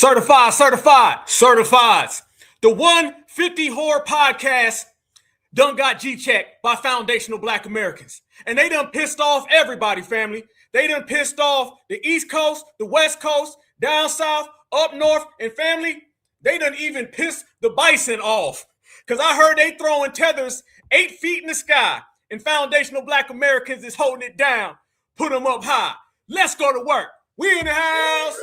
Certifieds. The 150 Horror Podcast done got G-checked by foundational Black Americans. And they done pissed off everybody, family. They done pissed off the East Coast, the West Coast, down south, up north, and family, they done even pissed the bison off. Because I heard they throwing tethers 8 feet in the sky, and foundational Black Americans is holding it down. Put them up high. Let's go to work. We in the house.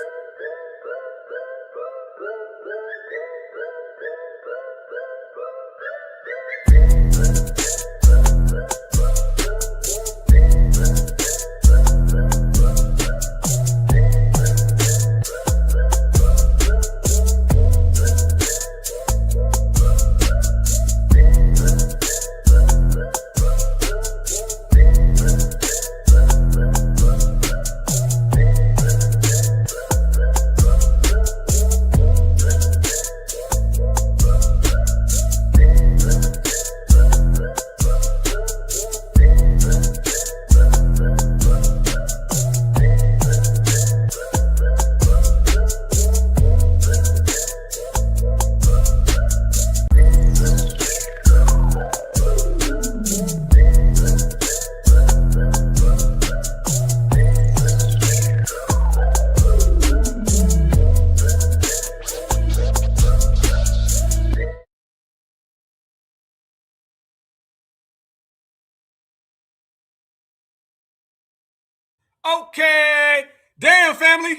Okay, damn family,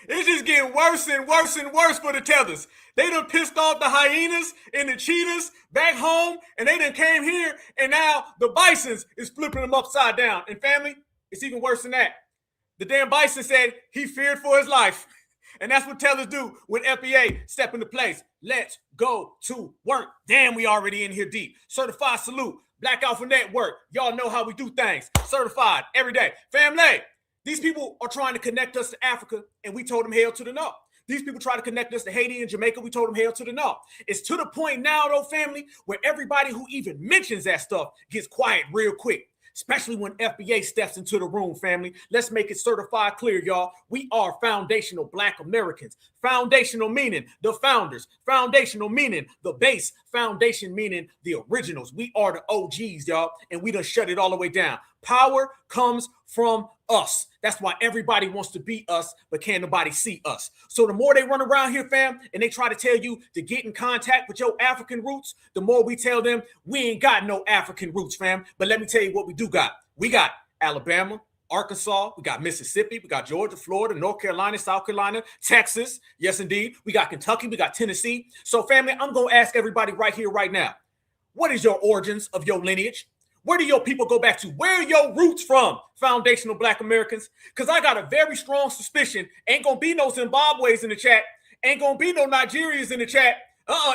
it's just getting worse and worse and worse for the tethers. They done pissed off the hyenas and the cheetahs back home, and they done came here, and now the bisons is flipping them upside down. And family, it's even worse than that. The damn bison said he feared for his life. And that's what tethers do when FBA step into place. Let's go to work. Damn, we already in here deep. Certified salute, Blackout for Network. Y'all know how we do things. Certified every day. Family. These people are trying to connect us to Africa, and we told them hail to the north. These people try to connect us to Haiti and Jamaica. We told them hail to the north. It's to the point now, though, family, where everybody who even mentions that stuff gets quiet real quick, especially when FBA steps into the room, family. Let's make it certified clear, y'all. We are foundational Black Americans. Foundational meaning the founders. Foundational meaning the base. Foundation meaning the originals. We are the OGs, y'all, and we done shut it all the way down. Power comes from us. That's why everybody wants to be us, but can't nobody see us. So the more they run around here, fam, and they try to tell you to get in contact with your African roots, the more we tell them we ain't got no African roots, fam. But let me tell you what we do got. We got Alabama, Arkansas, we got Mississippi, we got Georgia, Florida, North Carolina, South Carolina, Texas. Yes, indeed. We got Kentucky, we got Tennessee. So family, I'm going to ask everybody right here, right now, what is your origins of your lineage? Where do your people go back to? Where are your roots from, foundational Black Americans? Because I got a very strong suspicion ain't going to be no Zimbabweans in the chat. Ain't going to be no Nigerians in the chat.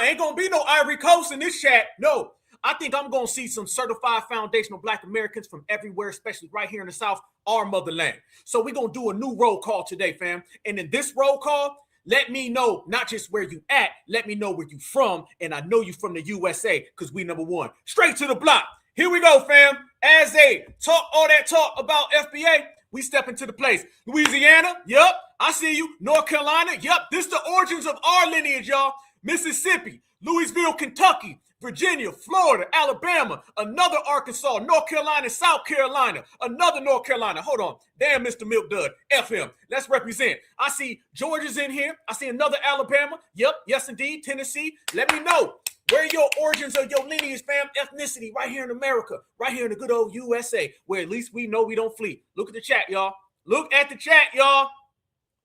Ain't going to be no Ivory Coast in this chat. No, I think I'm going to see some certified foundational Black Americans from everywhere, especially right here in the South, our motherland. So we're going to do a new roll call today, fam. And in this roll call, let me know not just where you at, let me know where you from. And I know you from the USA because we number one. Straight to the block. Here we go, fam. As they talk all that talk about FBA, we step into the place. Louisiana, yep, I see you. North Carolina, yep, this is the origins of our lineage, y'all. Mississippi, Louisville, Kentucky, Virginia, Florida, Alabama, another Arkansas, North Carolina, South Carolina, another North Carolina. Hold on. Damn, Mr. Milk Dud. F him. Let's represent. I see Georgia's in here. I see another Alabama. Yep, yes, indeed. Tennessee. Let me know. Where are your origins of your lineage, fam? Ethnicity right here in America, right here in the good old USA, where at least we know we don't flee. Look at the chat, y'all. Look at the chat, y'all.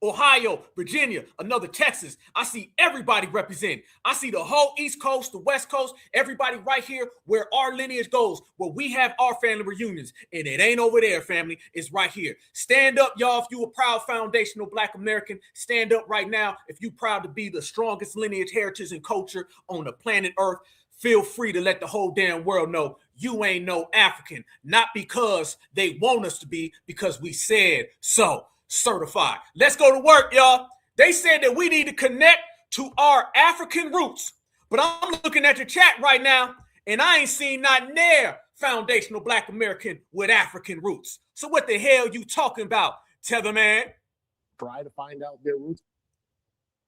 Ohio, Virginia, another Texas. I see everybody representing. I see the whole East Coast, the West Coast, everybody right here where our lineage goes, where we have our family reunions. And it ain't over there, family. It's right here. Stand up, y'all, if you a proud foundational Black American. Stand up right now if you proud to be the strongest lineage, heritage, and culture on the planet Earth. Feel free to let the whole damn world know you ain't no African. Not because they want us to be, because we said so. Certified. Let's go to work, y'all. They said that we need to connect to our African roots. But I'm looking at the chat right now, and I ain't seen not near foundational Black American with African roots. So what the hell you talking about, Tether Man? Try to find out their roots.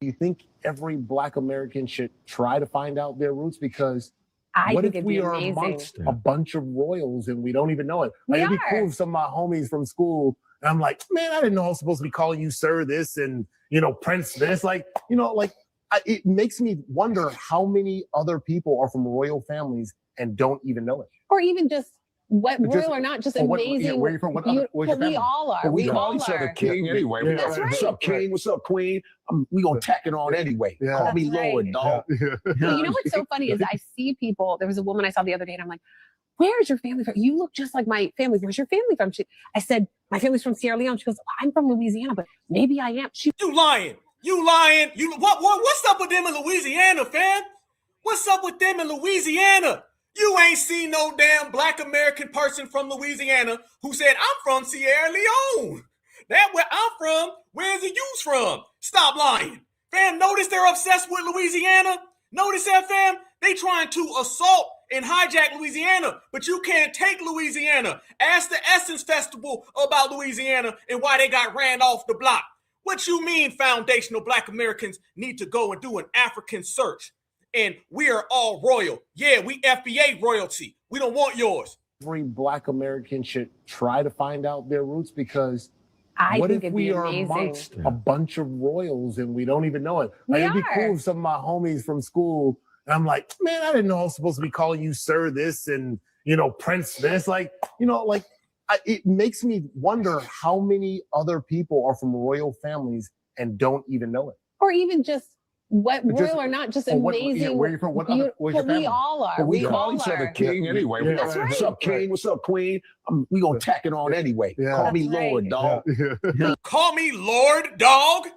You think every Black American should try to find out their roots? Because what if we are amongst a bunch of royals and we don't even know it? Like, it'd be cool if some of my homies from school, and I'm like, man, I didn't know I was supposed to be calling you sir this and, Prince this. Like, it makes me wonder how many other people are from royal families and don't even know it. Or even just royal or not, just amazing. Where are you from? Where's your family? We all are. We call each other king anyway. That's right. What's up, king? What's up, queen? We gonna tack it on anyway. Call me Lord, dog. But you know what's so funny is I see people. There was a woman I saw the other day, and I'm like, "Where's your family from? You look just like my family. Where's your family from?" I said, "My family's from Sierra Leone." She goes, "I'm from Louisiana, but maybe I am." You lying? You lying? What's up with them in Louisiana, fam? What's up with them in Louisiana? You ain't seen no damn Black American person from Louisiana who said, I'm from Sierra Leone. That where I'm from. Where's the youth from? Stop lying. Fam, notice they're obsessed with Louisiana? Notice that, fam? They trying to assault and hijack Louisiana, but you can't take Louisiana. Ask the Essence Festival about Louisiana and why they got ran off the block. What you mean foundational Black Americans need to go and do an African search? And we are all royal. Yeah, we FBA royalty. We don't want yours. Every Black American should try to find out their roots, because what if we are amongst a bunch of royals and we don't even know it? Like, it'd be cool if some of my homies from school, and I'm like, man, I didn't know I was supposed to be calling you sir this and, Prince this. Like, it makes me wonder how many other people are from royal families and don't even know it. Or even just royal or not, just amazing. Where are you from? Where's your family? We all are. We call each other king anyway. That's right. What's up, king? What's up, queen? We gonna tack it on anyway. Call me Lord, dog. Call me Lord, dog?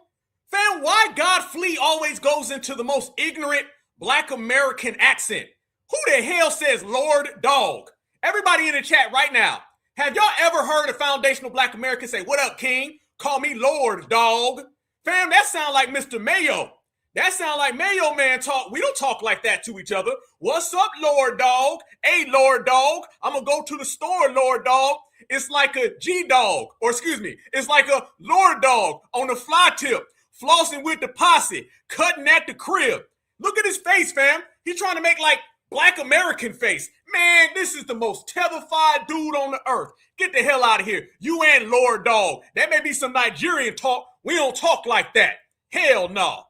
Fam, why Godfrey always goes into the most ignorant Black American accent? Who the hell says Lord, dog? Everybody in the chat right now, have y'all ever heard a foundational Black American say, what up, king? Call me Lord, dog. Fam, that sound like Mr. Mayo. That sound like Mayo Man talk. We don't talk like that to each other. What's up, Lord Dog? Hey, Lord Dog. I'm going to go to the store, Lord Dog. It's like a G-Dog, or excuse me, it's like a Lord Dog on the fly tip, flossing with the posse, cutting at the crib. Look at his face, fam. He's trying to make like Black American face. Man, this is the most terrified dude on the earth. Get the hell out of here. You and Lord Dog. That may be some Nigerian talk. We don't talk like that. Hell no.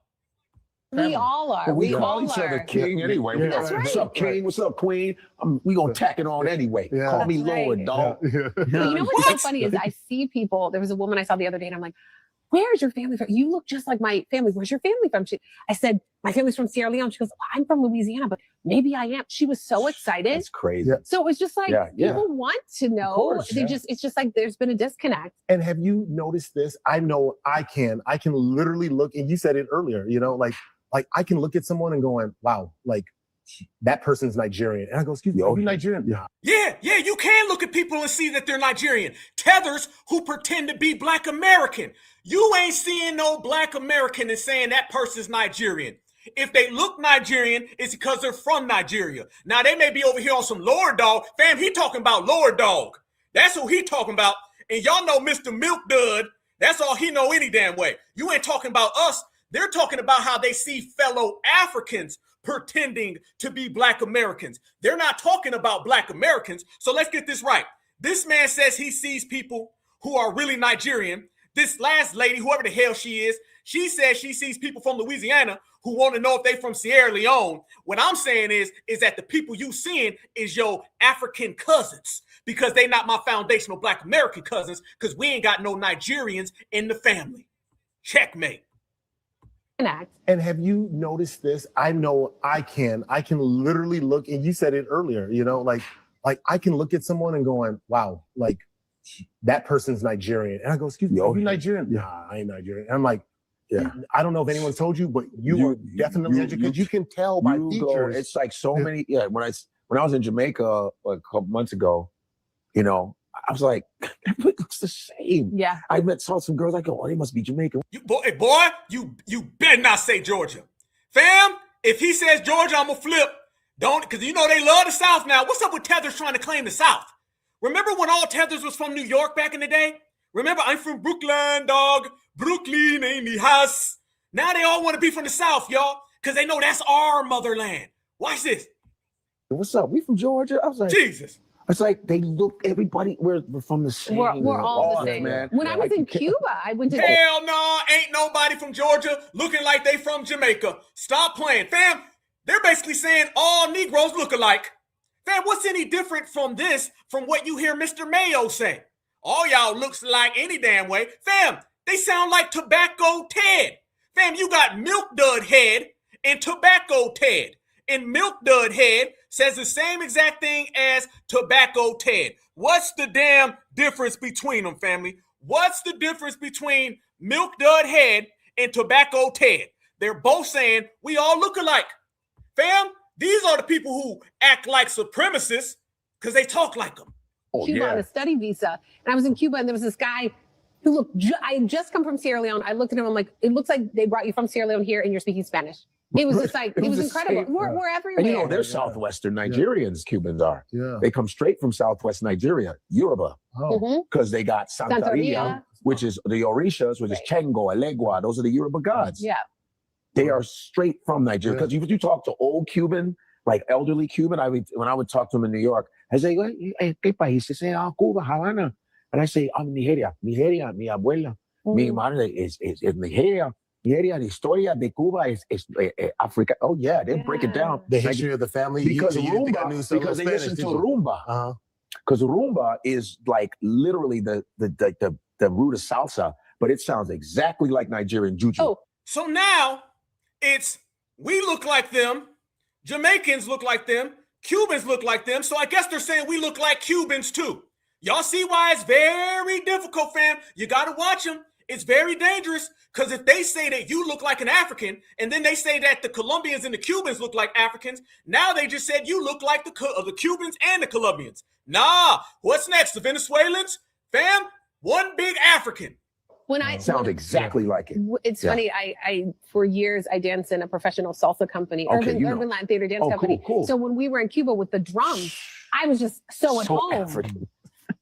We all are. We call each other king anyway. That's right. What's up, king? What's up, queen? We gonna tack it on anyway. Call me Lord, dog. But you know what's so funny is I see people. There was a woman I saw the other day, and I'm like, "Where's your family from? You look just like my family. Where's your family from?" I said, "My family's from Sierra Leone." She goes, "I'm from Louisiana, but maybe I am." She was so excited. That's crazy. So it was just like people want to know. Course, it's just like there's been a disconnect. And have you noticed this? I know I can literally look, and you said it earlier. Like I can look at someone and going, wow, like that person's Nigerian. And I go, excuse me, are you Nigerian? Yeah, you can look at people and see that they're Nigerian. Tethers who pretend to be Black American. You ain't seeing no Black American and saying that person's Nigerian. If they look Nigerian, it's because they're from Nigeria. Now, they may be over here on some Lord Dog. Fam, he talking about Lord Dog. That's who he talking about. And y'all know Mr. Milk Dud. That's all he know any damn way. You ain't talking about us. They're talking about how they see fellow Africans pretending to be Black Americans. They're not talking about Black Americans. So let's get this right. This man says he sees people who are really Nigerian. This last lady, whoever the hell she is, she says she sees people from Louisiana who want to know if they from Sierra Leone. What I'm saying is that the people you seeing is your African cousins, because they not my foundational Black American cousins, because we ain't got no Nigerians in the family. Checkmate. And have you noticed this? I know I can literally look, and you said it earlier, like I can look at someone and going, wow, like that person's Nigerian. And I go, excuse me, are you Nigerian? Nah, I ain't Nigerian. And I'm like, I don't know if anyone's told you, but you are definitely educated. You can tell by features. It's like so many. Yeah, when I was in Jamaica a couple months ago, I was like, it looks the same. Yeah. I saw some girls, I go, oh, they must be Jamaican. You better not say Georgia. Fam, if he says Georgia, I'm going to flip. Don't, because they love the South now. What's up with Tethers trying to claim the South? Remember when all Tethers was from New York back in the day? Remember, I'm from Brooklyn, dog. Brooklyn ain't the house. Now they all want to be from the South, y'all, because they know that's our motherland. Watch this. What's up? We from Georgia? I was like, Jesus. It's like they look, everybody, we're from the same. We're all the same. Man. When I was in Cuba, I went to. Hell no, ain't nobody from Georgia looking like they from Jamaica. Stop playing. Fam, they're basically saying all Negroes look alike. Fam, what's any different from this from what you hear Mr. Mayo say? All y'all looks like any damn way. Fam, they sound like Tobacco Ted. Fam, you got Milk Dud Head and Tobacco Ted. And Milk Dud Head says the same exact thing as Tobacco Ted. What's the damn difference between them, family? What's the difference between Milk Dud Head and Tobacco Ted? They're both saying we all look alike. Fam, these are the people who act like supremacists because they talk like them. Cuba on a study visa. And I was in Cuba and there was this guy who looked, I had just come from Sierra Leone. I looked at him, I'm like, it looks like they brought you from Sierra Leone here and you're speaking Spanish. It was just like, it was incredible. We're everywhere. And you know, they're Southwestern Nigerians, Cubans are. Yeah. They come straight from Southwest Nigeria, Yoruba, because they got Santeria, which is the Orishas, which is Chengo, Elegua. Those are the Yoruba gods. Yeah. They are straight from Nigeria. Because you talk to old Cuban, like elderly Cuban, when I would talk to them in New York, I say, ¿qué país? They say, Cuba, Havana. And I say, Nigeria. Nigeria, mi abuela. Mi madre is Nigeria. Nigeria, the historia de Cuba is Africa. Oh, yeah, they break it down. The history of the family. Because Rumba, because they listen to Rumba. Because Rumba is like literally the root of salsa, but it sounds exactly like Nigerian juju. Oh, so now it's we look like them, Jamaicans look like them, Cubans look like them. So I guess they're saying we look like Cubans too. Y'all see why it's very difficult, fam? You got to watch them. It's very dangerous because if they say that you look like an African and then they say that the Colombians and the Cubans look like Africans, now they just said you look like the Cubans and the Colombians. Nah, what's next? The Venezuelans? Fam, one big African. When I sound exactly like it. It's funny. I for years I danced in a professional salsa company, urban Latin theater dance company. Cool. So when we were in Cuba with the drums, I was just so at home. African.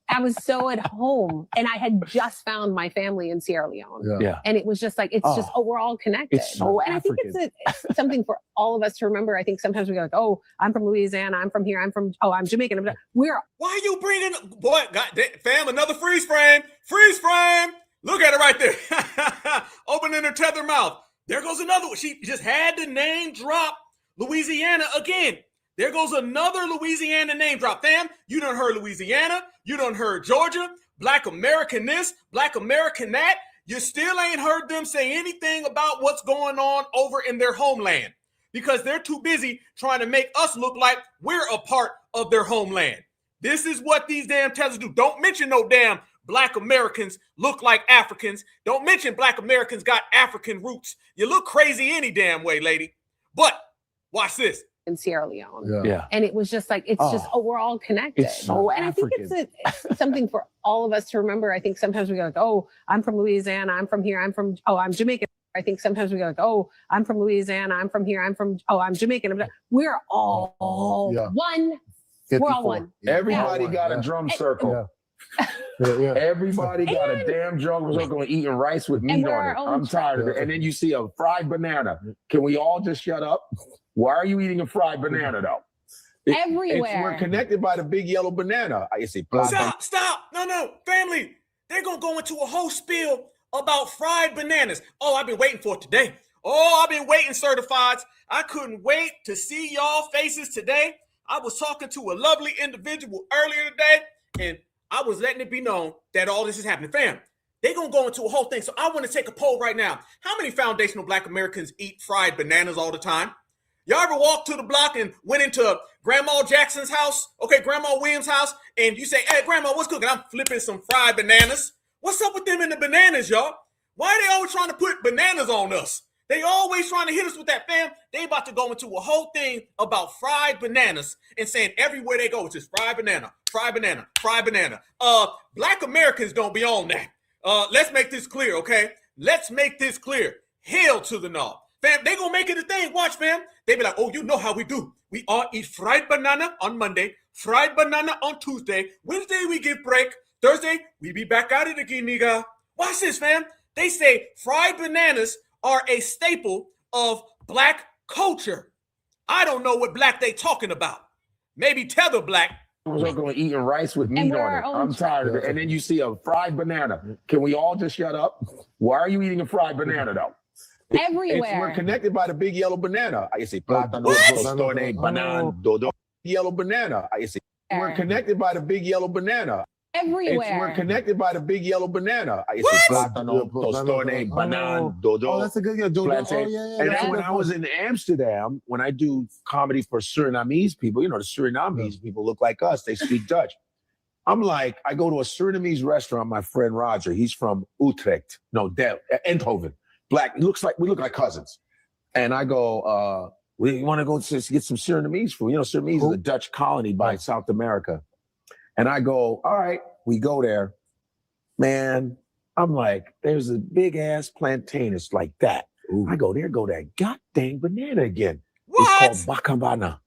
I was so at home, and I had just found my family in Sierra Leone. Yeah. And it was just like, it's just, we're all connected. It's so and African. I think it's something for all of us to remember. I think sometimes we go like, oh, I'm from Louisiana. I'm from here. I'm Jamaican. Why are you bringing, boy, God, fam, another freeze frame. Freeze frame. Look at it right there. Opening her tether mouth. There goes another one. She just had the name drop Louisiana again. There goes another Louisiana name drop. Fam, you done heard Louisiana. You done heard Georgia. Black American this, Black American that. You still ain't heard them say anything about what's going on over in their homeland because they're too busy trying to make us look like we're a part of their homeland. This is what these damn tellers do. Don't mention no damn Black Americans look like Africans. Don't mention Black Americans got African roots. You look crazy any damn way, lady. But watch this. In Sierra Leone. Yeah. And it was just like, it's just, we're all connected. It's so and African. I think it's something for all of us to remember. I think sometimes we go like, oh, I'm from Louisiana. I'm from here. I'm Jamaican. I think sometimes we go like, oh, I'm from Louisiana. I'm from here. I'm Jamaican. We're all one. 54. We're all one. Everybody got a drum circle. Everybody got a damn drum circle and eating rice with meat on it. I'm tired of it. And then you see a fried banana. Can we all just shut up? Why are you eating a fried banana though? Everywhere. We're connected by the big yellow banana. I say, Stop. No, family. They're going to go into a whole spiel about fried bananas. Oh, I've been waiting for it today. Oh, I've been waiting, certifieds. I couldn't wait to see y'all faces today. I was talking to a lovely individual earlier today, and I was letting it be known that all this is happening. Fam, they're going to go into a whole thing. So I want to take a poll right now. How many foundational Black Americans eat fried bananas all the time? Y'all ever walked to the block and went into Grandma Jackson's house? Okay, Grandma Williams' house, and you say, hey, Grandma, what's cooking? I'm flipping some fried bananas. What's up with them and the bananas, y'all? Why are they always trying to put bananas on us? They always trying to hit us with that, fam. They about to go into a whole thing about fried bananas and saying everywhere they go, it's just fried banana, fried banana, fried banana. Black Americans don't be on that. Let's make this clear, okay? Let's make this clear. Hail to the no. Fam, they gonna make it a thing. Watch, fam. They be like, oh, you know how we do. We all eat fried banana on Monday, fried banana on Tuesday. Wednesday, we give break. Thursday, we be back at it again, nigga. Watch this, fam. They say fried bananas are a staple of Black culture. I don't know what Black they talking about. Maybe Tether Black. Was going eating rice with meat on it. I'm tired of it. And then you see a fried banana. Can we all just shut up? Why are you eating a fried banana though? Everywhere. We're connected by the big yellow banana. I say plátano, tostone, banana, dodo. Yellow banana. I say we're connected by the big yellow banana. Everywhere. We're connected by the big yellow banana. I say plátano, tostone, banana, dodo. Oh, that's a good dodo. Plantain. Oh, yeah. And then when I was in Amsterdam, when I do comedy for Surinamese people, you know, the Surinamese people look like us. They speak Dutch. I'm like, I go to a Surinamese restaurant. My friend Roger, he's from Utrecht. No, Eindhoven. Black. We look like cousins. And I go, we want to go get some Surinamese food. You know, Surinamese is a Dutch colony by South America. And I go, all right, we go there. Man, I'm like, there's a big ass plantain. It's like that. Ooh. I go, there go that goddamn banana again. What? It's called bacabana.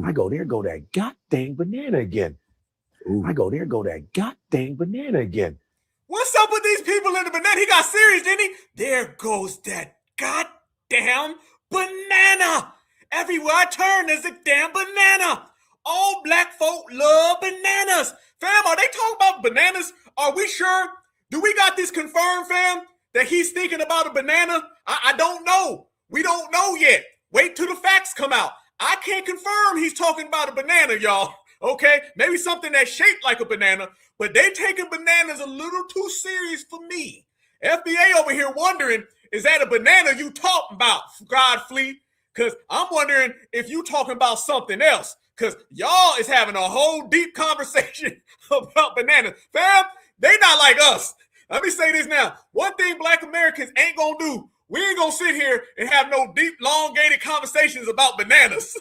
I go, there go that goddamn banana again. Ooh. I go, there go that goddamn banana again. What's up with these people in the banana? He got serious, didn't he? There goes that goddamn banana. Everywhere I turn, there's a damn banana. All Black folk love bananas. Fam, are they talking about bananas? Are we sure? Do we got this confirmed, fam, that he's thinking about a banana? I don't know. We don't know yet. Wait till the facts come out. I can't confirm he's talking about a banana, y'all. Okay? Maybe something that's shaped like a banana, but they taking bananas a little too serious for me. FBA over here wondering, is that a banana you talking about, Godfrey? Because I'm wondering if you talking about something else. Because y'all is having a whole deep conversation about bananas. Fam, they not like us. Let me say this now. One thing Black Americans ain't going to do, we ain't going to sit here and have no deep, elongated conversations about bananas.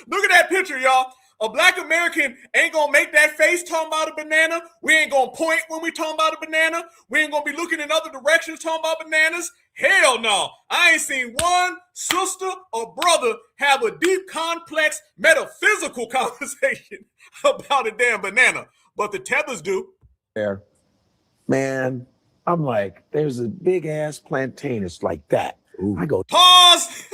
Look at that picture, y'all. A Black American ain't going to make that face talking about a banana. We ain't going to point when we talking about a banana. We ain't going to be looking in other directions talking about bananas. Hell no. I ain't seen one sister or brother have a deep, complex, metaphysical conversation about a damn banana. But the Tethers do. There. Man, I'm like, there's a big ass plantain. It's like that. Ooh. I go, pause.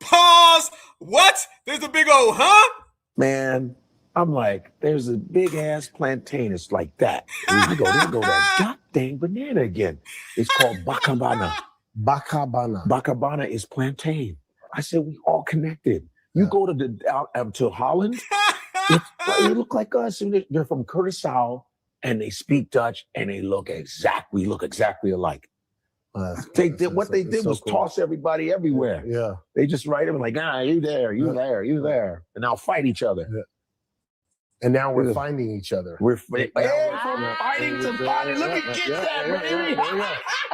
Pause. What? There's a big old, huh? Man, I'm like, there's a big ass plantain. It's like that. I go, there go that goddamn banana again. It's called bacabana. Bacabana. Bacabana is plantain. I said, we all connected. You go to Holland, they look like us. They're from Curaçao and they speak Dutch and they look exactly alike. What they did was cool. Toss everybody everywhere. Yeah. They just write them like, you there, you there, you there. And now fight each other. Yeah. And now we're finding each other. We're fighting to fight. Look at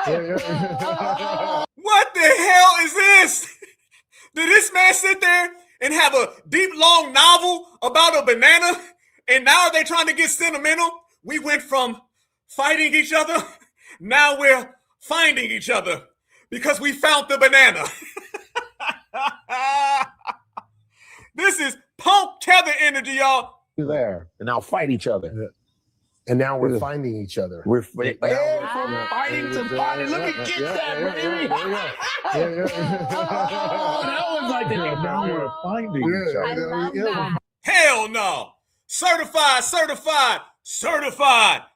that. What the hell is this? Did this man sit there and have a deep, long novel about a banana? And now are they trying to get sentimental? We went from fighting each other. Now we're finding each other because we found the banana. This is punk tether energy, y'all. You're there. And now fight each other. Yeah. And now we're finding each other. We're fighting to fight. Look at that. That was like that. Now we're finding each other. Hell no. Certified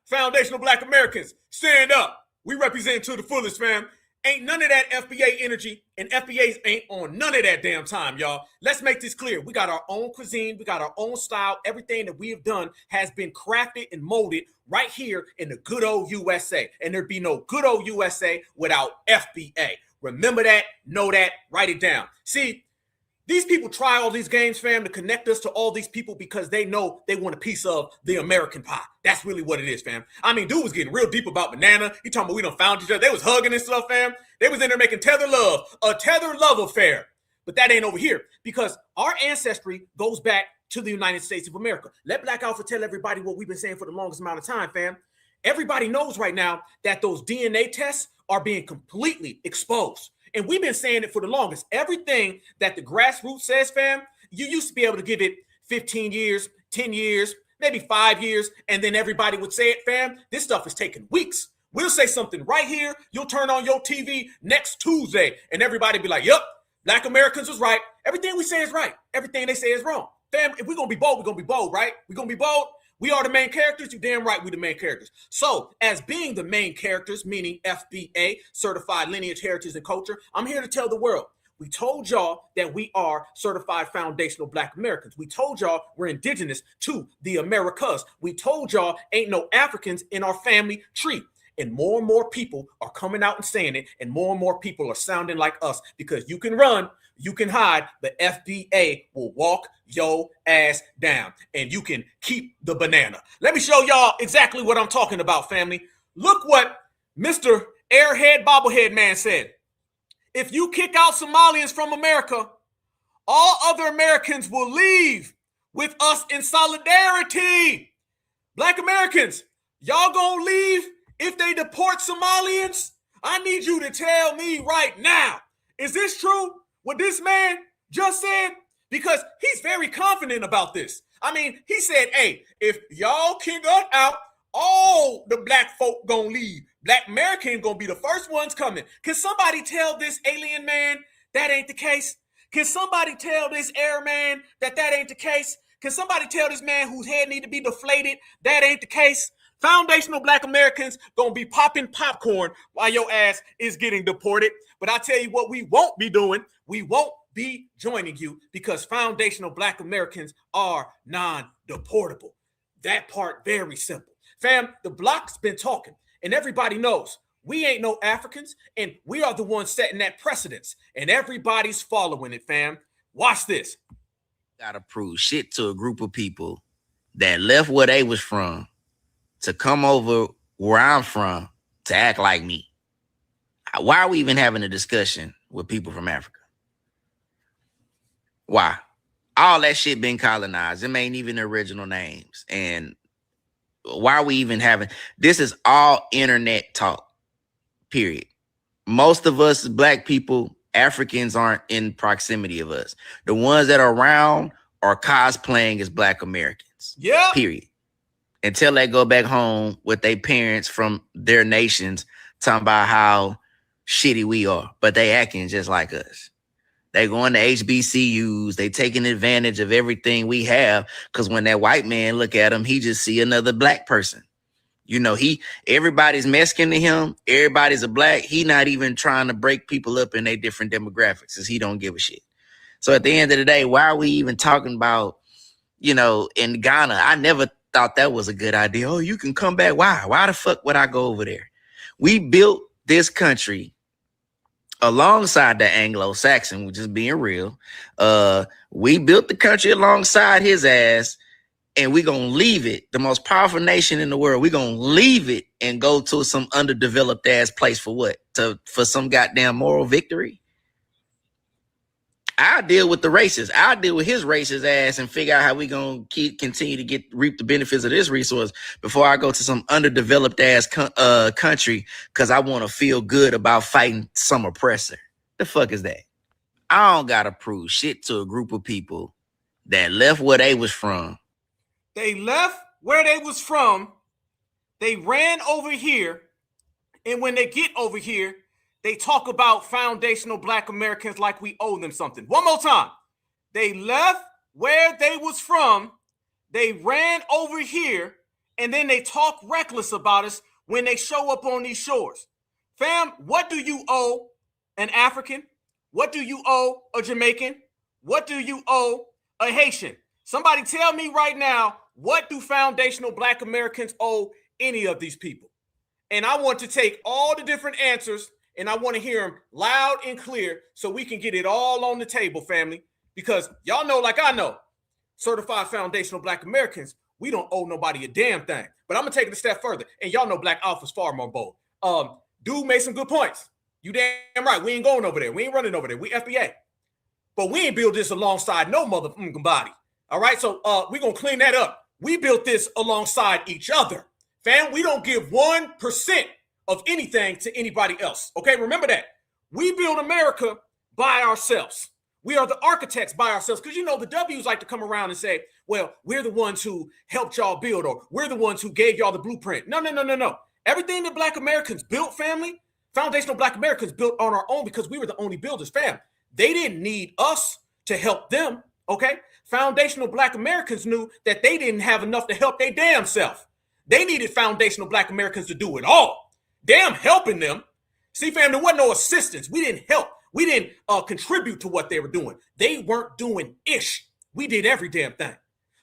foundational Black Americans. Stand up. We represent to the fullest, fam. Ain't none of that FBA energy, and FBAs ain't on none of that damn time, y'all. Let's make this clear. We got our own cuisine. We got our own style. Everything that we have done has been crafted and molded right here in the good old USA. And there'd be no good old USA without FBA. Remember that, know that, write it down. See, these people try all these games, fam, to connect us to all these people because they know they want a piece of the American pie. That's really what it is, fam. I mean, dude was getting real deep about banana. He talking about we done found each other. They was hugging and stuff, fam. They was in there making tether love, a tether love affair. But that ain't over here because our ancestry goes back to the United States of America. Let Black Alpha tell everybody what we've been saying for the longest amount of time, fam. Everybody knows right now that those DNA tests are being completely exposed. And we've been saying it for the longest. Everything that the grassroots says, fam, you used to be able to give it 15 years, 10 years, maybe 5 years, and then everybody would say it, fam. This stuff is taking weeks. We'll say something right here. You'll turn on your TV next Tuesday, and everybody be like, yep, Black Americans was right. Everything we say is right. Everything they say is wrong. Fam, if we're going to be bold, we're going to be bold, right? We're going to be bold. We are the main characters. You damn right we the main characters. So as being the main characters, meaning FBA, Certified Lineage, Heritage, and Culture, I'm here to tell the world. We told y'all that we are certified foundational Black Americans. We told y'all we're indigenous to the Americas. We told y'all ain't no Africans in our family tree. And more people are coming out and saying it, and more people are sounding like us, because you can run, you can hide, the FBA will walk your ass down, and you can keep the banana. Let me show y'all exactly what I'm talking about, family. Look what Mr. Airhead Bobblehead Man said. If you kick out Somalians from America, all other Americans will leave with us in solidarity. Black Americans, y'all gonna leave if they deport Somalians? I need you to tell me right now, is this true, what this man just said? Because he's very confident about this. I mean, he said, hey, if y'all kick us out, all the black folk gonna leave. Black Americans gonna be the first ones coming. Can somebody tell this alien man that ain't the case? Can somebody tell this airman that ain't the case? Can somebody tell this man whose head need to be deflated that ain't the case? Foundational Black Americans gonna be popping popcorn while your ass is getting deported. But I tell you what we won't be doing. We won't be joining you, because foundational Black Americans are non-deportable. That part very simple. Fam, the block's been talking, and everybody knows we ain't no Africans, and we are the ones setting that precedence, and everybody's following it, fam. Watch this. Gotta prove shit to a group of people that left where they was from to come over where I'm from to act like me. Why are we even having a discussion with people from Africa? Why? All that shit been colonized. Them ain't even the original names. And why are we even having, this is all internet talk, period. Most of us Black people, Africans aren't in proximity of us. The ones that are around are cosplaying as Black Americans. Yeah. Period. Until they go back home with their parents from their nations talking about how shitty we are, but they acting just like us. They going to HBCUs. They taking advantage of everything we have, because when that white man look at him, he just see another Black person. You know, everybody's Mexican to him. Everybody's a Black. He not even trying to break people up in their different demographics, because he don't give a shit. So at the end of the day, why are we even talking about, you know, in Ghana? I never thought that was a good idea. Oh, you can come back. Why? Why the fuck would I go over there? We built this country alongside the Anglo-Saxon, which is being real. We built the country alongside his ass, and we gonna leave it, the most powerful nation in the world. We gonna leave it and go to some underdeveloped ass place for what? For some goddamn moral victory? I'll deal with the racist. I'll deal with his racist ass and figure out how we gonna continue to reap the benefits of this resource before I go to some underdeveloped ass country because I want to feel good about fighting some oppressor. The fuck is that? I don't gotta prove shit to a group of people that left where they was from. They left where they was from. They ran over here, and when they get over here, they talk about foundational Black Americans like we owe them something. One more time. They left where they was from. They ran over here, and then they talk reckless about us when they show up on these shores. Fam, what do you owe an African? What do you owe a Jamaican? What do you owe a Haitian? Somebody tell me right now, what do foundational Black Americans owe any of these people? And I want to take all the different answers, and I want to hear them loud and clear so we can get it all on the table, family. Because y'all know, like I know, certified foundational Black Americans, we don't owe nobody a damn thing. But I'm going to take it a step further. And y'all know Black Alpha's far more bold. Dude made some good points. You damn right. We ain't going over there. We ain't running over there. We FBA. But we ain't build this alongside no motherfucking body. All right? So we're going to clean that up. We built this alongside each other. Fam, we don't give 1% of anything to anybody else. Okay, remember that. We build America by ourselves. We are the architects by ourselves. Because, you know, the W's like to come around and say, well, we're the ones who helped y'all build, or we're the ones who gave y'all the blueprint. No. Everything that Black Americans built, family, foundational Black Americans built on our own because we were the only builders, fam. They didn't need us to help them, okay? Foundational Black Americans knew that they didn't have enough to help their damn self. They needed foundational Black Americans to do it all. Damn helping them. See, fam, there wasn't no assistance. We didn't help. We didn't contribute to what they were doing. They weren't doing ish. We did every damn thing.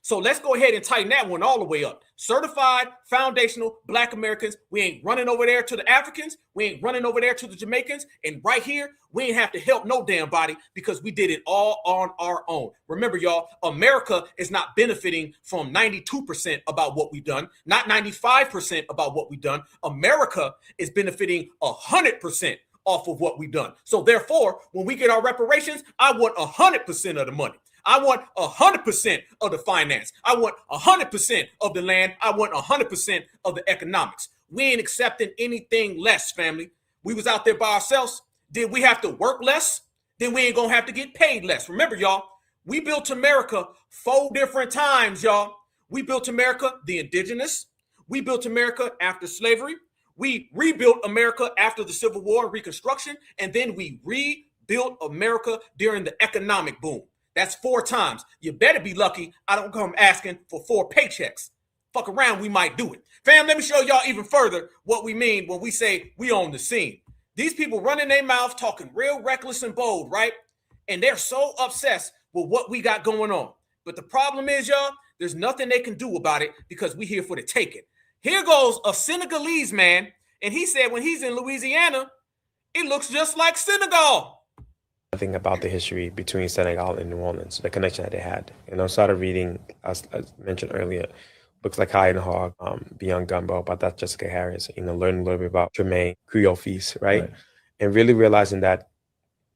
So let's go ahead and tighten that one all the way up. Certified foundational Black Americans. We ain't running over there to the Africans. We ain't running over there to the Jamaicans. And right here, we ain't have to help no damn body because we did it all on our own. Remember, y'all, America is not benefiting from 92% about what we've done, not 95% about what we've done. America is benefiting 100% off of what we've done. So therefore, when we get our reparations, I want 100% of the money. I want 100% of the finance. I want 100% of the land. I want 100% of the economics. We ain't accepting anything less, family. We was out there by ourselves. Did we have to work less? Then we ain't gonna have to get paid less. Remember, y'all, we built America 4 different times, y'all. We built America, the indigenous. We built America after slavery. We rebuilt America after the Civil War and Reconstruction. And then we rebuilt America during the economic boom. That's 4 times. You better be lucky I don't come asking for 4 paychecks. Fuck around, we might do it. Fam, let me show y'all even further what we mean when we say we own the scene. These people running their mouth, talking real reckless and bold, right? And they're so obsessed with what we got going on. But the problem is, y'all, there's nothing they can do about it because we here for the taking. Here goes a Senegalese man, and he said when he's in Louisiana, it looks just like Senegal. Thing about the history between Senegal and New Orleans, the connection that they had. And I started reading, as mentioned earlier, books like High and Hog, Beyond Gumbo, about that Jessica Harris, learning a little bit about Tremaine, Creole Feast, right? And really realizing that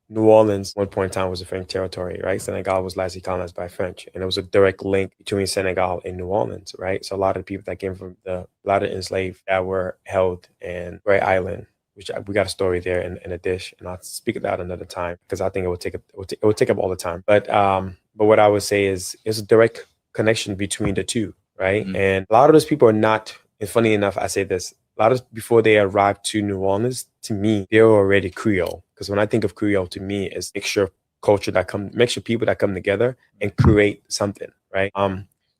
New Orleans, at one point in time, was a French territory, right? Senegal was largely colonized by French. And there was a direct link between Senegal and New Orleans, right? So a lot of people that came from a lot of enslaved that were held in Rhode Island, which we got a story there in a dish, and I'll speak about another time because I think it would take up all the time. But what I would say is there's a direct connection between the two, right? Mm-hmm. And a lot of those people are not. And funny enough, I say this: a lot of before they arrived to New Orleans, to me, they were already Creole. Because when I think of Creole, to me, it's mixture people that come together and create something, right?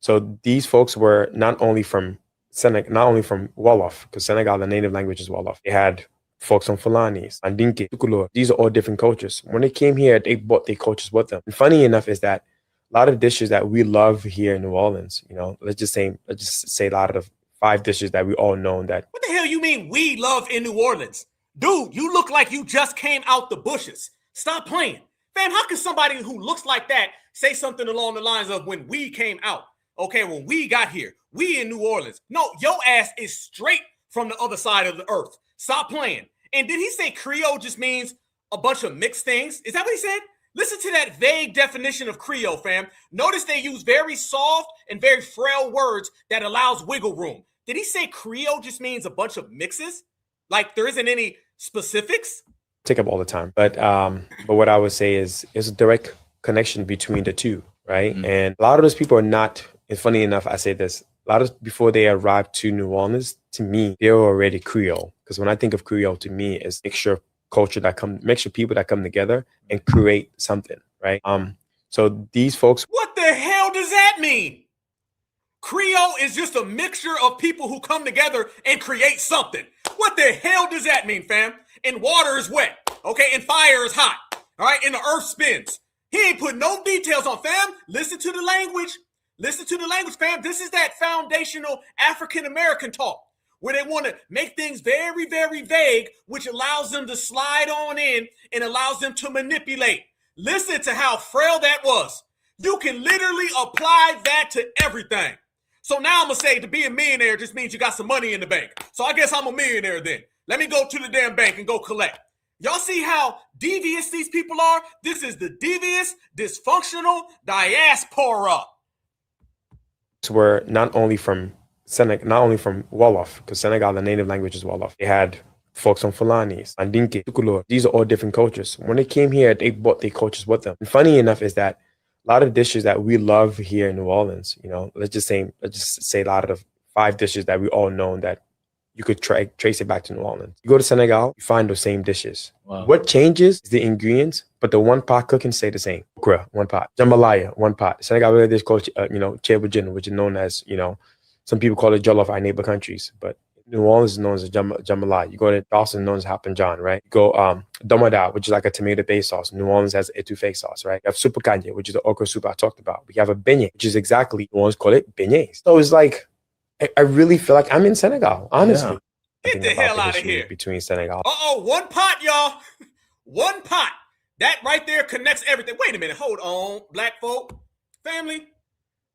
So these folks were not only from Wolof, because Senegal, the native language is Wolof. They had folks on Fulanis, Andinke, Tukulor. These are all different cultures. When they came here, they brought their cultures with them. And funny enough is that a lot of dishes that we love here in New Orleans, let's just say a lot of the 5 dishes that we all know that. What the hell you mean we love in New Orleans? Dude, you look like you just came out the bushes. Stop playing. Fam, how can somebody who looks like that say something along the lines of when we came out? Okay, when we got here, we in New Orleans. No, your ass is straight from the other side of the earth. Stop playing. And did he say Creole just means a bunch of mixed things? Is that what he said? Listen to that vague definition of Creole, fam. Notice they use very soft and very frail words that allows wiggle room. Did he say Creole just means a bunch of mixes? Like there isn't any specifics? Take up all the time. But what I would say is there's a direct connection between the two, right? Mm-hmm. And a lot of those people are not, and funny enough, I say this, a lot of before they arrived to New Orleans, to me, they were already Creole. Because when I think of Creole, to me, it's mixture people that come together and create something, right? So these folks. What the hell does that mean? Creole is just a mixture of people who come together and create something. What the hell does that mean, fam? And water is wet, okay? And fire is hot, all right? And the earth spins. He ain't put no details on, fam. Listen to the language. Listen to the language, fam. This is that foundational African-American talk where they want to make things very, very vague, which allows them to slide on in and allows them to manipulate. Listen to how frail that was. You can literally apply that to everything. So now I'm going to say to be a millionaire just means you got some money in the bank. So I guess I'm a millionaire then. Let me go to the damn bank and go collect. Y'all see how devious these people are? This is the devious, dysfunctional diaspora. Were not only from Wolof, because Senegal, the native language is Wolof. They had folks on Fulanis, Andinke, Tukulor. These are all different cultures. When they came here, they brought their cultures with them. And funny enough is that a lot of dishes that we love here in New Orleans, let's just say a lot of the 5 dishes that we all know that you could trace it back to New Orleans. You go to Senegal, you find those same dishes. Wow. What changes is the ingredients, but the one pot cooking stay the same. Okra, one pot. Jambalaya, one pot. Senegal really dish called chebujin, which is known as, some people call it jollof, our neighbor countries, but New Orleans is known as jambalaya. You go to Dawson, known as Happen John, right? You go domada, which is like a tomato-based sauce. New Orleans has etouffee sauce, right? You have soup kanye, which is the okra soup I talked about. We have a beignet, which is exactly, New Orleans call it beignets. So it's like, I really feel like I'm in Senegal, honestly. Yeah. Get the hell out of here. Between Senegal. One pot, y'all. One pot. That right there connects everything. Wait a minute. Hold on, black folk. Family.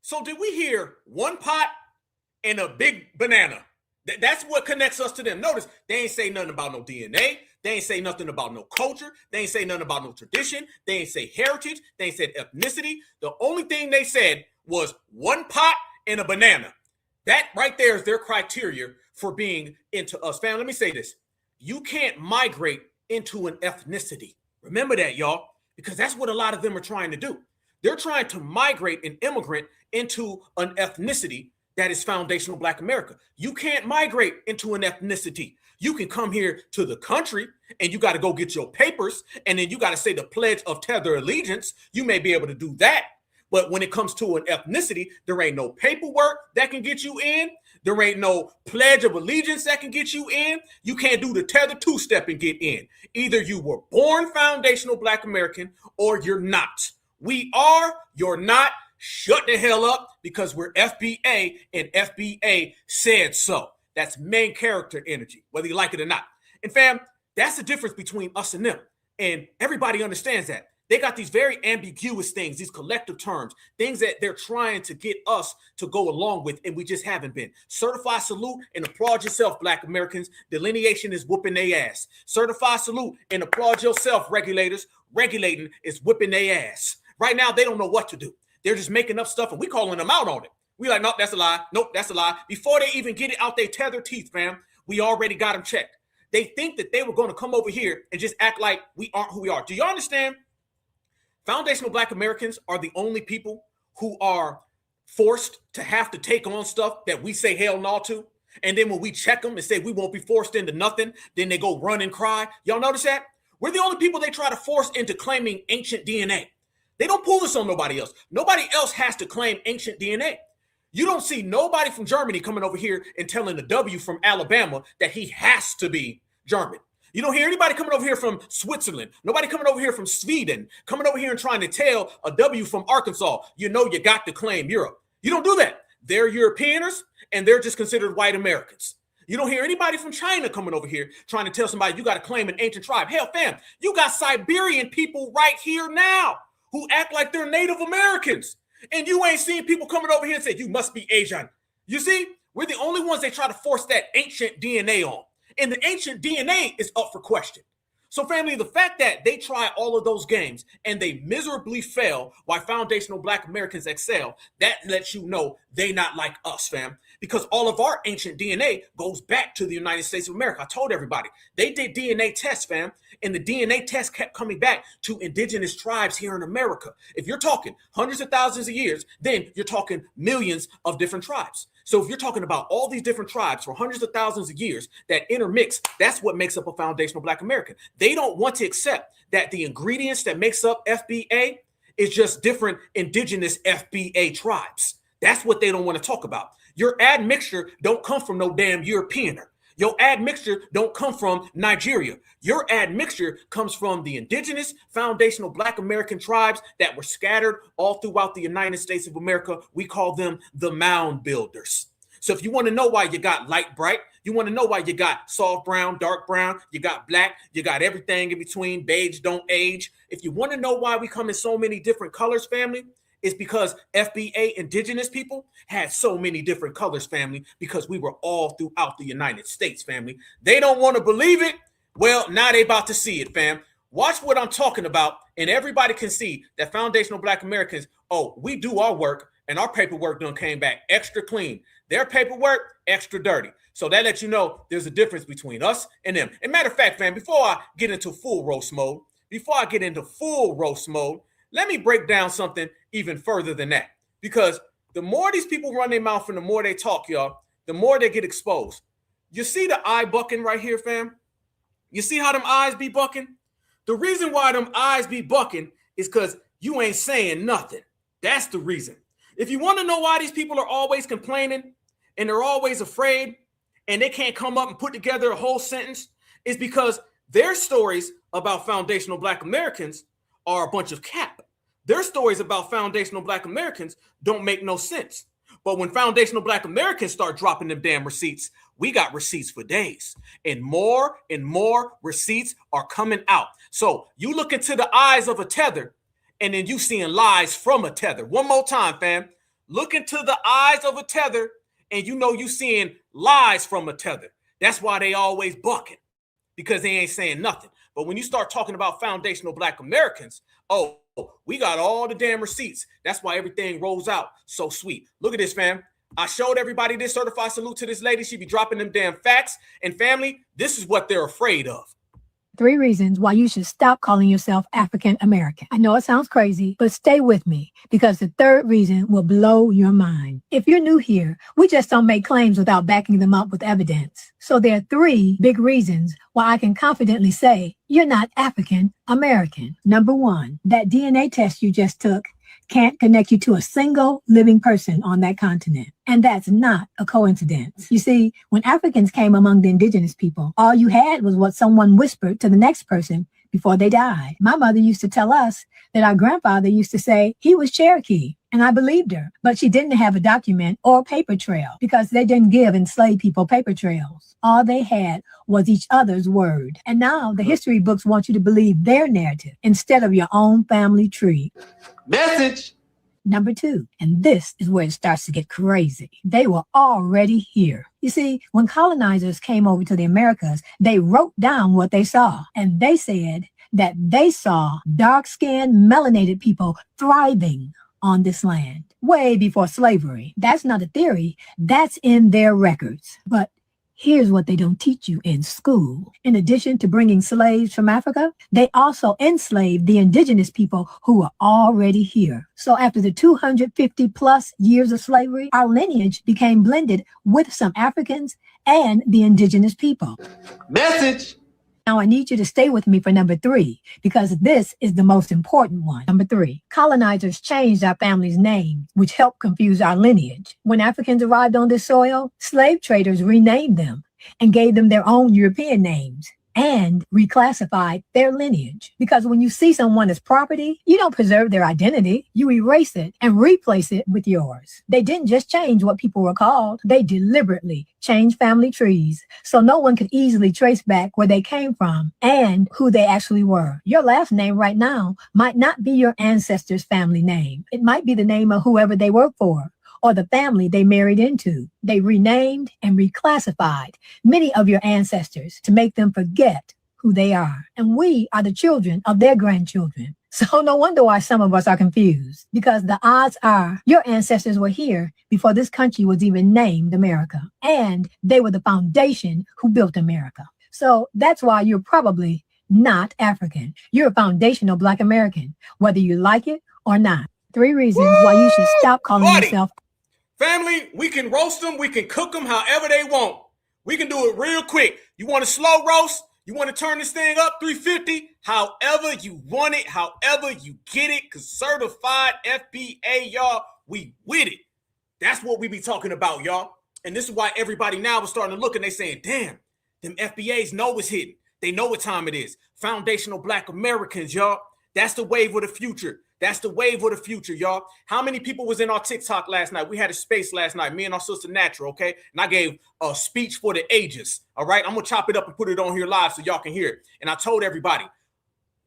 So did we hear one pot and a big banana? That's what connects us to them. Notice, they ain't say nothing about no DNA. They ain't say nothing about no culture. They ain't say nothing about no tradition. They ain't say heritage. They ain't said ethnicity. The only thing they said was one pot and a banana. That right there is their criteria for being into us. Fam, let me say this. You can't migrate into an ethnicity. Remember that, y'all, because that's what a lot of them are trying to do. They're trying to migrate an immigrant into an ethnicity that is foundational Black America. You can't migrate into an ethnicity. You can come here to the country and you got to go get your papers and then you got to say the pledge of tether allegiance. You may be able to do that. But when it comes to an ethnicity, there ain't no paperwork that can get you in. There ain't no pledge of allegiance that can get you in. You can't do the tether two-step and get in. Either you were born foundational Black American or you're not. We are, you're not. Shut the hell up because we're FBA and FBA said so. That's main character energy, whether you like it or not. And fam, that's the difference between us and them. And everybody understands that. They got these very ambiguous things, these collective terms, things that they're trying to get us to go along with, and we just haven't been. Certified salute and applaud yourself, Black Americans. Delineation is whooping their ass. Certified salute and applaud yourself, regulators. Regulating is whipping their ass. Right now, they don't know what to do. They're just making up stuff, and we calling them out on it. We like, nope, that's a lie. Nope, that's a lie. Before they even get it out their tethered teeth, fam, we already got them checked. They think that they were going to come over here and just act like we aren't who we are. Do you understand? Foundational Black Americans are the only people who are forced to have to take on stuff that we say hell no to. And then when we check them and say we won't be forced into nothing, then they go run and cry. Y'all notice that? We're the only people they try to force into claiming ancient DNA. They don't pull this on nobody else. Nobody else has to claim ancient DNA. You don't see nobody from Germany coming over here and telling the W from Alabama that he has to be German. You don't hear anybody coming over here from Switzerland. Nobody coming over here from Sweden, coming over here and trying to tell a W from Arkansas, you got to claim Europe. You don't do that. They're Europeaners and they're just considered white Americans. You don't hear anybody from China coming over here trying to tell somebody you got to claim an ancient tribe. Hell, fam, you got Siberian people right here now who act like they're Native Americans. And you ain't seen people coming over here and say, you must be Asian. You see, we're the only ones they try to force that ancient DNA on. And the ancient DNA is up for question. So family, the fact that they try all of those games and they miserably fail while foundational Black Americans excel, that lets you know they not like us, fam. Because all of our ancient DNA goes back to the United States of America. I told everybody, they did DNA tests, fam. And the DNA test kept coming back to indigenous tribes here in America. If you're talking hundreds of thousands of years, then you're talking millions of different tribes. So if you're talking about all these different tribes for hundreds of thousands of years that intermix, that's what makes up a foundational Black American. They don't want to accept that the ingredients that makes up FBA is just different indigenous FBA tribes. That's what they don't want to talk about. Your admixture don't come from no damn Europeaner. Your admixture don't come from Nigeria. Your admixture comes from the indigenous foundational Black American tribes that were scattered all throughout the United States of America. We call them the mound builders. So if you want to know why you got light bright, you want to know why you got soft brown, dark brown, you got black, you got everything in between, beige don't age. If you want to know why we come in so many different colors, family, it's because FBA indigenous people had so many different colors, family, because we were all throughout the United States, family. They don't want to believe it. Well, now they about to see it, fam. Watch what I'm talking about, and everybody can see that foundational Black Americans, we do our work, and our paperwork done came back extra clean. Their paperwork, extra dirty. So that lets you know there's a difference between us and them. And matter of fact, fam, before I get into full roast mode, let me break down something even further than that. Because the more these people run their mouth and the more they talk, y'all, the more they get exposed. You see the eye bucking right here, fam? You see how them eyes be bucking? The reason why them eyes be bucking is because you ain't saying nothing. That's the reason. If you want to know why these people are always complaining and they're always afraid and they can't come up and put together a whole sentence, is because their stories about foundational Black Americans are a bunch of cap. Their stories about foundational Black Americans don't make no sense. But when foundational Black Americans start dropping them damn receipts, we got receipts for days. And more receipts are coming out. So you look into the eyes of a tether, and then you seeing lies from a tether. One more time, fam. Look into the eyes of a tether, and you know you seeing lies from a tether. That's why they always bucking, because they ain't saying nothing. But when you start talking about foundational Black Americans, oh, we got all the damn receipts. That's why everything rolls out so sweet. Look at this, fam. I showed everybody this certified salute to this lady. She be dropping them damn facts. And family, this is what they're afraid of. 3 reasons why you should stop calling yourself African American. I know it sounds crazy, but stay with me because the 3rd reason will blow your mind. If you're new here, we just don't make claims without backing them up with evidence. So there are 3 big reasons why I can confidently say you're not African American. Number 1, that DNA test you just took can't connect you to a single living person on that continent. And that's not a coincidence. You see, when Africans came among the indigenous people, all you had was what someone whispered to the next person before they died. My mother used to tell us that our grandfather used to say he was Cherokee, and I believed her, but she didn't have a document or paper trail because they didn't give enslaved people paper trails. All they had was each other's word. And now the history books want you to believe their narrative instead of your own family tree. Message. Number 2, and this is where it starts to get crazy. They were already here. You see, when colonizers came over to the Americas, they wrote down what they saw. And they said that they saw dark-skinned, melanated people thriving on this land way before slavery. That's not a theory. That's in their records. But here's what they don't teach you in school. In addition to bringing slaves from Africa, they also enslaved the indigenous people who were already here. So after the 250 plus years of slavery, our lineage became blended with some Africans and the indigenous people. Message. Now I need you to stay with me for number 3, because this is the most important one. Number 3, colonizers changed our family's name, which helped confuse our lineage. When Africans arrived on this soil, slave traders renamed them and gave them their own European names and reclassified their lineage. Because when you see someone as property, you don't preserve their identity. You erase it and replace it with yours. They didn't just change what people were called. They deliberately changed family trees so no one could easily trace back where they came from and who they actually were. Your last name right now might not be your ancestors' family name. It might be the name of whoever they worked for, or the family they married into. They renamed and reclassified many of your ancestors to make them forget who they are. And we are the children of their grandchildren. So no wonder why some of us are confused, because the odds are your ancestors were here before this country was even named America. And they were the foundation who built America. So that's why you're probably not African. You're a foundational Black American, whether you like it or not. 3 reasons why you should stop calling yourself. Family, we can roast them. We can cook them however they want. We can do it real quick. You want a slow roast? You want to turn this thing up 350? However you want it, however you get it, because certified FBA, y'all, we with it. That's what we be talking about, y'all. And this is why everybody now is starting to look and they saying, damn, them FBAs know it's hidden. They know what time it is. Foundational Black Americans, y'all. That's the wave of the future. That's the wave of the future, y'all. How many people was in our TikTok last night? We had a space last night, me and our sister Natural, okay? And I gave a speech for the ages, all right? I'm going to chop it up and put it on here live so y'all can hear it. And I told everybody,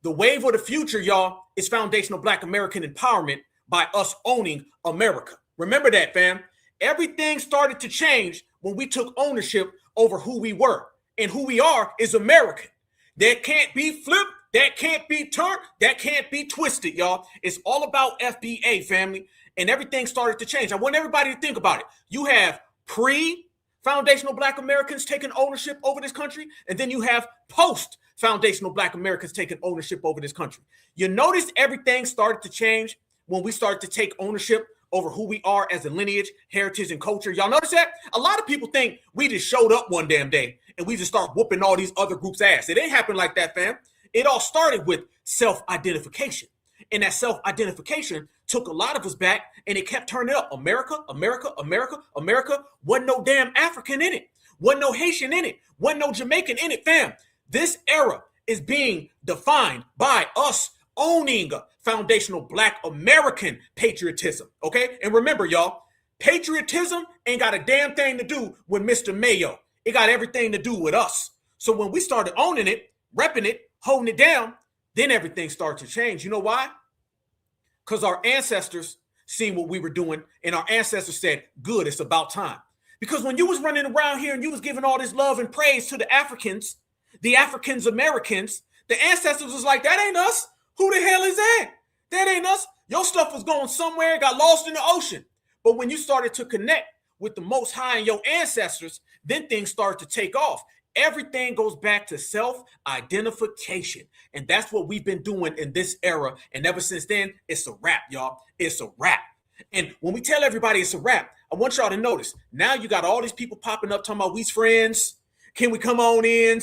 the wave of the future, y'all, is foundational Black American empowerment by us owning America. Remember that, fam. Everything started to change when we took ownership over who we were. And who we are is American. That can't be flipped. That can't be turned. That can't be twisted, y'all. It's all about FBA, family. And everything started to change. I want everybody to think about it. You have pre-foundational Black Americans taking ownership over this country, and then you have post-foundational Black Americans taking ownership over this country. You notice everything started to change when we started to take ownership over who we are as a lineage, heritage, and culture. Y'all notice that? A lot of people think we just showed up one damn day and we just start whooping all these other groups' ass. It ain't happen like that, fam. It all started with self-identification. And that self-identification took a lot of us back, and it kept turning up. America, America, America, America. Wasn't no damn African in it. Wasn't no Haitian in it. Wasn't no Jamaican in it, fam. This era is being defined by us owning foundational Black American patriotism, okay? And remember, y'all, patriotism ain't got a damn thing to do with Mr. Mayo. It got everything to do with us. So when we started owning it, repping it, holding it down, then everything started to change. You know why? Because our ancestors seen what we were doing, and our ancestors said, good, it's about time. Because when you was running around here and you was giving all this love and praise to the Africans Americans, the ancestors was like, that ain't us. Who the hell is that? That ain't us. Your stuff was going somewhere, got lost in the ocean. But when you started to connect with the Most High and your ancestors, then things started to take off. Everything goes back to self-identification. And that's what we've been doing in this era. And ever since then, it's a wrap, y'all. It's a wrap. And when we tell everybody it's a wrap, I want y'all to notice, now you got all these people popping up talking about we's friends. Can we come on in?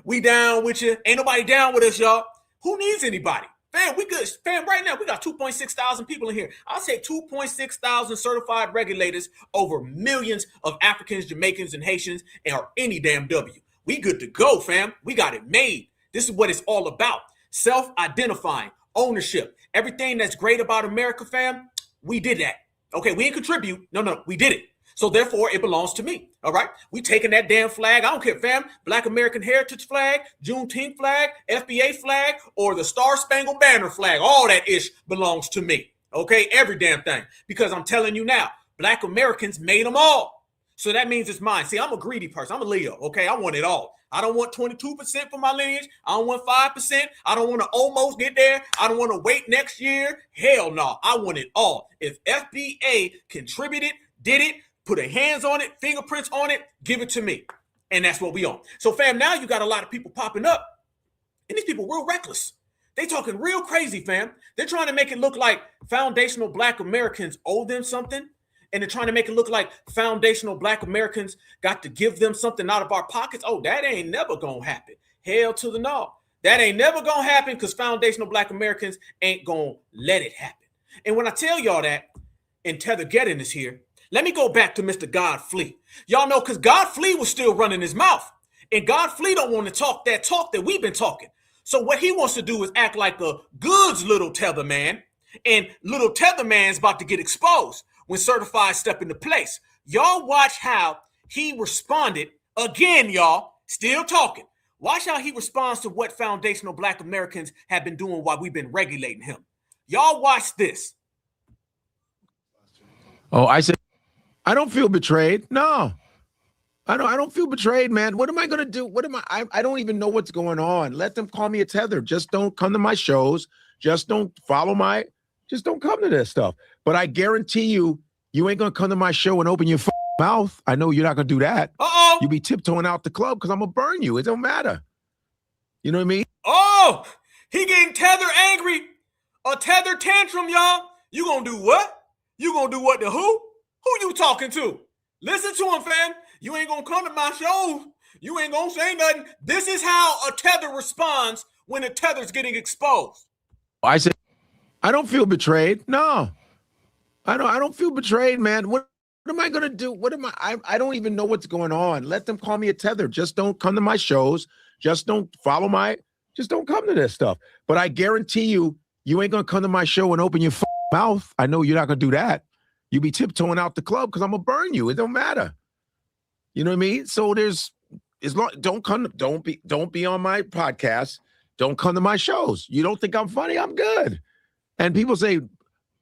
We down with you. Ain't nobody down with us, y'all. Who needs anybody? Fam, we good. Fam, right now, we got 2.6 thousand people in here. I'll say 2.6 thousand certified regulators over millions of Africans, Jamaicans, and Haitians, or any damn W. We good to go, fam. We got it made. This is what it's all about. Self-identifying, ownership. Everything that's great about America, fam, we did that. Okay, we didn't contribute. No, we did it. So therefore, it belongs to me. All right? We taking that damn flag. I don't care, fam. Black American Heritage flag, Juneteenth flag, FBA flag, or the Star Spangled Banner flag. All that ish belongs to me. Okay? Every damn thing. Because I'm telling you now, Black Americans made them all. So that means it's mine. See, I'm a greedy person. I'm a Leo. Okay? I want it all. I don't want 22% for my lineage. I don't want 5%. I don't want to almost get there. I don't want to wait next year. Hell no. I want it all. If FBA contributed, did it, put a hands on it, fingerprints on it, give it to me. And that's what we own. So fam, now you got a lot of people popping up. And these people real reckless. They talking real crazy, fam. They're trying to make it look like foundational Black Americans owe them something. And they're trying to make it look like foundational Black Americans got to give them something out of our pockets. Oh, that ain't never gonna happen. Hell to the no. That ain't never gonna happen because foundational Black Americans ain't gonna let it happen. And when I tell y'all that, and Tether Getting is here, let me go back to Mr. Godfrey. Y'all know, because Godfrey was still running his mouth. And Godfrey don't want to talk that we've been talking. So what he wants to do is act like a goods little Tether man. And little Tether man's about to get exposed when certified step into place. Y'all watch how he responded. Again, y'all, still talking. Watch how he responds to what foundational Black Americans have been doing while we've been regulating him. Y'all watch this. Oh, I said, I don't feel betrayed. No, I don't feel betrayed, man. What am I going to do? I don't even know what's going on. Let them call me a tether. Just don't come to my shows. Just don't just don't come to this stuff. But I guarantee you ain't going to come to my show and open your mouth. I know you're not going to do that. Uh-oh. You'll be tiptoeing out the club because I'm going to burn you. It don't matter. You know what I mean? Oh, he getting Tether angry. A Tether tantrum, y'all. You going to do what? You going to do what to who? Who you talking to? Listen to him, fam. You ain't going to come to my show. You ain't going to say nothing. This is how a Tether responds when a Tether's getting exposed. I said, I don't feel betrayed. No, I don't feel betrayed, man. What am I going to do? I don't even know what's going on. Let them call me a tether. Just don't come to my shows. Just don't just don't come to this stuff. But I guarantee you ain't going to come to my show and open your mouth. I know you're not going to do that. You'll be tiptoeing out the club because I'm going to burn you. It don't matter. You know what I mean? So don't be on my podcast. Don't come to my shows. You don't think I'm funny? I'm good. And people say,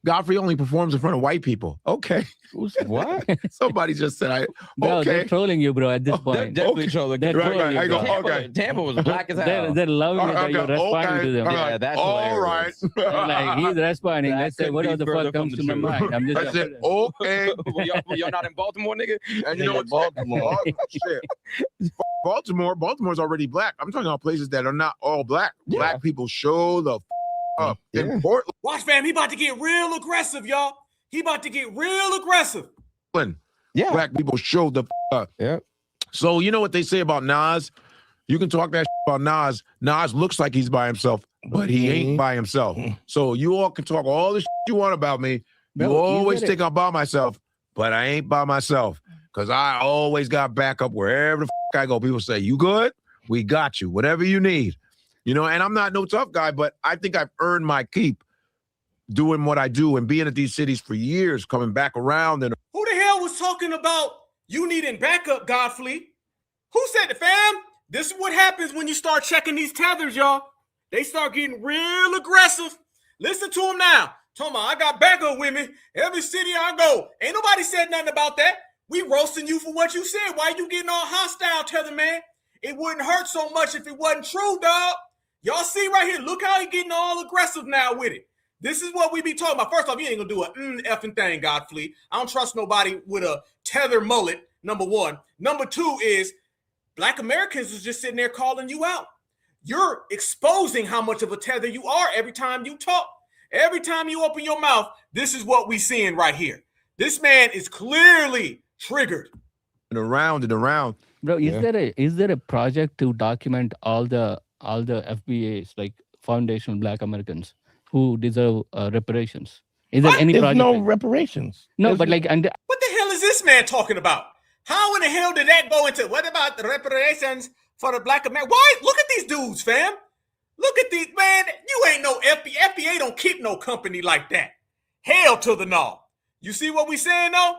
Godfrey only performs in front of white people. Okay. What? Somebody just said, Bro, they're trolling you, bro, at this point. They're definitely trolling. They're trolling you, bro. Okay. Tampa was black as hell. They're loving it that you're responding to them. Yeah, that's hilarious. Like, he's responding. Let's say, what the fuck comes to my mind? I'm just I said, okay. Y'all not in Baltimore, nigga? And you know what? Baltimore. Shit. Baltimore's already black. I'm talking about places that are not all black. Yeah. Black people show the up in Portland. Watch, fam. He about to get real aggressive, y'all. He about to get real aggressive. Yeah. Black people showed the up. Yeah. So you know what they say about Nas? You can talk that about Nas. Nas looks like he's by himself, but he ain't by himself. So you all can talk all the you want about me. You always think I'm by myself, but I ain't by myself because I always got backup wherever the I go. People say, you good? We got you. Whatever you need. You know, and I'm not no tough guy, but I think I've earned my keep doing what I do and being at these cities for years, coming back around. And who the hell was talking about you needing backup, Godfrey? Who said it, fam? This is what happens when you start checking these tethers, y'all. They start getting real aggressive. Listen to them now. Talking about, I got backup with me. Every city I go. Ain't nobody said nothing about that. We roasting you for what you said. Why you getting all hostile, tether man? It wouldn't hurt so much if it wasn't true, dog. Y'all see right here. Look how he getting all aggressive now with it. This is what we be talking about. First off, you ain't gonna do a effing thing, Godfrey. I don't trust nobody with a tether mullet, number one. Number two is Black Americans is just sitting there calling you out. You're exposing how much of a tether you are every time you talk. Every time you open your mouth, this is what we seeing right here. This man is clearly triggered. And around and around. Bro, is there a project to document all the FBAs, like foundational Black Americans who deserve reparations? Is there any project? No reparations. No, but like, and what the hell is this man talking about? How in the hell did that go into? What about the reparations for the Black American? Why? Look at these dudes, fam. Look at these, man. You ain't no FBA. FBA don't keep no company like that. Hell to the no. You see what we saying though?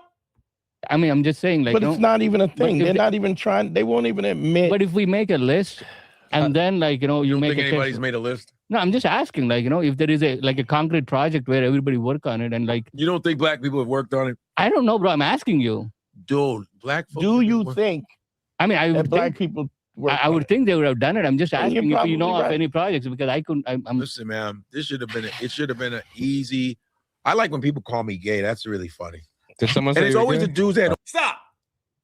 I mean, I'm just saying, like, but it's not even a thing. They're not even trying. They won't even admit. But if we make a list, and then, like, you make think anybody's made a list? No, I'm just asking, like, if there is a concrete project where everybody work on it, and like, you don't think Black people have worked on it? I don't know, bro. I'm asking you. Dude, Black folks. Do you think? I mean, I would Black people. I would think they would have done it. I'm just asking if you know of any projects because I couldn't. I'm Listen, man. This should have been. It should have been an easy. I like when people call me gay. That's really funny. Did someone and say it's always the dudes that stop,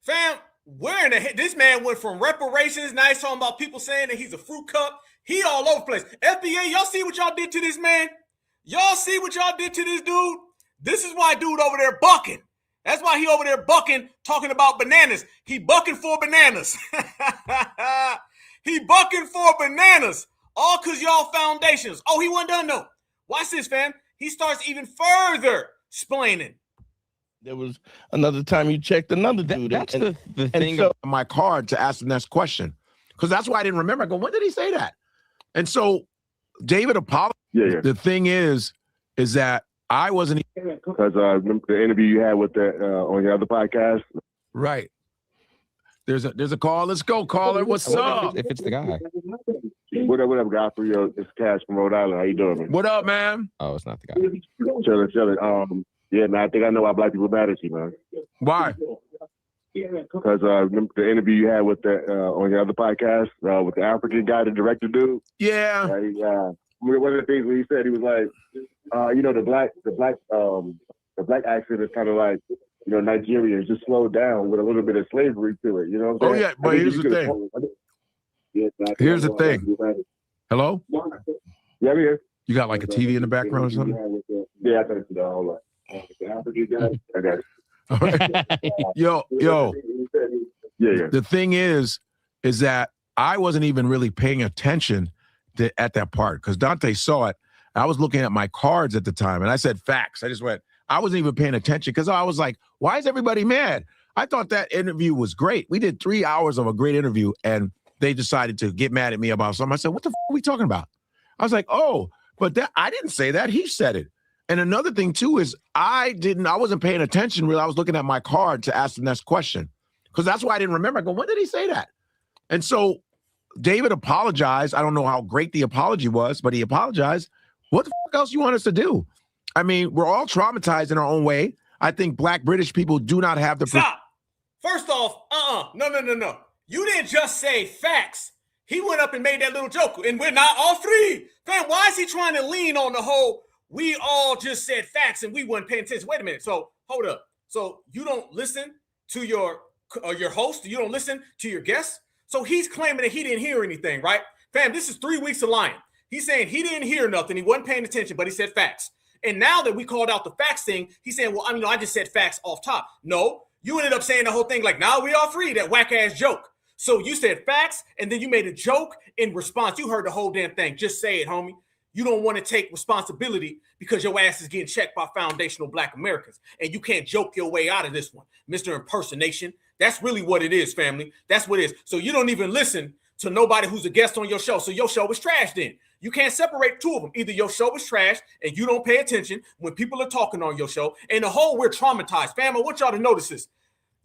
fam. Where in the this man went from reparations, nice talking about people saying that he's a fruit cup. He all over the place. FBA, y'all see what y'all did to this man? Y'all see what y'all did to this dude? This is why dude over there bucking. That's why he over there bucking, talking about bananas. He bucking for bananas. He bucking for bananas. All because y'all foundations. Oh, he wasn't done though. Watch this, fam. He starts even further explaining. There was another time you checked another dude. That's the thing. So, my card to ask the next question. Because that's why I didn't remember. I go, when did he say that? And so David apologized. Yeah. The thing is that I wasn't. Because remember the interview you had with the on your other podcast? Right. There's a call. Let's go, caller. What's up? If it's the guy. What up, Godfrey? It's Cash from Rhode Island. How you doing, man? What up, man? Oh, it's not the guy. Chilling. Yeah, man, I think I know why Black people mad at you, man. Why? Because remember the interview you had with the on your other podcast with the African guy, the director dude? Yeah. One of the things when he said, he was like, the black accent is kind of like, Nigerians just slowed down with a little bit of slavery to it. You know what I'm saying? Oh, yeah, but here's the thing. Here's the thing. Hello? Yeah, I'm here. You got like a TV in the background or something? Yeah, I think it's hold on. The African guy, I got it. Yo. Yeah. The thing is that I wasn't even really paying attention at that part because Dante saw it. I was looking at my cards at the time and I said facts. I just went, I wasn't even paying attention because I was like, why is everybody mad? I thought that interview was great. We did 3 hours of a great interview and they decided to get mad at me about something. I said, what the are we talking about? I was like, oh, but I didn't say that. He said it. And another thing too is I wasn't paying attention really. I was looking at my card to ask the next question because that's why I didn't remember. I go, when did he say that? And so David apologized. I don't know how great the apology was, but he apologized. What the fuck else you want us to do? I mean, we're all traumatized in our own way. I think Black British people do not have the... Stop. First off, no. You didn't just say facts. He went up and made that little joke, and we're not all three. Fam, why is he trying to lean on the whole, we all just said facts and we weren't paying attention? Wait a minute. So, hold up. So, you don't listen to your host? You don't listen to your guests? So, he's claiming that he didn't hear anything, right? Fam, this is 3 weeks of lying. He's saying he didn't hear nothing. He wasn't paying attention, but he said facts. And now that we called out the facts thing, he's saying, well, I just said facts off top. No, you ended up saying the whole thing like, now we all free, that whack ass joke. So you said facts, and then you made a joke in response. You heard the whole damn thing. Just say it, homie. You don't want to take responsibility because your ass is getting checked by foundational Black Americans. And you can't joke your way out of this one, Mr. Impersonation. That's really what it is, family. That's what it is. So you don't even listen to nobody who's a guest on your show. So your show was trash then. You can't separate two of them. Either your show is trash and you don't pay attention when people are talking on your show. And the whole, we're traumatized. Fam, I want y'all to notice this.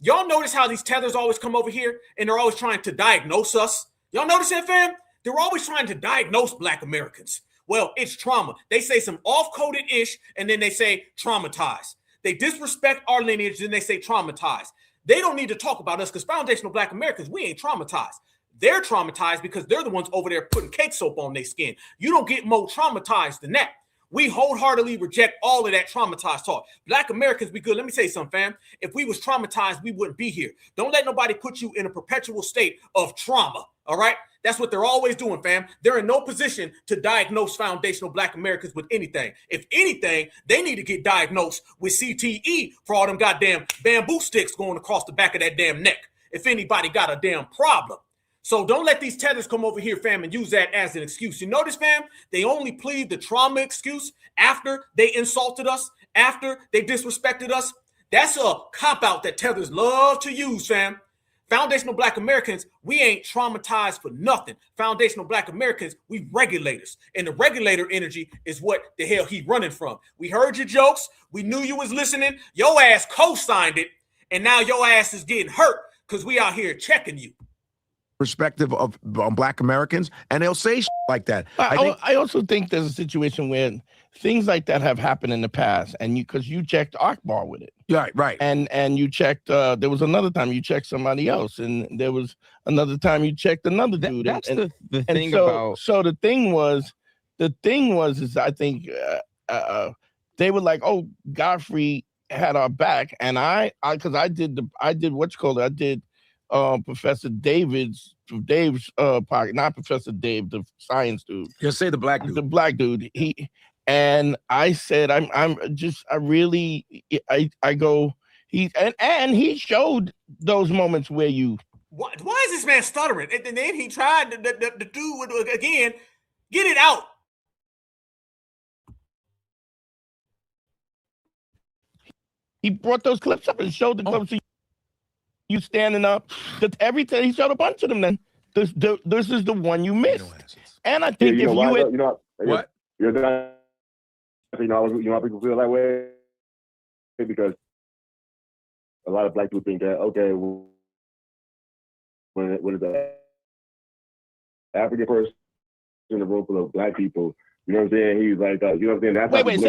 Y'all notice how these tethers always come over here and they're always trying to diagnose us? Y'all notice that, fam? They're always trying to diagnose Black Americans. Well, it's trauma. They say some off-coded ish and then they say traumatized. They disrespect our lineage and they say traumatized. They don't need to talk about us because foundational Black Americans, we ain't traumatized. They're traumatized because they're the ones over there putting cake soap on their skin. You don't get more traumatized than that. We wholeheartedly reject all of that traumatized talk. Black Americans be good. Let me tell you something, fam. If we was traumatized, we wouldn't be here. Don't let nobody put you in a perpetual state of trauma, all right? That's what they're always doing, fam. They're in no position to diagnose foundational Black Americans with anything. If anything, they need to get diagnosed with CTE for all them goddamn bamboo sticks going across the back of that damn neck. If anybody got a damn problem. So don't let these tethers come over here, fam, and use that as an excuse. You notice, fam, they only plead the trauma excuse after they insulted us, after they disrespected us. That's a cop-out that tethers love to use, fam. Foundational Black Americans, we ain't traumatized for nothing. Foundational Black Americans, we regulators. And the regulator energy is what the hell he running from. We heard your jokes. We knew you was listening. Your ass co-signed it. And now your ass is getting hurt because we out here checking you. Perspective of Black Americans, and they'll say like that. I also think there's a situation where things like that have happened in the past, and because you checked Akbar with it, right, and you checked. There was another time you checked somebody else, and there was another time you checked another dude. That's the thing so, about. So the thing was, is I think they were like, oh, Godfrey had our back, and because I did what you call it, I did. Professor Dave's pocket, not Professor Dave, the science dude. You'll say the black dude. The black dude. And I said, I go, he showed those moments where you. Why is this man stuttering? And then he tried to do again, get it out. He brought those clips up and showed the clips. You standing up. Every time he showed a bunch of them. Then this is the one you missed. And I think if why, you what you're not, why people feel that way, because a lot of Black people think that when the African person in a room full of Black people, you know what I'm saying? He's like, you know what I'm saying? That's wait, you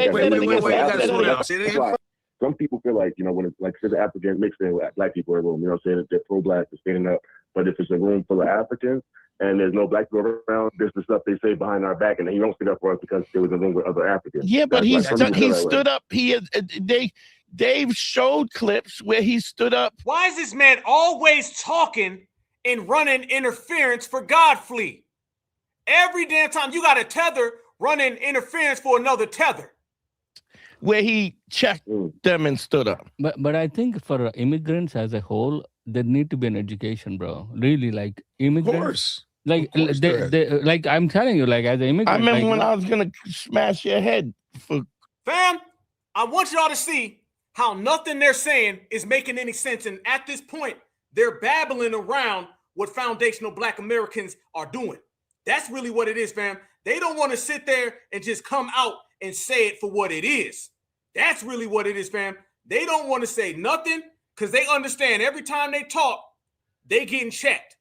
gotta slow down. Say it again. Some people feel like, when it's like, say the Africans mixed in with Black people in a room, you know what I'm saying? They're pro-Black, they're standing up. But if it's a room full of Africans and there's no Black people around, there's the stuff they say behind our back, and he don't stick up for us because there was a room with other Africans. Yeah, but he stood up. Dave showed clips where he stood up. Why is this man always talking and running interference for Godfrey? Every damn time you got a tether running interference for another tether. Where he checked them and stood up. But I think for immigrants as a whole, there need to be an education, bro. Really, like immigrants. Like like I'm telling you, like as an immigrant. I remember when I was gonna smash your head. Fam, I want y'all to see how nothing they're saying is making any sense. And at this point, they're babbling around what foundational Black Americans are doing. That's really what it is, fam. They don't want to sit there and just come out and say it for what it is. That's really what it is, fam. They don't want to say nothing because they understand every time they talk, they getting checked.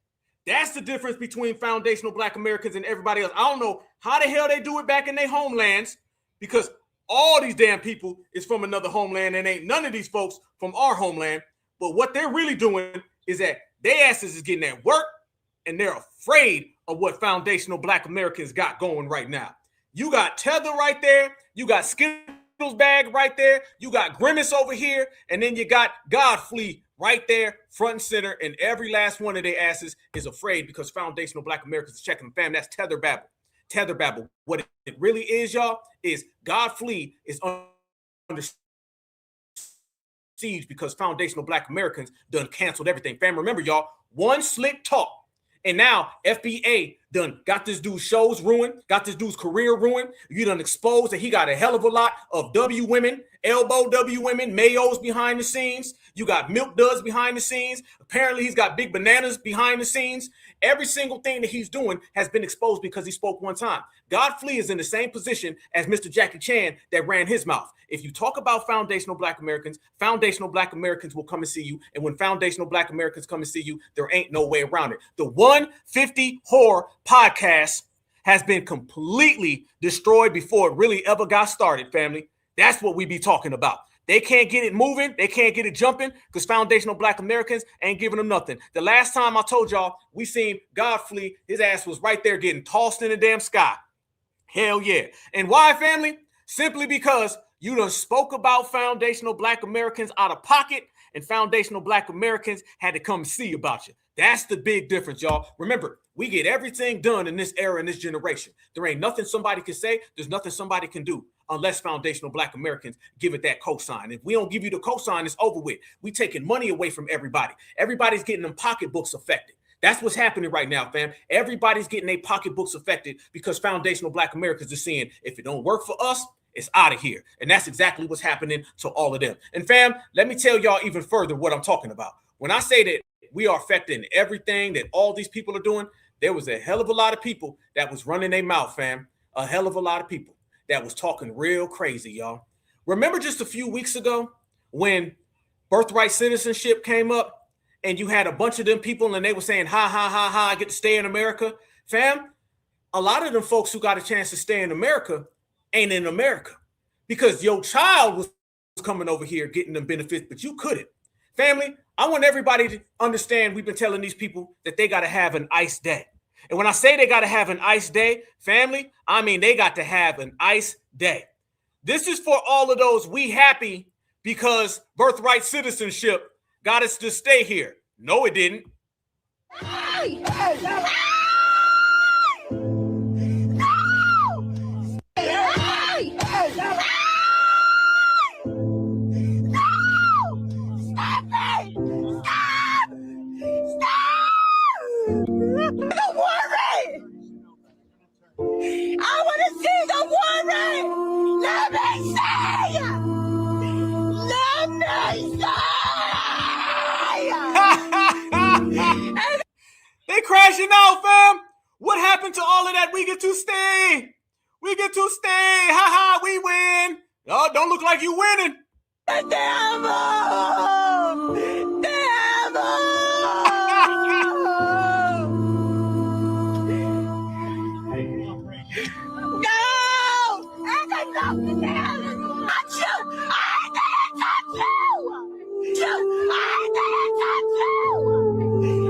That's the difference between foundational Black Americans and everybody else. I don't know how the hell they do it back in their homelands, because all these damn people is from another homeland and ain't none of these folks from our homeland. But what they're really doing is that their asses is getting at work and they're afraid of what foundational Black Americans got going right now. You got Tether right there. You got Skittles bag right there. You got Grimace over here. And then you got Godfrey right there, front and center. And every last one of their asses is afraid because foundational Black Americans is checking them. Fam, that's Tether babble. tether babble. What it really is, y'all, is Godfrey is under siege because foundational Black Americans done canceled everything. Fam, remember, y'all, one slick talk, and now FBA done got this dude's shows ruined, got this dude's career ruined. You done exposed that he got a hell of a lot of W women, elbow W women, Mayos behind the scenes. You got Milk Duds behind the scenes. Apparently, he's got Big Bananas behind the scenes. Every single thing that he's doing has been exposed because he spoke one time. Godfrey is in the same position as Mr. Jackie Chan that ran his mouth. If you talk about foundational Black Americans will come and see you. And when foundational Black Americans come and see you, there ain't no way around it. The 150 Horror podcast has been completely destroyed before it really ever got started, family. That's what we be talking about. They can't get it moving. They can't get it jumping because foundational Black Americans ain't giving them nothing. The last time I told y'all, we seen Godfrey, his ass was right there getting tossed in the damn sky. Hell yeah. And why, family? Simply because you done spoke about foundational Black Americans out of pocket, and foundational Black Americans had to come see about you. That's the big difference, y'all. Remember, we get everything done in this era, in this generation. There ain't nothing somebody can say. There's nothing somebody can do unless foundational Black Americans give it that cosign. If we don't give you the cosign, it's over with. We taking money away from everybody. Everybody's getting them pocketbooks affected. That's what's happening right now, fam. Everybody's getting their pocketbooks affected because foundational Black Americans are saying, if it don't work for us, it's out of here. And that's exactly what's happening to all of them. And fam, let me tell y'all even further what I'm talking about. When I say that we are affecting everything that all these people are doing, there was a hell of a lot of people that was running their mouth, fam. A hell of a lot of people that was talking real crazy, y'all. Remember just a few weeks ago when birthright citizenship came up and you had a bunch of them people and they were saying, ha, ha, ha, ha, I get to stay in America. Fam, a lot of them folks who got a chance to stay in America ain't in America because your child was coming over here getting them benefits, but you couldn't. Family, I want everybody to understand we've been telling these people that they got to have an ICE day. And when I say they got to have an ICE day, family, I mean they got to have an ICE day. This is for all of those we happy because birthright citizenship got us to stay here. No, it didn't. Hey, hey, no. I want to see the warrant. Let me see. Let me see. They crashing out, fam. What happened to all of that? We get to stay. We get to stay. Ha ha, we win. Oh, don't look like you winning. The devil.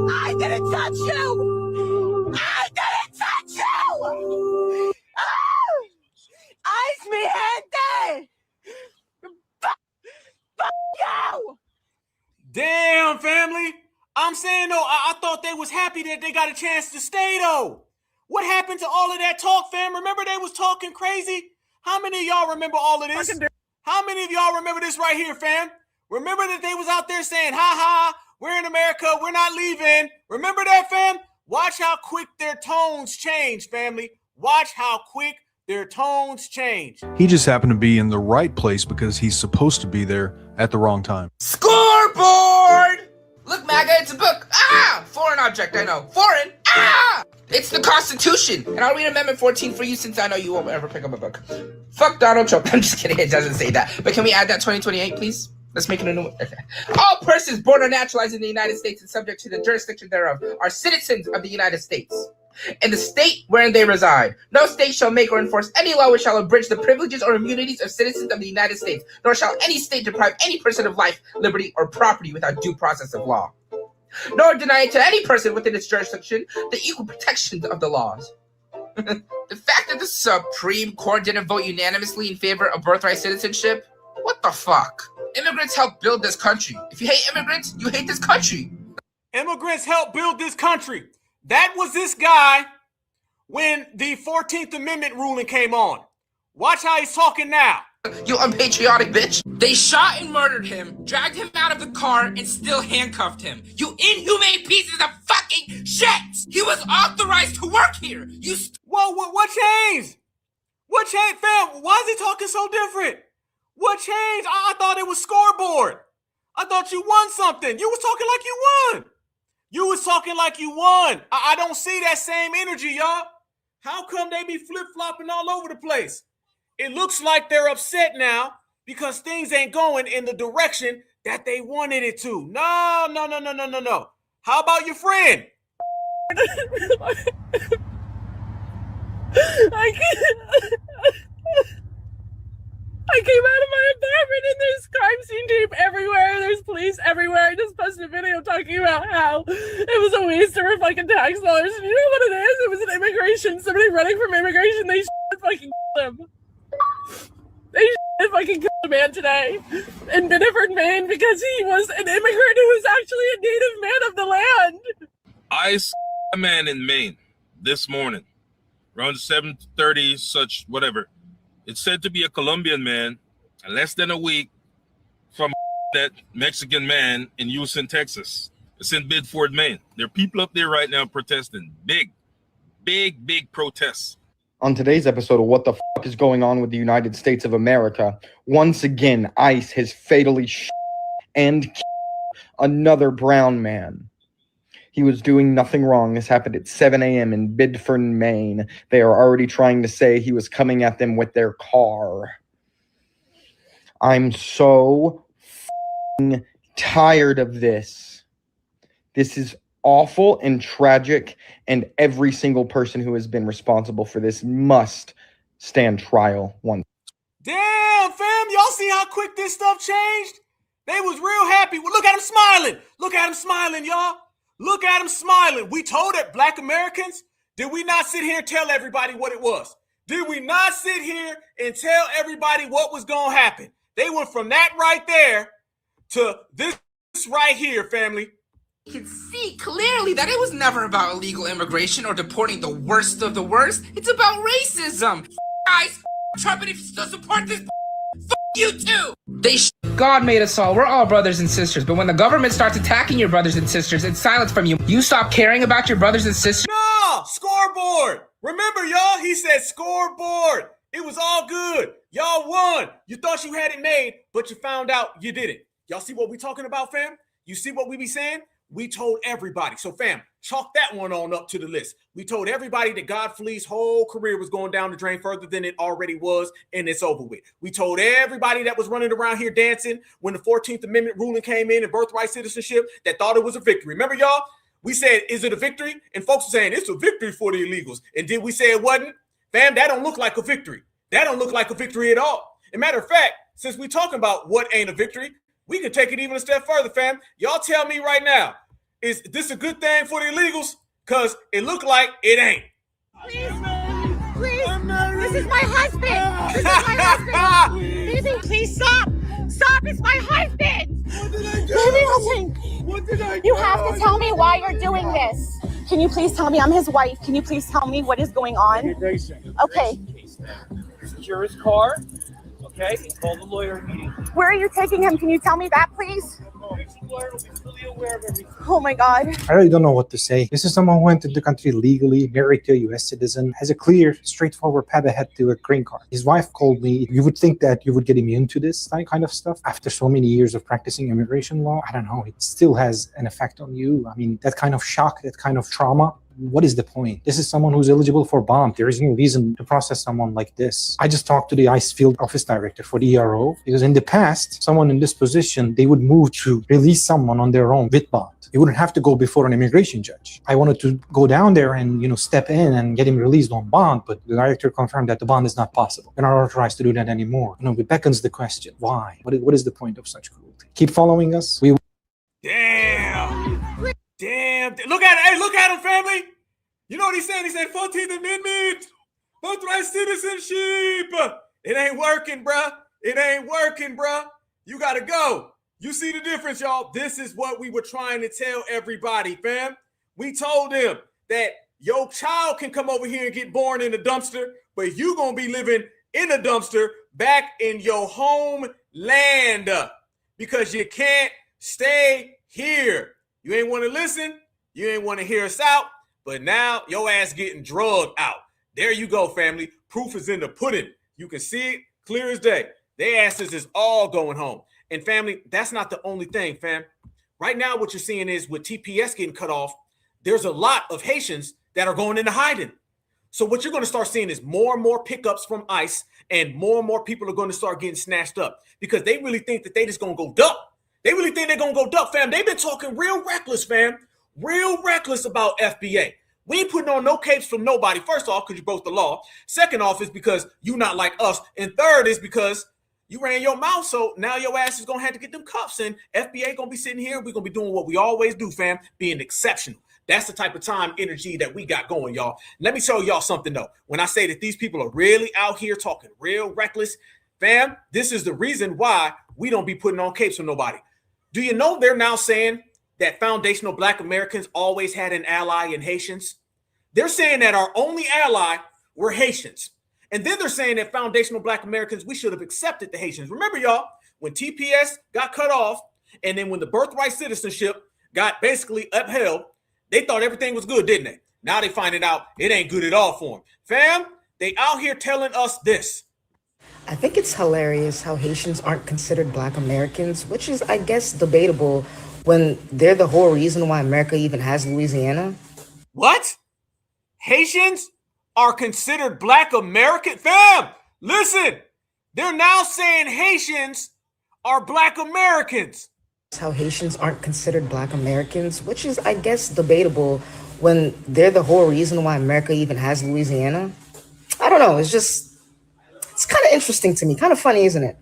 I didn't touch you! I didn't touch you! Ice me, gente! Fuck you! Damn, family. I'm saying, though, I thought they was happy that they got a chance to stay, though. What happened to all of that talk, fam? Remember they was talking crazy? How many of y'all remember all of this? How many of y'all remember this right here, fam? Remember that they was out there saying, ha ha, we're in America, we're not leaving. Remember that, fam? Watch how quick their tones change, family. Watch how quick their tones change. He just happened to be in the right place because he's supposed to be there at the wrong time. Scoreboard! Look, MAGA, it's a book. Ah! Foreign object, I know. Foreign! Ah! It's the Constitution! And I'll read Amendment 14 for you since I know you won't ever pick up a book. Fuck Donald Trump. I'm just kidding, it doesn't say that. But can we add that 2028, please? Let's make it a new one. Okay. All persons born or naturalized in the United States and subject to the jurisdiction thereof are citizens of the United States and the state wherein they reside. No state shall make or enforce any law which shall abridge the privileges or immunities of citizens of the United States, nor shall any state deprive any person of life, liberty, or property without due process of law, nor deny to any person within its jurisdiction the equal protections of the laws. The fact that the Supreme Court didn't vote unanimously in favor of birthright citizenship? What the fuck? Immigrants help build this country. If you hate immigrants, you hate this country. Immigrants help build this country. That was this guy when the 14th Amendment ruling came on. Watch how he's talking now. You unpatriotic bitch. They shot and murdered him, dragged him out of the car, and still handcuffed him. You inhumane pieces of fucking shit! He was authorized to work here! Whoa, what changed? What changed, fam? Why is he talking so different? What changed? I thought it was scoreboard. I thought you won something. You was talking like you won. You was talking like you won. I don't see that same energy, y'all. How come they be flip-flopping all over the place? It looks like they're upset now because things ain't going in the direction that they wanted it to. No. How about your friend? I came out of my apartment and there's crime scene tape everywhere. There's police everywhere. I just posted a video talking about how it was a waste of fucking tax dollars. And you know what it is? It was an immigration. Somebody running from immigration. They fucking killed him. They fucking killed a man today in Biddeford, Maine, because he was an immigrant who was actually a native man of the land. I saw a man in Maine this morning, around 7:30, such whatever. It's said to be a Colombian man, and less than a week from that Mexican man in Houston, Texas. It's in Biddeford, Maine. There are people up there right now protesting. Big protests. On today's episode of What the Fuck is Going On with the United States of America, once again, ICE has fatally and another brown man. He was doing nothing wrong. This happened at 7 a.m. in Biddeford, Maine. They are already trying to say he was coming at them with their car. I'm so tired of this. This is awful and tragic, and every single person who has been responsible for this must stand trial once. Damn, fam, y'all see how quick this stuff changed? They was real happy. Well, look at him smiling. Look at him smiling, y'all. Look at him smiling. We told it, Black Americans. Did we not sit here and tell everybody what it was? Did we not sit here and tell everybody what was going to happen? They went from that right there to this right here, family. You can see clearly that it was never about illegal immigration or deporting the worst of the worst. It's about racism. Guys, Trump, and if you still support this, you too. God made us all. We're all brothers and sisters. But when the government starts attacking your brothers and sisters, it's silence from you. You stop caring about your brothers and sisters. No, scoreboard. Remember, y'all, he said scoreboard. It was all good. Y'all won. You thought you had it made, but you found out you didn't. Y'all see what we talking about, fam? You see what we be saying? We told everybody. So, fam, chalk that one on up to the list. We told everybody that Godfrey's whole career was going down the drain further than it already was, and it's over with. We told everybody that was running around here dancing when the 14th Amendment ruling came in and birthright citizenship that thought it was a victory. Remember, y'all? We said, is it a victory? And folks are saying, it's a victory for the illegals. And did we say it wasn't? Fam, that don't look like a victory. That don't look like a victory at all. As a matter of fact, since we talking about what ain't a victory, we can take it even a step further, fam. Y'all tell me right now, is this a good thing for the illegals? Because it look like it ain't. Please, this is my husband. This is my husband. Baby, please stop. Stop, it's my husband. What did I do? Baby, listen. What did I do? You have to tell me why you're doing this. Can you please tell me? I'm his wife. Can you please tell me what is going on? Okay. Secure his car. Okay, call the lawyer immediately. Where are you taking him? Can you tell me that, please? Oh my God. I really don't know what to say. This is someone who entered the country legally, married to a U.S. citizen, has a clear, straightforward path ahead to a green card. His wife called me. You would think that you would get immune to this kind of stuff. After so many years of practicing immigration law, I don't know, it still has an effect on you. I mean, that kind of shock, that kind of trauma, what is the point? This is someone who's eligible for bond. There is no reason to process someone like this. I just talked to the ICE field office director for the ERO because in the past, someone in this position, they would move to release someone on their own with bond. They wouldn't have to go before an immigration judge. I wanted to go down there and, step in and get him released on bond, but the director confirmed that the bond is not possible. They're not authorized to do that anymore. It beckons the question, why? What is the point of such cruelty? Keep following us. Damn. Look at him, family. You know what he's saying? He said 14th Amendment, birthright citizenship. It ain't working, bruh. It ain't working, bruh. You got to go. You see the difference, y'all? This is what we were trying to tell everybody, fam. We told them that your child can come over here and get born in a dumpster, but you gonna be living in a dumpster back in your homeland because you can't stay here. You ain't want to listen. You ain't want to hear us out. But now your ass getting drugged out. There you go, family. Proof is in the pudding. You can see it clear as day. Their asses is all going home. And family, that's not the only thing, fam. Right now, what you're seeing is with TPS getting cut off, there's a lot of Haitians that are going into hiding. So what you're going to start seeing is more and more pickups from ICE, and more people are going to start getting snatched up because they really think that they just going to go duck. They really think they're going to go duck, fam. They've been talking real reckless, fam. Real reckless about FBA. We ain't putting on no capes from nobody. First off, because you broke the law. Second off is because you not like us. And third is because you ran your mouth, so now your ass is going to have to get them cuffs. And FBA going to be sitting here. We're going to be doing what we always do, fam, being exceptional. That's the type of time energy that we got going, y'all. Let me show y'all something, though. When I say that these people are really out here talking real reckless, fam, this is the reason why we don't be putting on capes for nobody. Do you know they're now saying that foundational Black Americans always had an ally in Haitians? They're saying that our only ally were Haitians. And then they're saying that foundational Black Americans, we should have accepted the Haitians. Remember, y'all, when TPS got cut off, and then when the birthright citizenship got basically upheld, they thought everything was good, didn't they? Now they finding out it ain't good at all for them. Fam, they out here telling us this. I think it's hilarious how Haitians aren't considered Black Americans, which is, I guess, debatable when they're the whole reason why America even has Louisiana. What? Haitians are considered Black American? Fam, listen, they're now saying Haitians are Black Americans. How Haitians aren't considered Black Americans, which is, I guess, debatable when they're the whole reason why America even has Louisiana. I don't know. It's kind of interesting to me. Kind of funny, isn't it?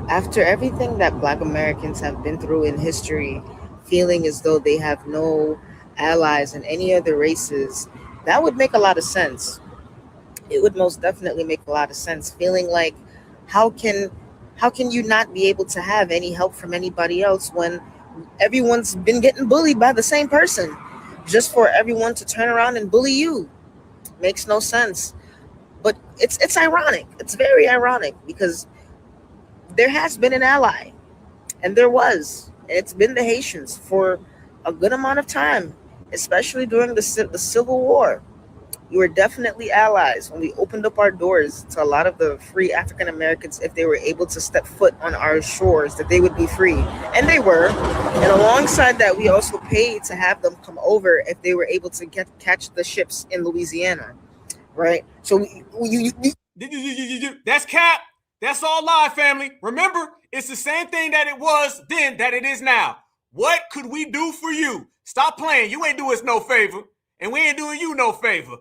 After everything that Black Americans have been through in history, feeling as though they have no allies in any other races, that would make a lot of sense. It would most definitely make a lot of sense. Feeling like, how can you not be able to have any help from anybody else when everyone's been getting bullied by the same person? Just for everyone to turn around and bully you makes no sense. But it's ironic. It's very ironic because there has been an ally, and there was, and it's been the Haitians for a good amount of time, especially during the Civil War. We were definitely allies when we opened up our doors to a lot of the free African Americans. If they were able to step foot on our shores, that they would be free. And they were. And alongside that, we also paid to have them come over if they were able to catch the ships in Louisiana. Right? So that's cap. That's all lie, family. Remember, it's the same thing that it was then that it is now. What could we do for you? Stop playing. You ain't doing us no favor, and we ain't doing you no favor.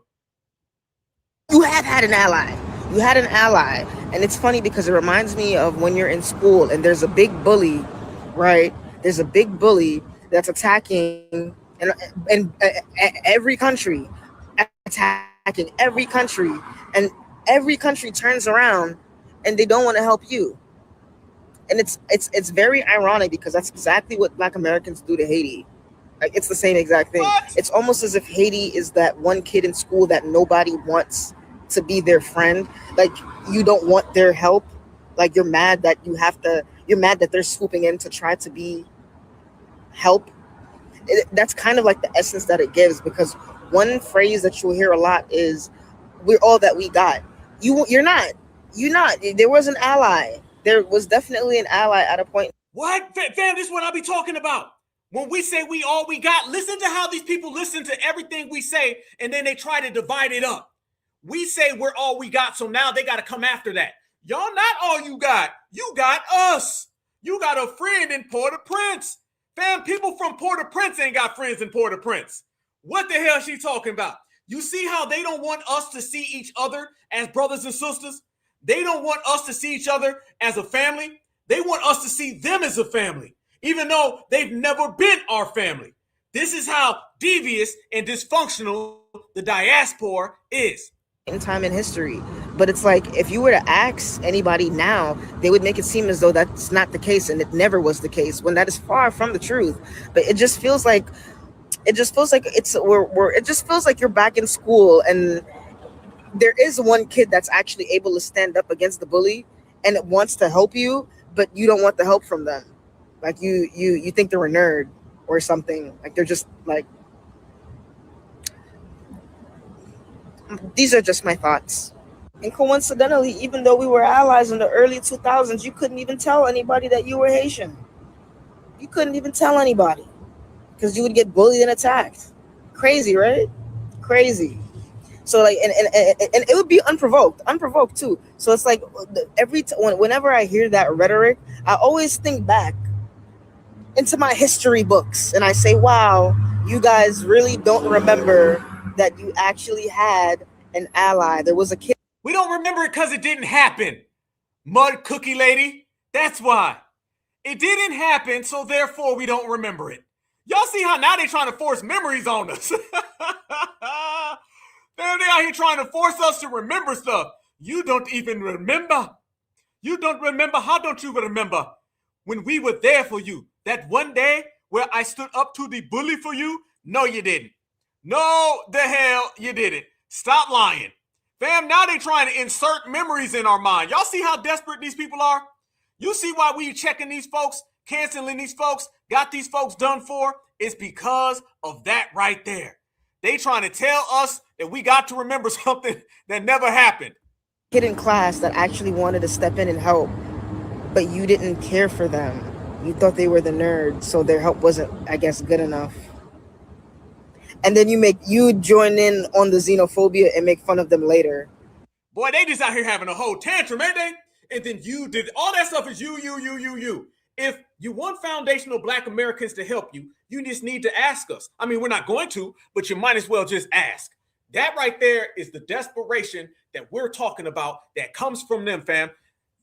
You have had an ally. You had an ally. And it's funny because it reminds me of when you're in school and there's a big bully, right? There's a big bully that's attacking and every country, attacking every country, and every country turns around and they don't want to help you. And it's very ironic because that's exactly what Black Americans do to Haiti. Like, it's the same exact thing. What? It's almost as if Haiti is that one kid in school that nobody wants to be their friend. Like, you don't want their help. Like, you're mad that you're mad that they're swooping in to try to be help. That's kind of like the essence that it gives, because one phrase that you'll hear a lot is, we're all that we got. You're not. There was an ally. There was definitely an ally at a point. What? Fam, this is what I be talking about. When we say we all we got, listen to how these people listen to everything we say, and then they try to divide it up. We say we're all we got, so now they got to come after that. Y'all not all you got. You got us. You got a friend in Port-au-Prince. Fam, people from Port-au-Prince ain't got friends in Port-au-Prince. What the hell is she talking about? You see how they don't want us to see each other as brothers and sisters? They don't want us to see each other as a family. They want us to see them as a family, even though they've never been our family. This is how devious and dysfunctional the diaspora is. In time in history. But it's like, if you were to ask anybody now, they would make it seem as though that's not the case, and it never was the case, when that is far from the truth. But it just feels like it just feels like it just feels like you're back in school, and there is one kid that's actually able to stand up against the bully and it wants to help you, but you don't want the help from them. Like you think they're a nerd or something. Like they're just like, these are just my thoughts. And coincidentally, even though we were allies in the early 2000s, you couldn't even tell anybody that you were Haitian. You couldn't even tell anybody because you would get bullied and attacked. Crazy, right? Crazy. So like, and it would be unprovoked too. So it's like whenever I hear that rhetoric, I always think back into my history books and I say, wow, you guys really don't remember that you actually had an ally. There was a kid. We don't remember it because it didn't happen. Mud cookie lady. That's why. It didn't happen, so therefore we don't remember it. Y'all see how now they're trying to force memories on us. They're out here trying to force us to remember stuff. You don't even remember. You don't remember. How don't you remember when we were there for you? That one day where I stood up to the bully for you? No, you didn't. No, the hell you didn't. Stop lying. Fam, now they're trying to insert memories in our mind. Y'all see how desperate these people are? You see why we checking these folks, canceling these folks, got these folks done for? It's because of that right there. They trying to tell us that we got to remember something that never happened. Kid in class that actually wanted to step in and help, but you didn't care for them. You thought they were the nerd, so their help wasn't, I guess, good enough. And then you join in on the xenophobia and make fun of them later. Boy, they just out here having a whole tantrum, ain't they? And then you did all that stuff is you. If you want foundational Black Americans to help you, you just need to ask us. I mean, we're not going to, but you might as well just ask. That right there is the desperation that we're talking about that comes from them, fam.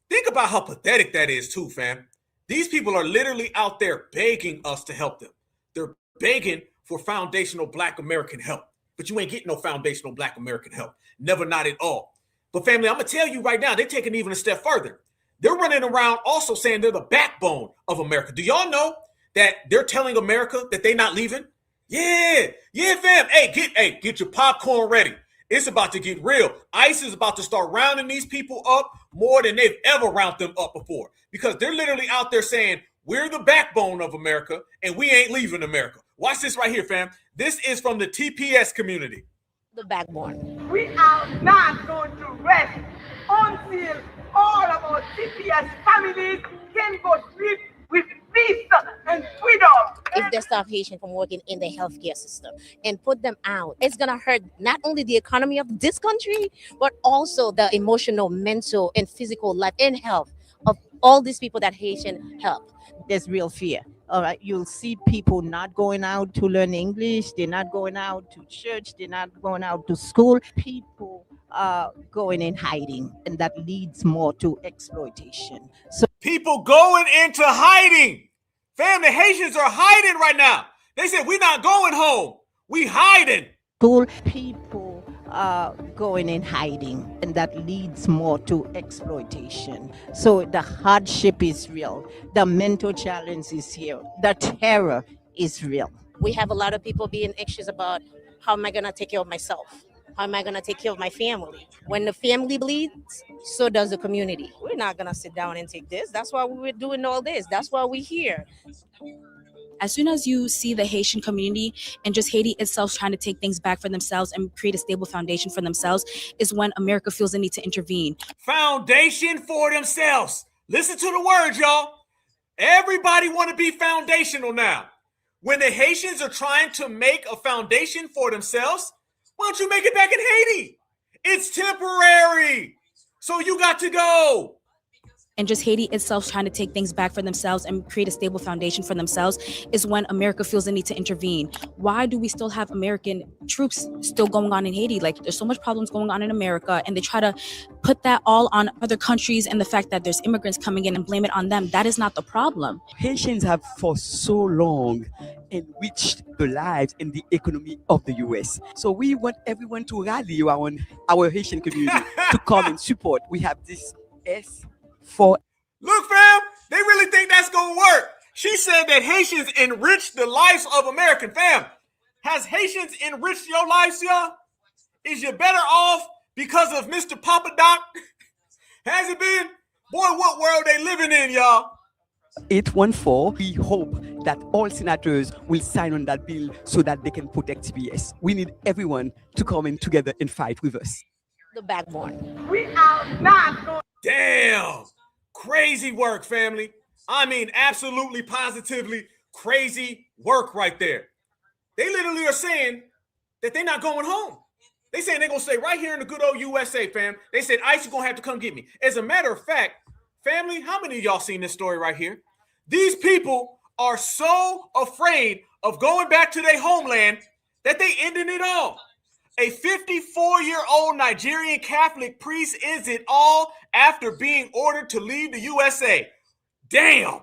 Think about how pathetic that is too, fam. These people are literally out there begging us to help them. They're begging for foundational Black American help, but you ain't getting no foundational Black American help. Never, not at all. But family, I'm going to tell you right now, they're taking even a step further. They're running around also saying they're the backbone of America. Do y'all know that they're telling America that they're not leaving? Yeah, fam. Hey, get your popcorn ready. It's about to get real. ICE is about to start rounding these people up more than they've ever rounded them up before, because they're literally out there saying we're the backbone of America and we ain't leaving America. Watch this right here, fam. This is from the TPS community. The backbone. We are not going to rest until all of our CPS families can go sleep with peace and freedom. If they stop Haitian from working in the healthcare system and put them out, it's gonna hurt not only the economy of this country, but also the emotional, mental, and physical life and health of all these people that Haitian help. There's real fear. All right, you'll see people not going out to learn English. They're not going out to church. They're not going out to school. People are going in hiding, and that leads more to exploitation. So people going into hiding. Fam, the Haitians are hiding right now. They said, we're not going home. We hiding. School people are going in hiding, and that leads more to exploitation. So the hardship is real. The mental challenge is here. The terror is real. We have a lot of people being anxious about how am I going to take care of myself? How am I going to take care of my family? When the family bleeds, so does the community. We're not going to sit down and take this. That's why we were doing all this. That's why we're here. As soon as you see the Haitian community and just Haiti itself trying to take things back for themselves and create a stable foundation for themselves, is when America feels the need to intervene. Foundation for themselves. Listen to the words, y'all. Everybody want to be foundational now. When the Haitians are trying to make a foundation for themselves, why don't you make it back in Haiti? It's temporary. So you got to go. And just Haiti itself trying to take things back for themselves and create a stable foundation for themselves is when America feels the need to intervene. Why do we still have American troops still going on in Haiti? Like, there's so much problems going on in America, and they try to put that all on other countries and the fact that there's immigrants coming in and blame it on them. That is not the problem. Haitians have for so long enriched the lives and the economy of the U.S. So we want everyone to rally around our Haitian community to come and support. We have this Look, fam, they really think that's gonna work. She said that Haitians enrich the lives of American fam. Has Haitians enriched your lives, y'all? Is you better off because of Mr. Papa Doc? Has it been? Boy, what world they living in, y'all? 814, we hope that all senators will sign on that bill so that they can protect TBS. We need everyone to come in together and fight with us. The backbone. We are not going. Damn. Crazy work, family. I mean, absolutely, positively crazy work right there. They literally are saying that they're not going home. They saying they're going to stay right here in the good old USA, fam. They said, ICE, you're going to have to come get me. As a matter of fact, family, how many of y'all seen this story right here? These people are so afraid of going back to their homeland that they ended it all. A 54-year-old Nigerian Catholic priest ends it all after being ordered to leave the USA. Damn.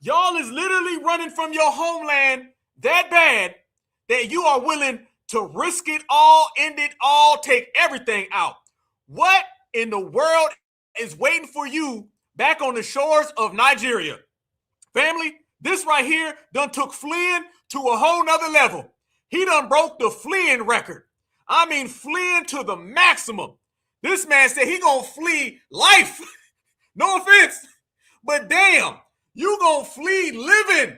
Y'all is literally running from your homeland that bad that you are willing to risk it all, end it all, take everything out. What in the world is waiting for you back on the shores of Nigeria? Family, this right here done took fleeing to a whole nother level. He done broke the fleeing record. I mean, fleeing to the maximum. This man said he gonna flee life. No offense, but damn, you gonna flee living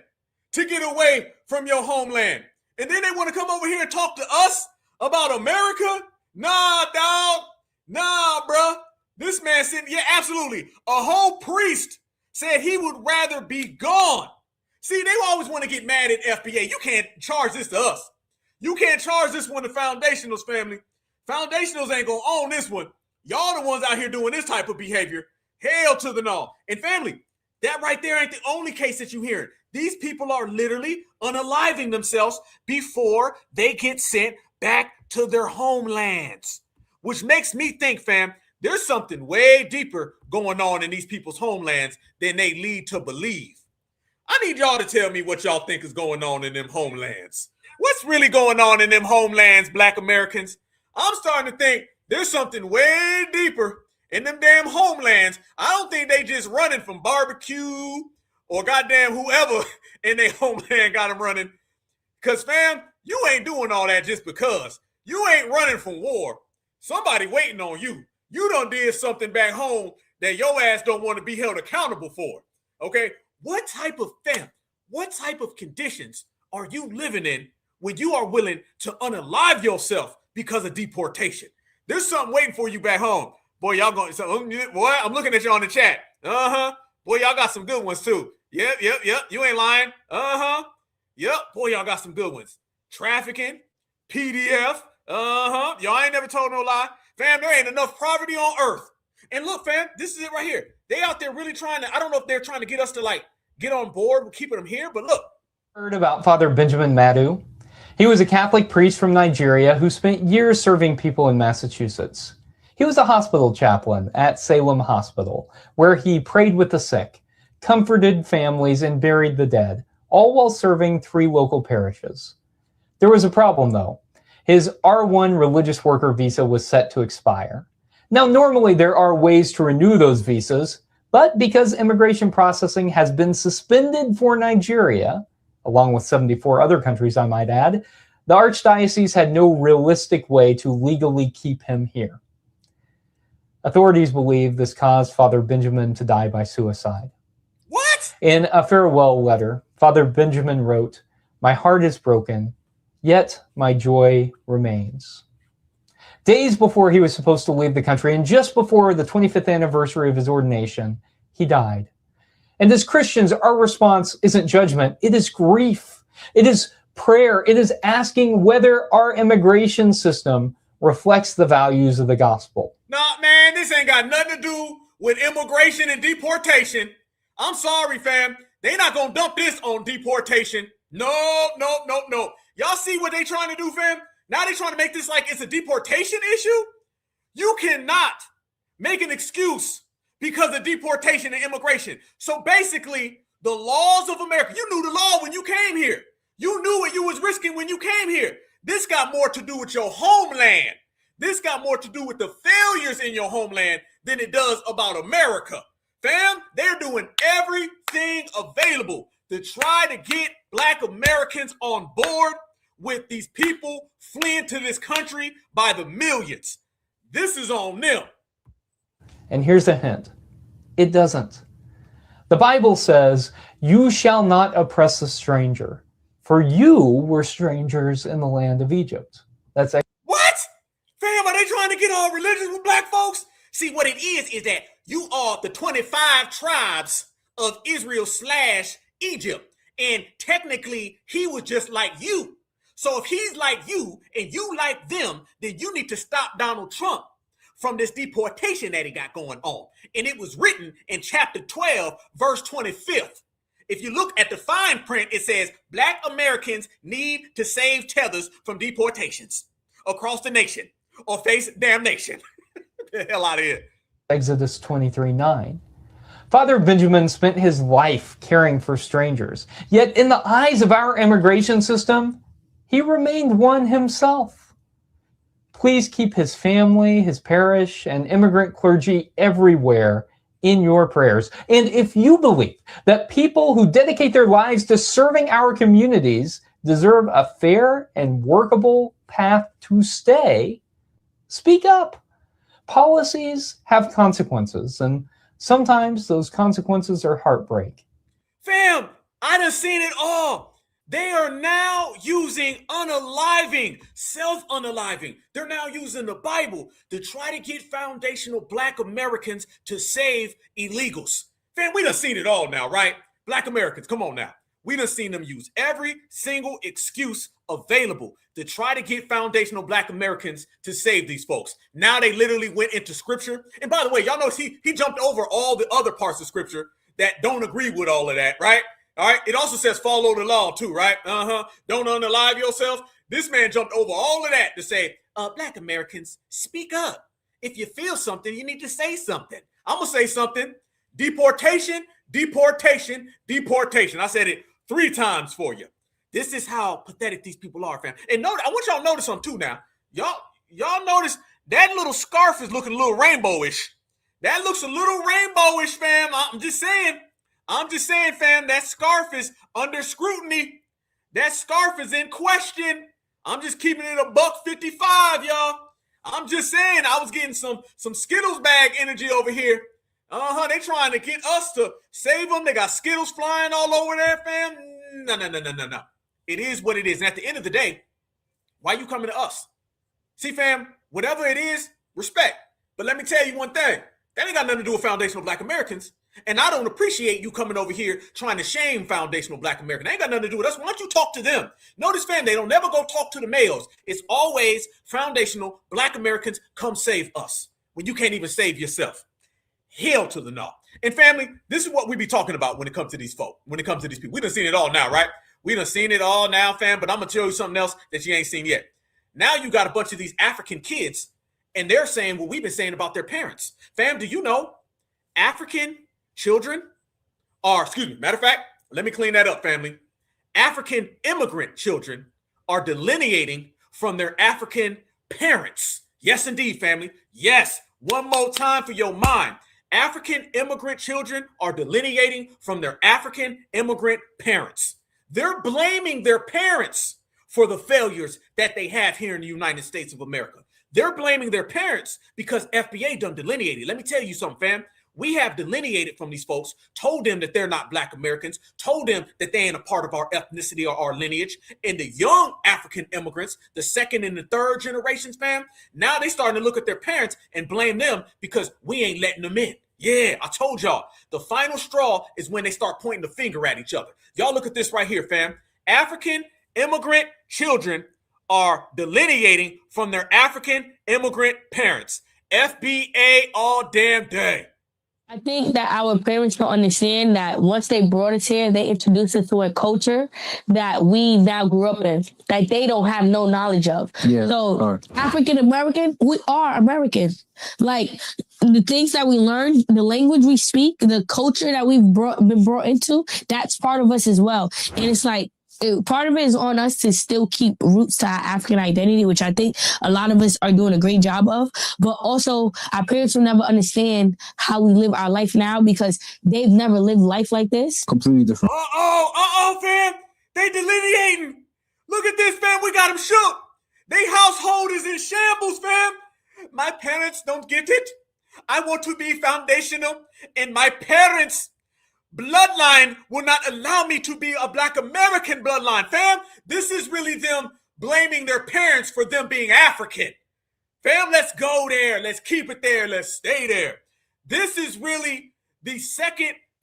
to get away from your homeland. And then they want to come over here and talk to us about America? Nah, dog. Nah, bruh. This man said, yeah, absolutely. A whole priest said he would rather be gone. See, they always want to get mad at FBA. You can't charge this to us. You can't charge this one to Foundationals, family. Foundationals ain't going to own this one. Y'all the ones out here doing this type of behavior. Hell to the no. And family, that right there ain't the only case that you hearing. These people are literally unaliving themselves before they get sent back to their homelands. Which makes me think, fam, there's something way deeper going on in these people's homelands than they lead to believe. I need y'all to tell me what y'all think is going on in them homelands. What's really going on in them homelands, Black Americans? I'm starting to think there's something way deeper in them damn homelands. I don't think they just running from barbecue or goddamn whoever in their homeland got them running. Because, fam, you ain't doing all that just because. You ain't running from war. Somebody waiting on you. You done did something back home that your ass don't want to be held accountable for. Okay? What type of conditions are you living in when you are willing to unalive yourself because of deportation? There's something waiting for you back home. Boy, y'all going, boy, I'm looking at you on the chat. Boy, y'all got some good ones too. Yep. You ain't lying. Yep. Boy, y'all got some good ones. Trafficking, PDF. Y'all ain't never told no lie. Fam, there ain't enough poverty on earth. And look, fam, this is it right here. They out there really trying to, I don't know if they're trying to get us to like get on board with keeping them here, but look. Heard about Father Benjamin Madu. He was a Catholic priest from Nigeria who spent years serving people in Massachusetts. He was a hospital chaplain at Salem Hospital, where he prayed with the sick, comforted families, and buried the dead, all while serving 3 local parishes. There was a problem, though. His R1 religious worker visa was set to expire. Now, normally there are ways to renew those visas, but because immigration processing has been suspended for Nigeria, along with 74 other countries, I might add, the Archdiocese had no realistic way to legally keep him here. Authorities believe this caused Father Benjamin to die by suicide. What? In a farewell letter, Father Benjamin wrote, "My heart is broken, yet my joy remains." Days before he was supposed to leave the country, and just before the 25th anniversary of his ordination, he died. And as Christians, our response isn't judgment, it is grief. It is prayer. It is asking whether our immigration system reflects the values of the gospel. Nah, man, this ain't got nothing to do with immigration and deportation. I'm sorry, fam. They not gonna dump this on deportation. No. Y'all see what they trying to do, fam? Now they trying to make this like it's a deportation issue? You cannot make an excuse because of deportation and immigration. So basically, the laws of America, you knew the law when you came here. You knew what you was risking when you came here. This got more to do with your homeland. This got more to do with the failures in your homeland than it does about America. Fam, they're doing everything available to try to get Black Americans on board with these people fleeing to this country by the millions. This is on them. And here's a hint. It doesn't. The Bible says, "You shall not oppress a stranger, for you were strangers in the land of Egypt." That's what? Fam, are they trying to get all religious with black folks? See, what it is that you are the 25 tribes of Israel / Egypt. And technically, he was just like you. So if he's like you and you like them, then you need to stop Donald Trump from this deportation that he got going on. And it was written in chapter 12, verse 25. If you look at the fine print, it says Black Americans need to save tethers from deportations across the nation or face damnation. Get the hell out of here. Exodus 23:9. Father Benjamin spent his life caring for strangers, yet in the eyes of our immigration system, he remained one himself. Please keep his family, his parish, and immigrant clergy everywhere in your prayers. And if you believe that people who dedicate their lives to serving our communities deserve a fair and workable path to stay, speak up. Policies have consequences, and sometimes those consequences are heartbreak. Fam, I done seen it all. They are now using unaliving, self-unaliving. They're now using the Bible to try to get foundational Black Americans to save illegals. Fam, we done seen it all now, right? Black Americans, come on now. We done seen them use every single excuse available to try to get foundational Black Americans to save these folks. Now they literally went into scripture. And by the way, y'all notice he jumped over all the other parts of scripture that don't agree with all of that, right? All right. It also says follow the law too, right? Don't unalive yourself. This man jumped over all of that to say, Black Americans, speak up. If you feel something, you need to say something. I'm going to say something. Deportation, deportation, deportation. I said it 3 times for you. This is how pathetic these people are, fam. And note, I want y'all to notice something too now. Y'all notice that little scarf is looking a little rainbowish. That looks a little rainbowish, fam. I'm just saying, fam, that scarf is under scrutiny. That scarf is in question. I'm just keeping it $1.55, y'all. I'm just saying, I was getting some Skittles bag energy over here. They trying to get us to save them. They got Skittles flying all over there, fam. No. It is what it is. And at the end of the day, why you coming to us? See, fam, whatever it is, respect. But let me tell you one thing. That ain't got nothing to do with foundational Black Americans. And I don't appreciate you coming over here trying to shame foundational Black Americans. That ain't got nothing to do with us. Why don't you talk to them? Notice, fam, they don't never go talk to the males. It's always foundational Black Americans come save us when you can't even save yourself. Hell to the no. And family, this is what we be talking about when it comes to these folk, when it comes to these people. We done seen it all now, right? We done seen it all now, fam, but I'm going to tell you something else that you ain't seen yet. Now you got a bunch of these African kids, and they're saying what we've been saying about their parents. Fam, do you know African children are, matter of fact, let me clean that up, family. African immigrant children are delineating from their African parents. Yes, indeed, family. Yes, one more time for your mind. African immigrant children are delineating from their African immigrant parents. They're blaming their parents for the failures that they have here in the United States of America. They're blaming their parents because FBA done delineated. Let me tell you something, fam. We have delineated from these folks, told them that they're not Black Americans, told them that they ain't a part of our ethnicity or our lineage. And the young African immigrants, the second and the third generations, fam, now they starting to look at their parents and blame them because we ain't letting them in. Yeah, I told y'all, the final straw is when they start pointing the finger at each other. Y'all look at this right here, fam. African immigrant children are delineating from their African immigrant parents. FBA all damn day. I think that our parents don't understand that once they brought us here, they introduced us to a culture that we now grew up in, that they don't have no knowledge of. Yeah, so African American, we are Americans. Like the things that we learned, the language we speak, the culture that we've been brought into, that's part of us as well. And it's like, part of it is on us to still keep roots to our African identity, which I think a lot of us are doing a great job of. But also, our parents will never understand how we live our life now because they've never lived life like this. Completely different. Fam. They delineating. Look at this, fam. We got them shook. They household is in shambles, fam. My parents don't get it. I want to be foundational, and my parents' bloodline will not allow me to be a Black American bloodline, fam. This is really them blaming their parents for them being African. Fam, let's go there. Let's keep it there. Let's stay there. This is really the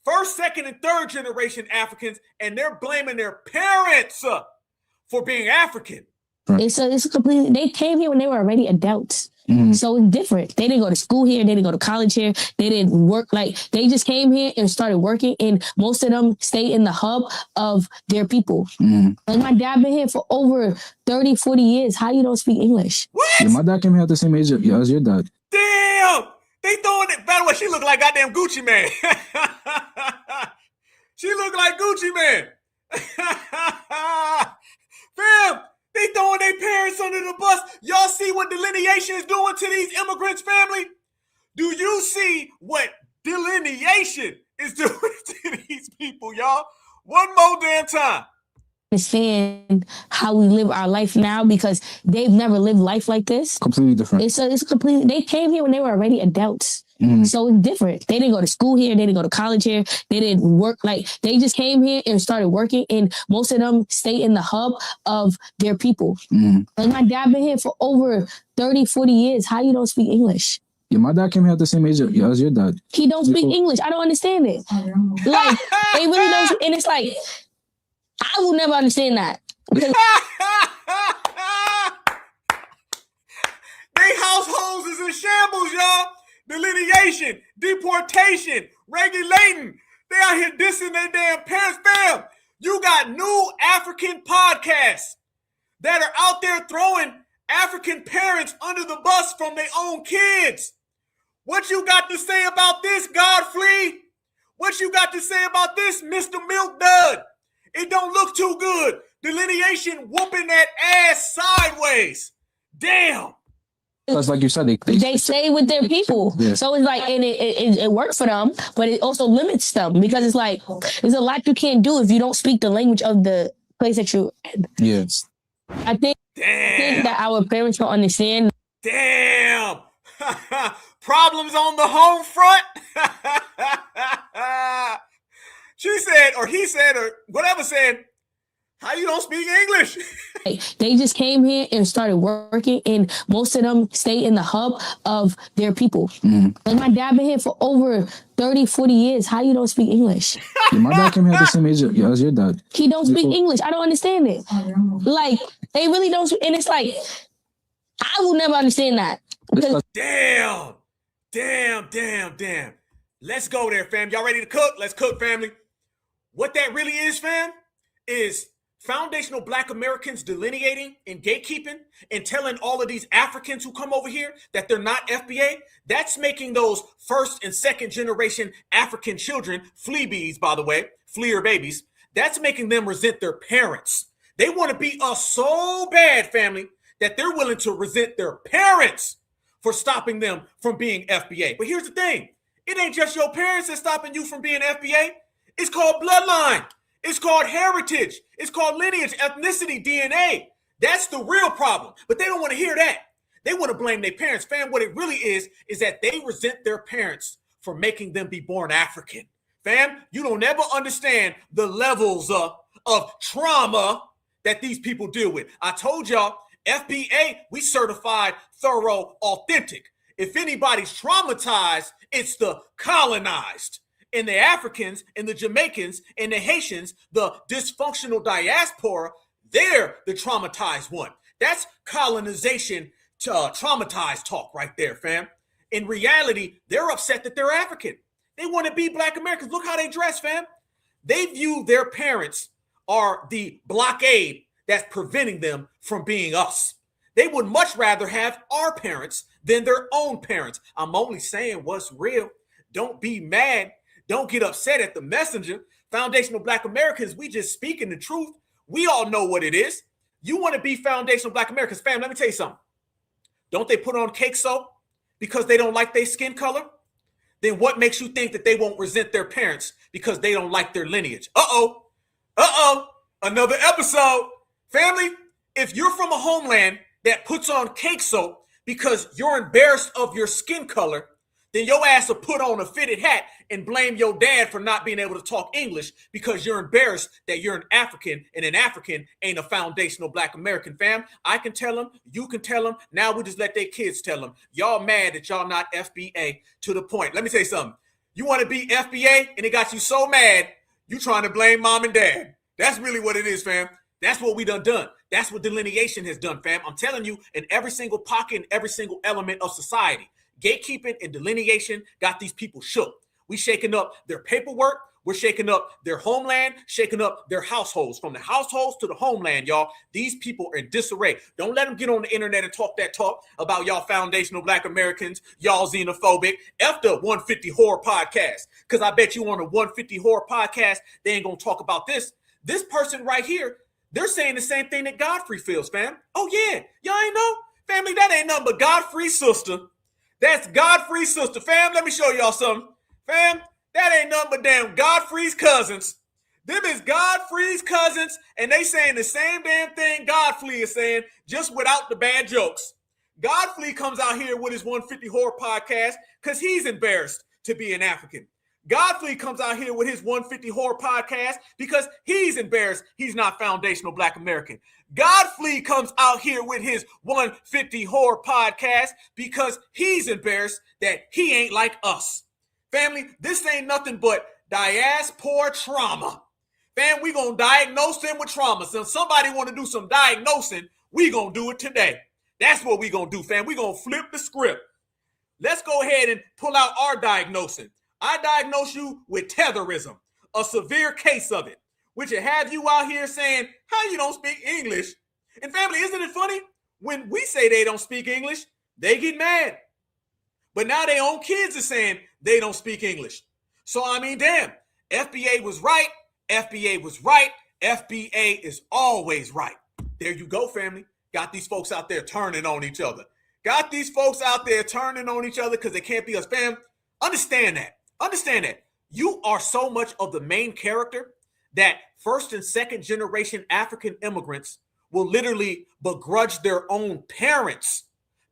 first, second, and third generation Africans, and they're blaming their parents for being African. It's completely. They came here when they were already adults. So it's different. They didn't go to school here. They didn't go to college here. They didn't work. Like, they just came here and started working, and most of them stay in the hub of their people. Like, my dad been here for over 30, 40 years. How you don't speak English? What? Yeah, my dad came here at the same age as your dad. Damn! They throwing it. By the way, she look like goddamn Gucci Man. She look like Gucci Man. Fam, they throwing their parents under the bus. Y'all see what delineation is doing to these immigrants, family? Do you see what delineation is doing to these people, y'all? One more damn time. Understand how we live our life now, because they've never lived life like this. Completely different. It's completely. They came here when they were already adults. So it's different. They didn't go to school here. They didn't go to college here. They didn't work. Like, they just came here and started working, and most of them stay in the hub of their people. Like, my dad been here for over 30, 40 years. How you don't speak English? Yeah, my dad came here at the same age as your dad. He don't speak English. I don't understand it. Like, they really don't. And it's like, I will never understand that. Because they households is in shambles, y'all. Delineation, deportation, regulating. They out here dissing their damn parents. Fam, you got new African podcasts that are out there throwing African parents under the bus from their own kids. What you got to say about this, Godfrey? What you got to say about this, Mr. Milk Dud? It don't look too good. Delineation whooping that ass sideways. Damn. That's like you said, they stay with their people. Yeah. So it's like, and it works for them, but it also limits them, because it's like, there's a lot you can't do if you don't speak the language of the place that you're in. Yes. I think that our parents don't understand. Damn. Problems on the home front. She said, or he said, or whatever said, how you don't speak English? They just came here and started working, and most of them stay in the hub of their people. Like, my dad been here for over 30, 40 years. How you don't speak English? Yeah, my dad came here at the same age as your dad. He don't speak English. I don't understand it. Like, they really don't. And it's like, I will never understand that. Because Damn. Let's go there, fam. Y'all ready to cook? Let's cook, family. What that really is, fam, is foundational Black Americans delineating and gatekeeping and telling all of these Africans who come over here that they're not FBA. That's making those first and second generation African children, fleabees, by the way, fleer babies. That's making them resent their parents. They want to be us so bad, family, that they're willing to resent their parents for stopping them from being FBA. But here's the thing. It ain't just your parents that's stopping you from being FBA. It's called bloodline. It's called heritage. It's called lineage, ethnicity, DNA. That's the real problem. But they don't want to hear that. They want to blame their parents. Fam, what it really is that they resent their parents for making them be born African. Fam, you don't ever understand the levels of trauma that these people deal with. I told y'all, FBA, we certified, thorough, authentic. If anybody's traumatized, it's the colonized. And the Africans and the Jamaicans and the Haitians, the dysfunctional diaspora, they're the traumatized one. That's colonization traumatized talk right there, fam. In reality, they're upset that they're African. They want to be Black Americans. Look how they dress, fam. They view their parents are the blockade that's preventing them from being us. They would much rather have our parents than their own parents. I'm only saying what's real. Don't be mad. Don't get upset at the messenger. Foundational Black Americans, we just speaking the truth. We all know what it is. You want to be foundational Black Americans. Fam, let me tell you something. Don't they put on cake soap because they don't like their skin color? Then what makes you think that they won't resent their parents because they don't like their lineage? Uh-oh. Another episode. Family, if you're from a homeland that puts on cake soap because you're embarrassed of your skin color, then your ass will put on a fitted hat and blame your dad for not being able to talk English because you're embarrassed that you're an African and an African ain't a foundational Black American, fam. I can tell them, you can tell them. Now we just let their kids tell them. Y'all mad that y'all not FBA to the point. Let me say something. You want to be FBA and it got you so mad, you trying to blame mom and dad. That's really what it is, fam. That's what we done. That's what delineation has done, fam. I'm telling you, in every single pocket, in every single element of society, gatekeeping and delineation got these people shook. We shaking up their paperwork. We're shaking up their homeland, shaking up their households. From the households to the homeland, y'all, these people are in disarray. Don't let them get on the internet and talk that talk about y'all foundational Black Americans, y'all xenophobic. F the 150 Horror Podcast. Because I bet you on the 150 Horror Podcast, they ain't going to talk about this. This person right here, they're saying the same thing that Godfrey feels, fam. Oh, yeah. Y'all ain't know? Family, that ain't nothing but Godfrey's sister. That's Godfrey's sister. Fam, let me show y'all something. Fam, that ain't nothing but damn Godfrey's cousins. Them is Godfrey's cousins, and they saying the same damn thing Godfrey is saying, just without the bad jokes. Godfrey comes out here with his 150 Horror Podcast because he's embarrassed to be an African. Godfrey comes out here with his 150 Horror Podcast because he's embarrassed he's not foundational Black American. Godfrey comes out here with his 150 Horror Podcast because he's embarrassed that he ain't like us. Family, this ain't nothing but diaspora trauma. Fam, we gonna diagnose them with trauma. So if somebody want to do some diagnosing, we gonna do it today. That's what we gonna do, fam. We gonna flip the script. Let's go ahead and pull out our diagnosing. I diagnose you with tetherism, a severe case of it, which will have you out here saying, how you don't speak English? And family, isn't it funny? When we say they don't speak English, they get mad. But now their own kids are saying they don't speak English. So, I mean, damn, FBA was right. FBA was right. FBA is always right. There you go, family. Got these folks out there turning on each other. Got these folks out there turning on each other because they can't be us, fam. Understand that. Understand that. You are so much of the main character that first and second generation African immigrants will literally begrudge their own parents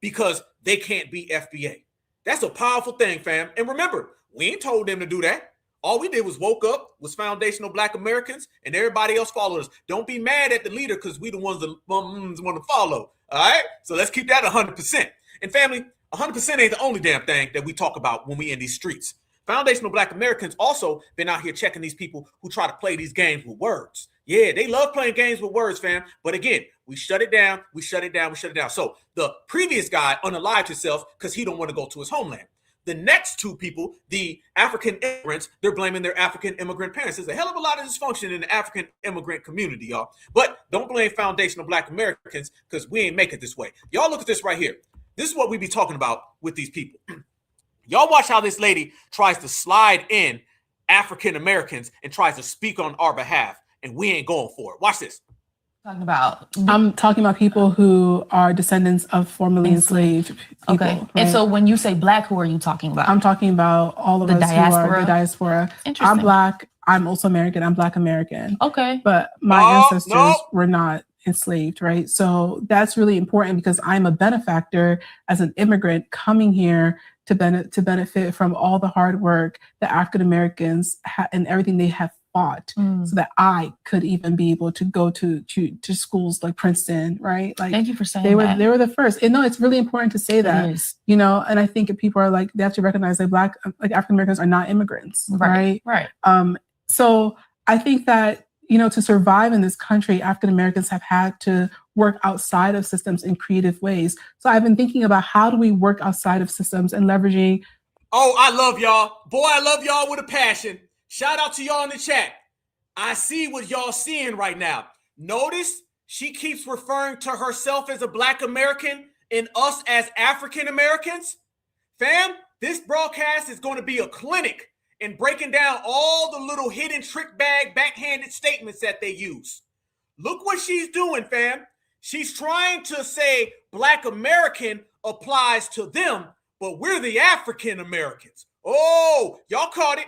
because they can't be FBA. That's a powerful thing, fam. And remember, we ain't told them to do that. All we did was woke up, was foundational Black Americans, and everybody else followed us. Don't be mad at the leader because we the ones that want to follow. All right? So let's keep that 100%. And family, 100% ain't the only damn thing that we talk about when we in these streets. Foundational Black Americans also been out here checking these people who try to play these games with words. Yeah, they love playing games with words, fam. But again, we shut it down. We shut it down. We shut it down. So the previous guy unalived himself because he don't want to go to his homeland. The next two people, the African immigrants, they're blaming their African immigrant parents. There's a hell of a lot of dysfunction in the African immigrant community, y'all. But don't blame foundational Black Americans because we ain't make it this way. Y'all look at this right here. This is what we be talking about with these people. Y'all watch how this lady tries to slide in African Americans and tries to speak on our behalf, and we ain't going for it. Watch this. I'm talking about people who are descendants of formerly enslaved people. Okay. Right? And so when you say Black, who are you talking about? I'm talking about all of The us diaspora? who are the diaspora. Interesting. I'm Black. I'm also American. I'm Black American. Okay. But my ancestors were not enslaved, right? So that's really important because I'm a benefactor as an immigrant coming here to benefit from all the hard work that African Americans and everything they have fought, so that I could even be able to go to schools like Princeton, right? Like, thank you for saying they were the first. And no, it's really important to say that, you know. And I think if people are like, they have to recognize that African Americans are not immigrants, right? Right. So I think that, you know, to survive in this country, African Americans have had to work outside of systems in creative ways. So I've been thinking about how do we work outside of systems and leveraging. Oh, I love y'all. Boy, I love y'all with a passion. Shout out to y'all in the chat. I see what y'all seeing right now. Notice she keeps referring to herself as a Black American and us as African Americans. Fam, this broadcast is going to be a clinic in breaking down all the little hidden trick bag backhanded statements that they use. Look what she's doing, fam. She's trying to say Black American applies to them, but we're the African Americans. Oh, y'all caught it.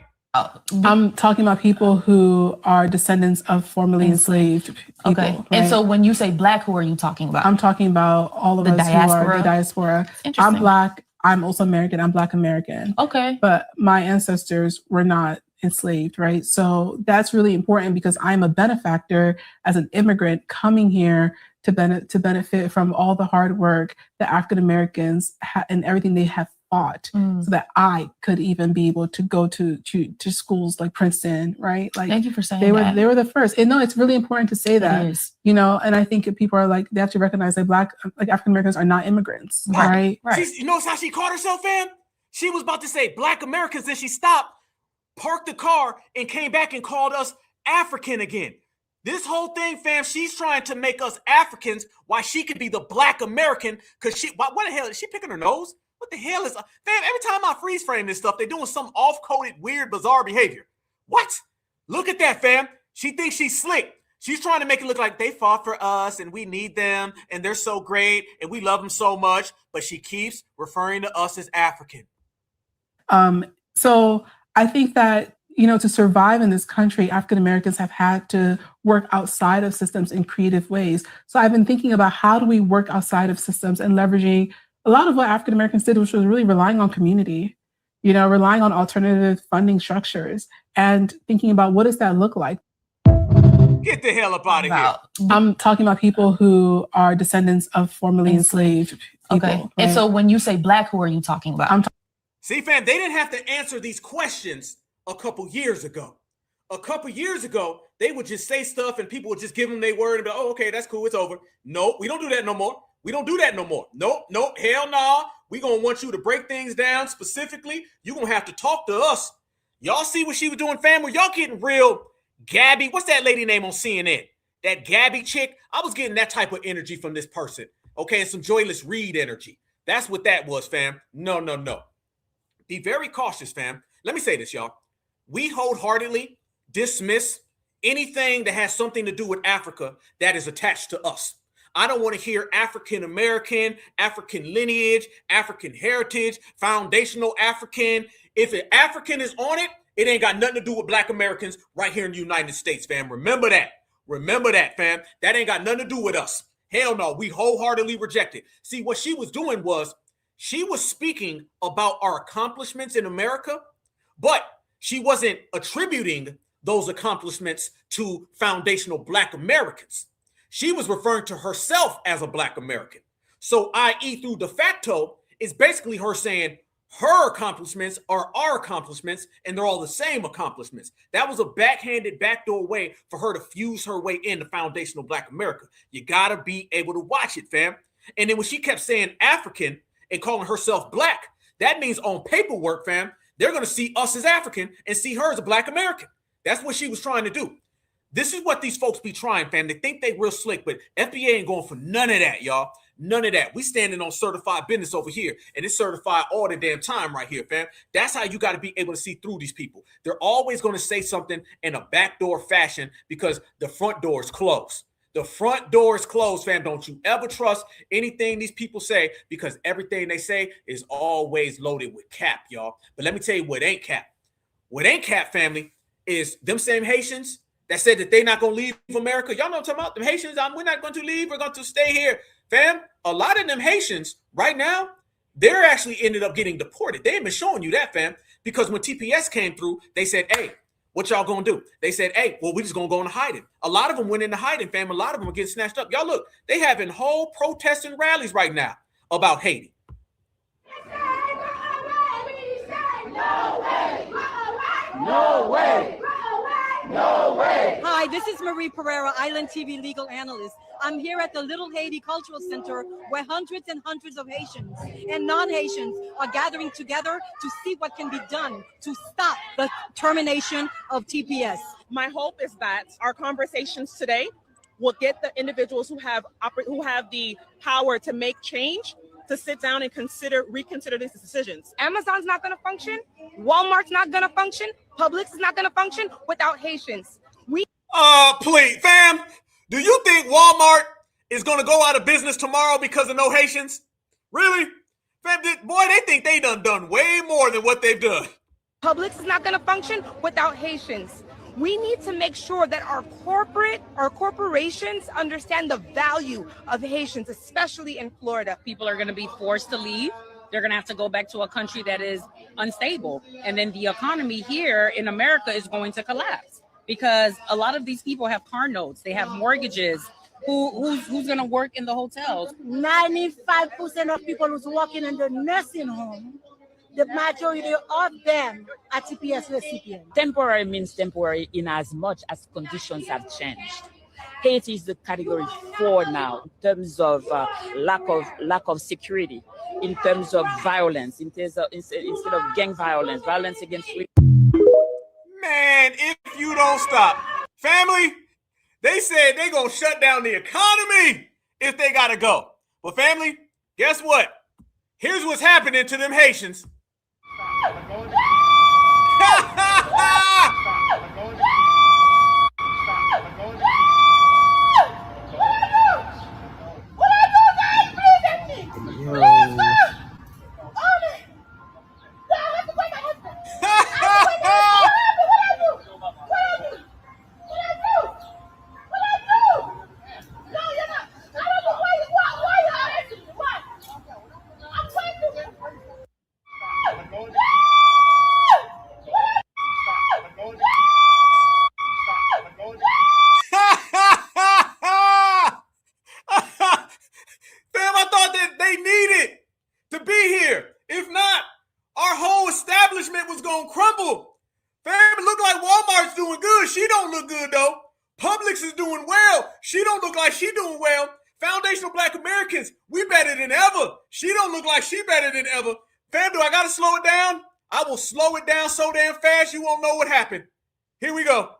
I'm talking about people who are descendants of formerly enslaved people. Okay. Right? And so when you say Black, who are you talking about? I'm talking about all of The us who are diaspora? the diaspora. Interesting. I'm Black. I'm also American. I'm Black American. Okay. But my ancestors were not enslaved, right? So that's really important because I'm a benefactor as an immigrant coming here to benefit from all the hard work that African Americans and everything they have fought, so that I could even be able to go to schools like Princeton, right? Like, thank you for saying they were that. they were the first. And no, it's really important to say that. It is. You know, and I think if people are like, they have to recognize that African Americans are not immigrants, right? You know how she caught herself, fam? She was about to say Black Americans, then she stopped, parked the car, and came back and called us African again. This whole thing, fam, she's trying to make us Africans while she could be the Black American, because what the hell, is she picking her nose? What the hell is, fam, every time I freeze frame this stuff, they're doing some off-coded, weird, bizarre behavior. What? Look at that, fam. She thinks she's slick. She's trying to make it look like they fought for us and we need them and they're so great and we love them so much, but she keeps referring to us as African. So I think that, you know, to survive in this country, African Americans have had to work outside of systems in creative ways. So I've been thinking about how do we work outside of systems and leveraging a lot of what African Americans did, which was really relying on community, you know, relying on alternative funding structures and thinking about what does that look like? Get the hell up out of here. I'm talking about people who are descendants of formerly enslaved people. Okay. And so when you say Black, who are you talking about? See, fam, they didn't have to answer these questions a couple years ago. A couple years ago, they would just say stuff and people would just give them their word and be like, oh, okay, that's cool, it's over. No, we don't do that no more. We don't do that no more. Nope, hell nah. We're going to want you to break things down specifically. You're going to have to talk to us. Y'all see what she was doing, family? Y'all getting real Gabby. What's that lady name on CNN? That Gabby chick? I was getting that type of energy from this person. Okay, and some joyless Reid energy. That's what that was, fam. No. Be very cautious, fam. Let me say this, y'all. We wholeheartedly dismiss anything that has something to do with Africa that is attached to us. I don't want to hear African American, African lineage, African heritage, foundational African. If an African is on it, it ain't got nothing to do with Black Americans right here in the United States, fam. Remember that. Remember that, fam. That ain't got nothing to do with us. Hell no, we wholeheartedly reject it. See, what she was doing was she was speaking about our accomplishments in America, but she wasn't attributing those accomplishments to foundational Black Americans. She was referring to herself as a Black American. So, i.e., through de facto, is basically her saying her accomplishments are our accomplishments and they're all the same accomplishments. That was a backhanded, backdoor way for her to fuse her way into foundational Black America. You got to be able to watch it, fam. And then when she kept saying African and calling herself Black, that means on paperwork, fam, they're going to see us as African and see her as a Black American. That's what she was trying to do. This is what these folks be trying, fam. They think they real slick, but FBA ain't going for none of that, y'all. None of that. We standing on certified business over here, and it's certified all the damn time right here, fam. That's how you got to be able to see through these people. They're always going to say something in a backdoor fashion because the front door is closed. The front door is closed, fam. Don't you ever trust anything these people say because everything they say is always loaded with cap, y'all. But let me tell you what ain't cap. What ain't cap, family, is them same Haitians that said that they're not going to leave America. Y'all know what I'm talking about? Them Haitians, we're not going to leave. We're going to stay here. Fam, a lot of them Haitians right now, they're actually ended up getting deported. They ain't been showing you that, fam, because when TPS came through, they said, hey, what y'all going to do? They said, hey, well, we just going to go into hiding. A lot of them went into hiding, fam. A lot of them are getting snatched up. Y'all look, they having whole protests and rallies right now about Haiti. No way! No way! No way! Hi, this is Marie Pereira, Island TV legal analyst. I'm here at the Little Haiti Cultural Center where hundreds and hundreds of Haitians and non-Haitians are gathering together to see what can be done to stop the termination of TPS. My hope is that our conversations today will get the individuals who have the power to make change to sit down and reconsider these decisions. Amazon's not going to function. Walmart's not going to function. Publix is not going to function without Haitians. Please, fam, do you think Walmart is going to go out of business tomorrow because of no Haitians? Really? Fam, boy, they think they done way more than what they've done. Publix is not going to function without Haitians. We need to make sure that our corporations understand the value of Haitians, especially in Florida. People are going to be forced to leave. They're going to have to go back to a country that is unstable. And then the economy here in America is going to collapse because a lot of these people have car notes. They have mortgages. Who's going to work in the hotels? 95% of people who's working in the nursing home, the majority of them are TPS recipients. Temporary means temporary in as much as conditions have changed. Haiti is the category 4 now in terms of lack of security, in terms of violence, instead of gang violence against women. Man, if you don't stop. Family, they said they're going to shut down the economy if they got to go. But family, guess what? Here's what's happening to them Haitians. Slow it down. I will slow it down so damn fast you won't know what happened. Here we go.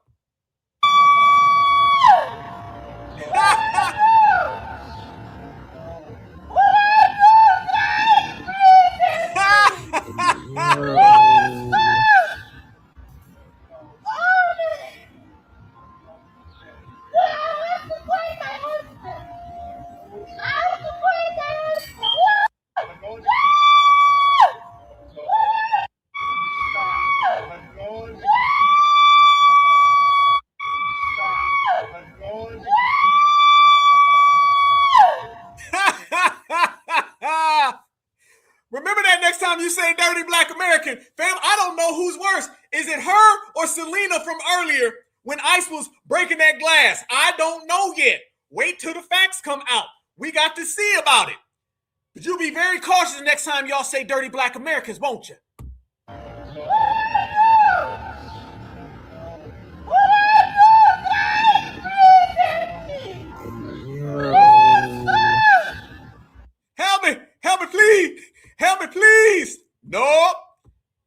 Remember that next time you say dirty black American. Fam, I don't know who's worse. Is it her or Selena from earlier when Ice was breaking that glass? I don't know yet. Wait till the facts come out. We got to see about it. But you'll be very cautious next time y'all say dirty black Americans, won't you? Help me, please. Help me, please. Nope.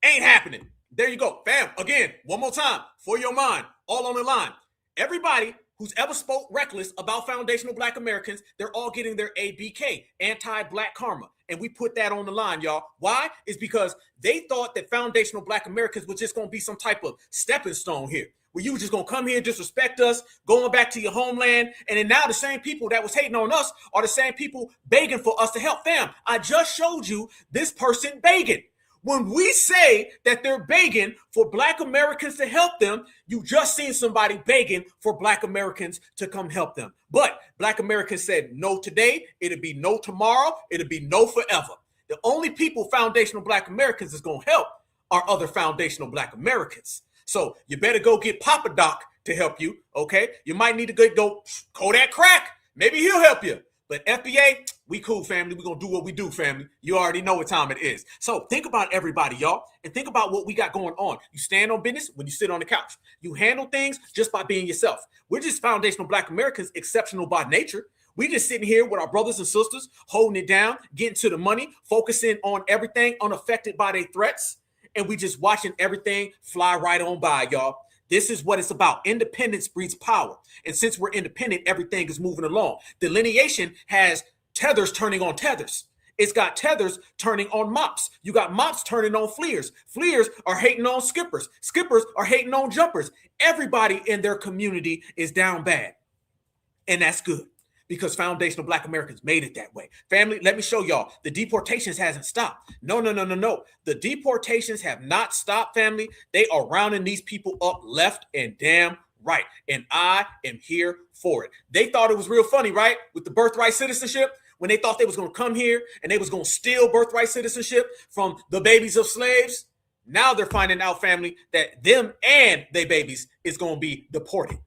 Ain't happening. There you go. Fam, again, one more time. For your mind, all on the line. Everybody who's ever spoke reckless about foundational black Americans, they're all getting their ABK, anti-black karma. And we put that on the line, y'all. Why? It's because they thought that foundational black Americans was just going to be some type of stepping stone here, where you were just going to come here and disrespect us, going back to your homeland. And then now the same people that was hating on us are the same people begging for us to help. Fam, I just showed you this person begging. When we say that they're begging for black Americans to help them, you just seen somebody begging for black Americans to come help them. But black Americans said no today, it'll be no tomorrow, it'll be no forever. The only people foundational black Americans is going to help are other foundational black Americans. So you better go get Papa Doc to help you, okay? You might need to go Kodak Crack. Maybe he'll help you. But FBA, we cool, family. We're going to do what we do, family. You already know what time it is. So think about everybody, y'all, and think about what we got going on. You stand on business when you sit on the couch. You handle things just by being yourself. We're just foundational black Americans, exceptional by nature. We just sitting here with our brothers and sisters, holding it down, getting to the money, focusing on everything unaffected by their threats. And we just watching everything fly right on by, y'all. This is what it's about. Independence breeds power. And since we're independent, everything is moving along. Delineation has tethers turning on tethers. It's got tethers turning on mops. You got mops turning on fleers. Fleers are hating on skippers. Skippers are hating on jumpers. Everybody in their community is down bad. And that's good. because foundational Black Americans made it that way. Family, let me show y'all. The deportations hasn't stopped. No. The deportations have not stopped, family. They are rounding these people up left and damn right. And I am here for it. They thought it was real funny, right? With the birthright citizenship, when they thought they was going to come here and they was going to steal birthright citizenship from the babies of slaves. Now they're finding out, family, that them and their babies is going to be deported.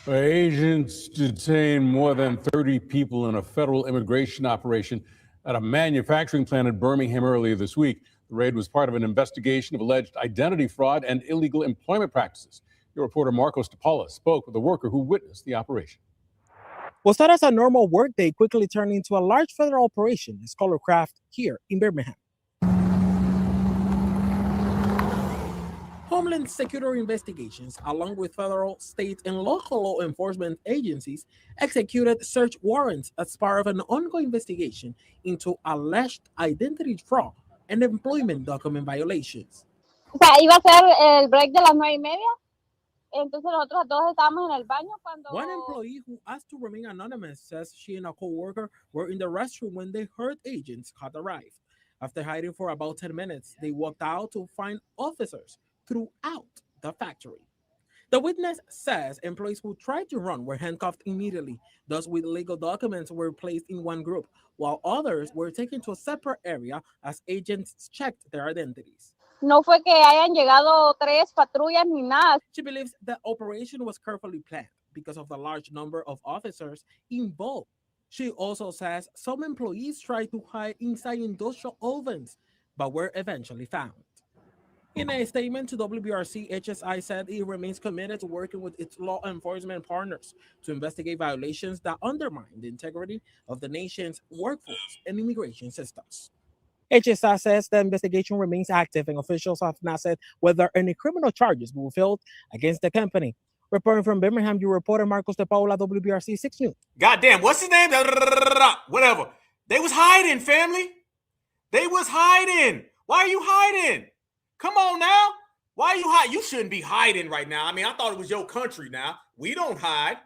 Agents detained more than 30 people in a federal immigration operation at a manufacturing plant in Birmingham earlier this week. The raid was part of an investigation of alleged identity fraud and illegal employment practices. Your reporter Marcos DePaula spoke with a worker who witnessed the operation. What started as a normal workday quickly turned into a large federal operation in Scholarcraft here in Birmingham. Homeland Security investigations, along with federal, state, and local law enforcement agencies, executed search warrants as part of an ongoing investigation into alleged identity fraud and employment document violations. O sea, iba a ser el break de las 9:30. Entonces nosotros todos estábamos en el baño cuando... One employee who asked to remain anonymous says she and a co-worker were in the restroom when they heard agents had arrived. After hiding for about 10 minutes, they walked out to find officers throughout the factory. The witness says employees who tried to run were handcuffed immediately. Those with legal documents were placed in one group, while others were taken to a separate area as agents checked their identities. No fue que hayan llegado 3 patrullas ni nada. She believes the operation was carefully planned because of the large number of officers involved. She also says some employees tried to hide inside industrial ovens, but were eventually found. In a statement to WBRC, HSI said it remains committed to working with its law enforcement partners to investigate violations that undermine the integrity of the nation's workforce and immigration systems. HSI says the investigation remains active and officials have not said whether any criminal charges will be filed against the company. Reporting from Birmingham, your reporter Marcos DePaula, WBRC 6 News. Goddamn, what's his name? Whatever. They was hiding, family. They was hiding. Why are you hiding? Come on now. Why are you hiding? You shouldn't be hiding right now. I mean, I thought it was your country now. We don't hide.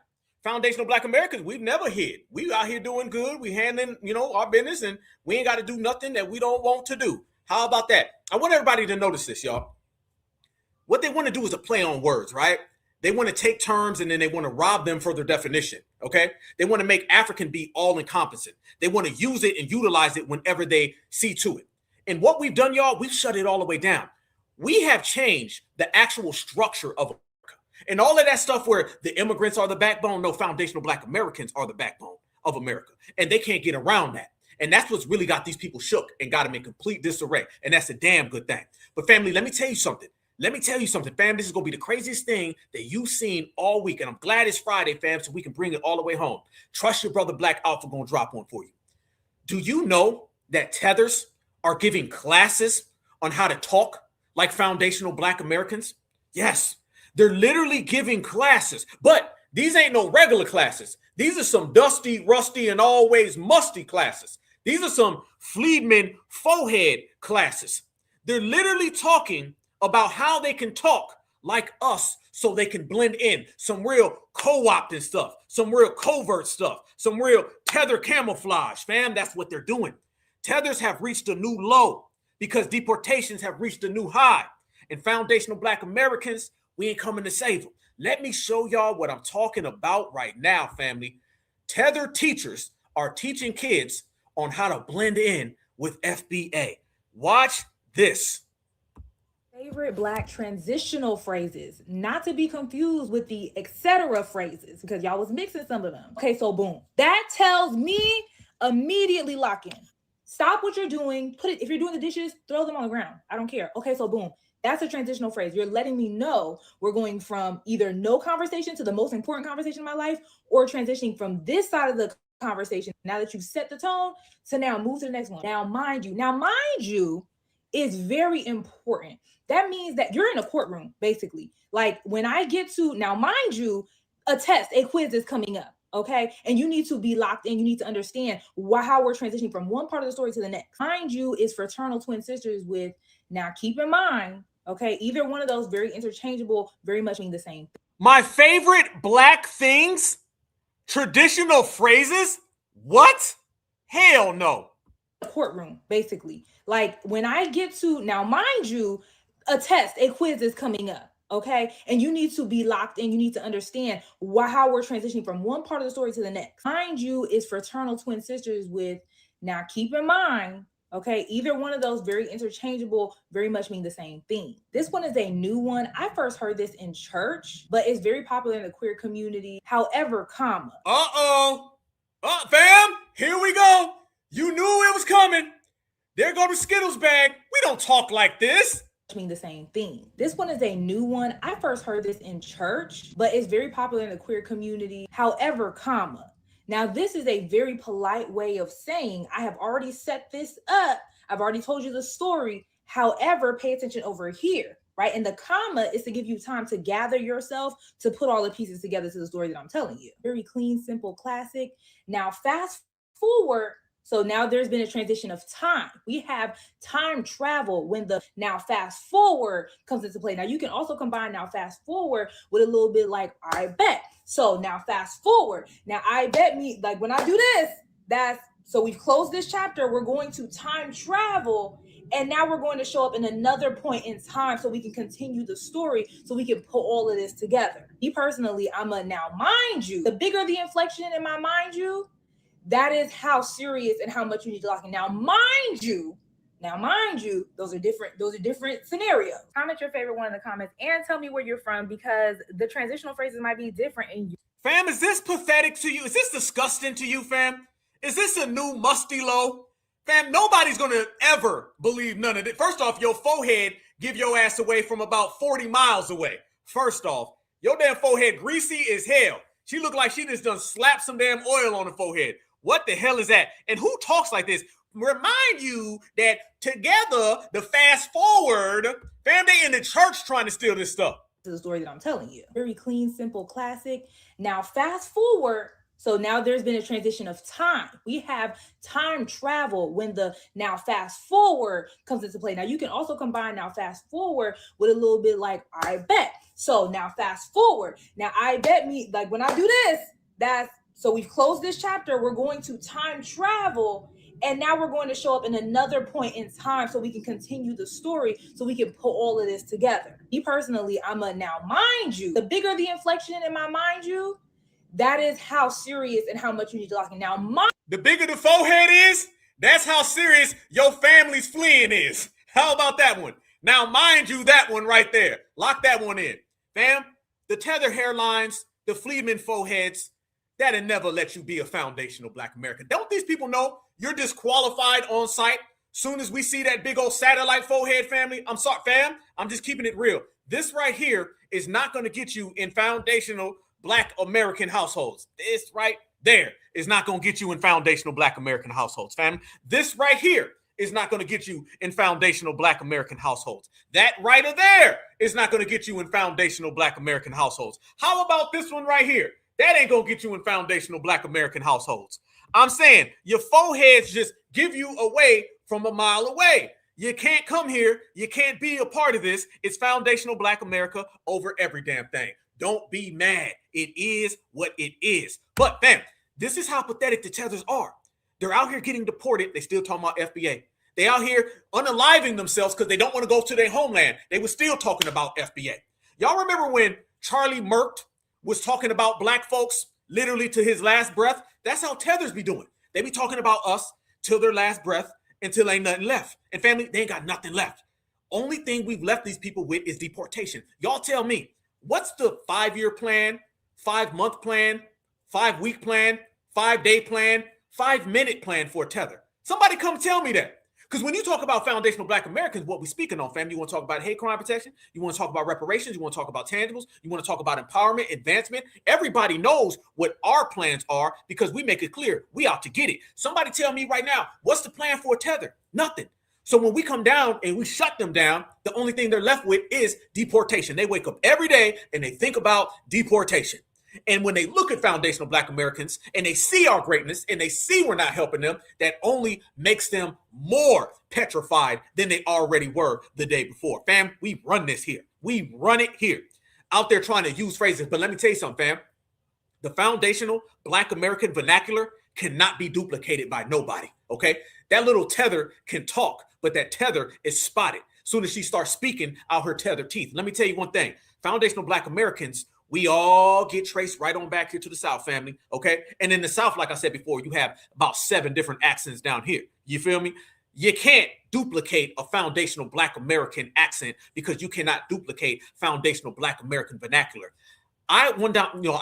Foundational Black Americans, we've never hid. We out here doing good. We handling, our business, and we ain't got to do nothing that we don't want to do. How about that? I want everybody to notice this, y'all. What they want to do is a play on words, right? They want to take terms and then they want to rob them for their definition, okay? They want to make African be all-encompassing. They want to use it and utilize it whenever they see to it. And what we've done, y'all, we've shut it all the way down. We have changed the actual structure of America. And all of that stuff where the immigrants are the backbone, no, foundational Black Americans are the backbone of America. And they can't get around that. And that's what's really got these people shook and got them in complete disarray. And that's a damn good thing. But family, let me tell you something. Fam. This is going to be the craziest thing that you've seen all week. And I'm glad it's Friday, fam, so we can bring it all the way home. Trust your brother Black Alpha going to drop one for you. Do you know that tethers are giving classes on how to talk like foundational Black Americans? Yes, they're literally giving classes. But these ain't no regular classes. These are some dusty, rusty, and always musty classes. These are some Fleedman forehead classes. They're literally talking about how they can talk like us so they can blend in. Some real co-opting stuff, some real covert stuff, some real tether camouflage, fam. That's what they're doing. Tethers have reached a new low because deportations have reached a new high. And foundational Black Americans, we ain't coming to save them. Let me show y'all what I'm talking about right now, family. Tether teachers are teaching kids on how to blend in with FBA. Watch this. Favorite Black transitional phrases, not to be confused with the etc. phrases, because y'all was mixing some of them. Okay, so boom. That tells me immediately lock in. Stop what you're doing. Put it, if you're doing the dishes, throw them on the ground. I don't care. Okay, so boom. That's a transitional phrase. You're letting me know we're going from either no conversation to the most important conversation in my life, or transitioning from this side of the conversation, now that you've set the tone, to now move to the next one. Now, mind you is very important. That means that you're in a courtroom, basically. Like when I get to, now mind you, a test, a quiz is coming up, okay? And you need to be locked in. You need to understand how we're transitioning from one part of the story to the next. Mind you is fraternal twin sisters with, now keep in mind, okay, either one of those very interchangeable, very much mean the same. My favorite Black things Traditional phrases? What? Hell no. Courtroom, basically. Like when I get to, now mind you, a test, a quiz is coming up, okay? And you need to be locked in. You need to understand how we're transitioning from one part of the story to the next. Mind you, is fraternal twin sisters with, now keep in mind, okay, either one of those very interchangeable, very much mean the same thing. This one is a new one. I first heard this in church, but it's very popular in the queer community. However, comma. Fam, here we go. You knew it was coming. There go the Skittles bag. We don't talk like this. Mean the same thing. This one is a new one. I first heard this in church, but it's very popular in the queer community. However, comma. Now, this is a very polite way of saying, I have already set this up. I've already told you the story. However, pay attention over here, right? And the comma is to give you time to gather yourself, to put all the pieces together to the story that I'm telling you. Very clean, simple, classic. Now, fast forward. So now there's been a transition of time. We have time travel when the now fast forward comes into play. Now you can also combine now fast forward with a little bit like I bet. So now fast forward. Now I bet me, like when I do this, so we've closed this chapter. We're going to time travel. And now we're going to show up in another point in time so we can continue the story, so we can put all of this together. Me personally, I'm a now mind you. The bigger the inflection in my mind you, that is how serious and how much you need to lock in. Now, mind you, those are different scenarios. Comment your favorite one in the comments and tell me where you're from, because the transitional phrases might be different in you. Fam, is this pathetic to you? Is this disgusting to you, fam? Is this a new musty low? Fam, nobody's gonna ever believe none of it. First off, your forehead give your ass away from about 40 miles away. First off, your damn forehead greasy as hell. She looked like she just done slapped some damn oil on her forehead. What the hell is that? And who talks like this? Remind you that together, the fast forward, fam, they in the church trying to steal this stuff. To the story that I'm telling you. Very clean, simple, classic. Now fast forward. So now there's been a transition of time. We have time travel when the now fast forward comes into play. Now you can also combine now fast forward with a little bit like I bet. So now fast forward. Now I bet me, like when I do this, so we've closed this chapter. We're going to time travel. And now we're going to show up in another point in time so we can continue the story, so we can put all of this together. Me personally, I'm a now mind you. The bigger the inflection in my mind you, that is how serious and how much you need to lock in. Now, the bigger the forehead is, that's how serious your family's fleeing is. How about that one? Now, mind you, that one right there. Lock that one in. Fam, the tether hairlines, the Fleeman foreheads, that'll never let you be a foundational Black American. Don't these people know you're disqualified on sight soon as we see that big old satellite forehead, family? I'm sorry, fam. I'm just keeping it real. This right here is not going to get you in foundational Black American households. This right there is not going to get you in foundational Black American households, fam. This right here is not going to get you in foundational Black American households. That right there is not going to get you in foundational Black American households. How about this one right here? That ain't going to get you in foundational Black American households. I'm saying your foreheads just give you away from a mile away. You can't come here. You can't be a part of this. It's foundational Black America over every damn thing. Don't be mad. It is what it is. But fam, this is how pathetic the tethers are. They're out here getting deported. They still talking about FBA. They out here unaliving themselves because they don't want to go to their homeland. They were still talking about FBA. Y'all remember when Charlie Murkt was talking about Black folks literally to his last breath? That's how tethers be doing. They be talking about us till their last breath until ain't nothing left. And family, they ain't got nothing left. Only thing we've left these people with is deportation. Y'all tell me, what's the 5-year plan, 5-month plan, 5-week plan, 5-day plan, 5-minute plan for a tether? Somebody come tell me that. Because when you talk about foundational Black Americans, what we speaking on, family, you want to talk about hate crime protection, you want to talk about reparations, you want to talk about tangibles, you want to talk about empowerment, advancement. Everybody knows what our plans are because we make it clear we out to get it. Somebody tell me right now, what's the plan for a tether? Nothing. So when we come down and we shut them down, the only thing they're left with is deportation. They wake up every day and they think about deportation. And when they look at foundational Black Americans and they see our greatness and they see we're not helping them, that only makes them more petrified than they already were the day before. Fam, we run this here. We run it here. Out there trying to use phrases. But let me tell you something, fam. The foundational Black American vernacular cannot be duplicated by nobody, okay? That little tether can talk, but that tether is spotted. Soon as she starts speaking out her tethered teeth. Let me tell you one thing. Foundational Black Americans, we all get traced right on back here to the South, family, okay? And in the South, like I said before, you have about 7 different accents down here. You feel me? You can't duplicate a foundational Black American accent because you cannot duplicate foundational Black American vernacular. I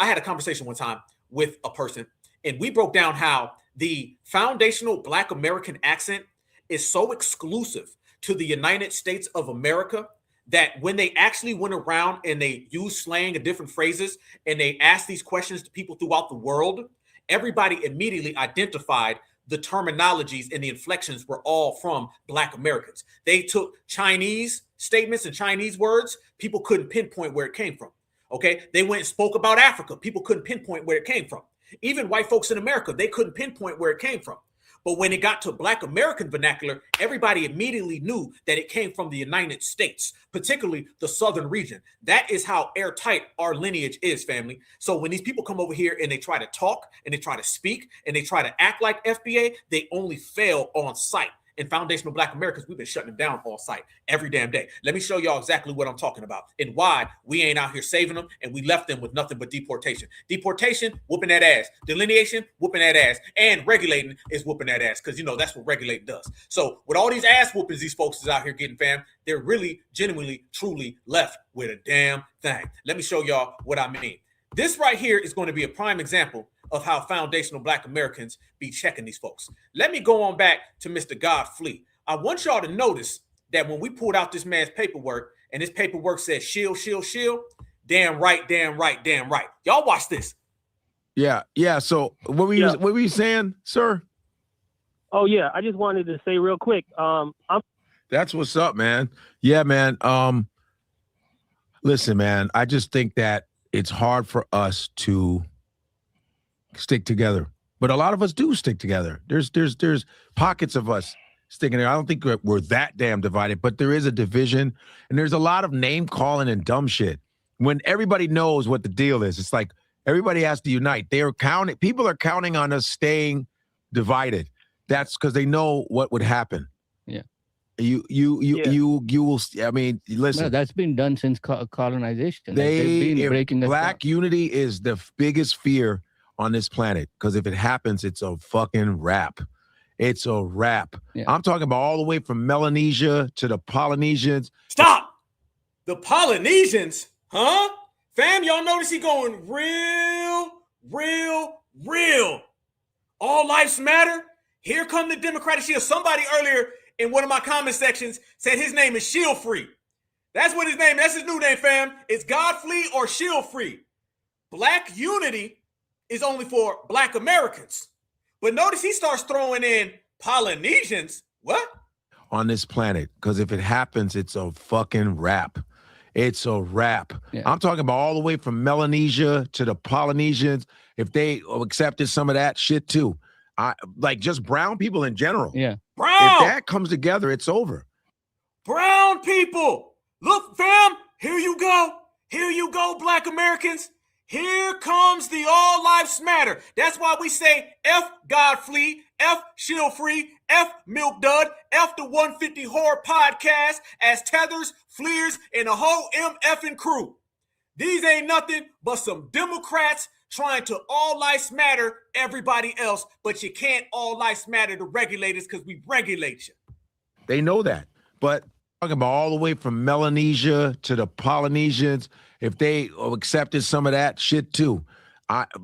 had a conversation one time with a person, and we broke down how the foundational Black American accent is so exclusive to the United States of America that when they actually went around and they used slang and different phrases and they asked these questions to people throughout the world, everybody immediately identified the terminologies and the inflections were all from Black Americans. They took Chinese statements and Chinese words. People couldn't pinpoint where it came from. Okay. They went and spoke about Africa. People couldn't pinpoint where it came from. Even white folks in America, they couldn't pinpoint where it came from. But when it got to Black American vernacular, everybody immediately knew that it came from the United States, particularly the southern region. That is how airtight our lineage is, family. So when these people come over here and they try to talk and they try to speak and they try to act like FBA, they only fail on sight. In foundational Black Americans, we've been shutting them down on site every damn day. Let me show y'all exactly what I'm talking about and why we ain't out here saving them and we left them with nothing but deportation. Deportation, whooping that ass. Delineation, whooping that ass. And regulating is whooping that ass because, that's what regulating does. So with all these ass whoopings these folks is out here getting, fam, they're really, genuinely, truly left with a damn thing. Let me show y'all what I mean. This right here is going to be a prime example of how foundational Black Americans be checking these folks. Let me go on back to Mr. Godfrey. I want y'all to notice that when we pulled out this man's paperwork and his paperwork said shield, shield, shield, damn right, damn right, damn right. Y'all watch this. Yeah. So what were you saying, sir? Oh yeah, I just wanted to say real quick. That's what's up, man. Yeah, man. Listen, man, I just think that it's hard for us to stick together, but a lot of us do stick together. There's pockets of us sticking there. I don't think we're that damn divided, but there is a division, and there's a lot of name calling and dumb shit. When everybody knows what the deal is, it's like everybody has to unite. People are counting on us staying divided. That's because they know what would happen. Yeah. You will. I mean, listen. No, that's been done since colonization. They've been breaking Black unity is the biggest fear on this planet, because if it happens, it's a fucking wrap. It's a wrap. Yeah. I'm talking about all the way from Melanesia to the Polynesians. Stop! The Polynesians? Huh? Fam, y'all notice he going real. All lives matter. Here come the Democratic Shield. Somebody earlier in one of my comment sections said his name is Shield Free. That's what his name, that's his new name, fam. It's Godfrey or Shield Free. Black unity is only for Black Americans. But notice he starts throwing in Polynesians. What? On this planet, because if it happens, it's a fucking wrap. It's a wrap. Yeah. I'm talking about all the way from Melanesia to the Polynesians. If they accepted some of that shit too. Like just brown people in general. Yeah. Brown. If that comes together, it's over. Brown people. Look, fam, here you go. Here you go, Black Americans. Here comes the All Lives Matter. That's why we say F Godfrey, F Shield Free, F Milk Dud, F the 150 Horror Podcast as Tethers, Fleers, and the whole MFing crew. These ain't nothing but some Democrats trying to all lives matter everybody else, but you can't all lives matter the regulators because we regulate you. They know that. But talking about all the way from Melanesia to the Polynesians, if they accepted some of that shit too,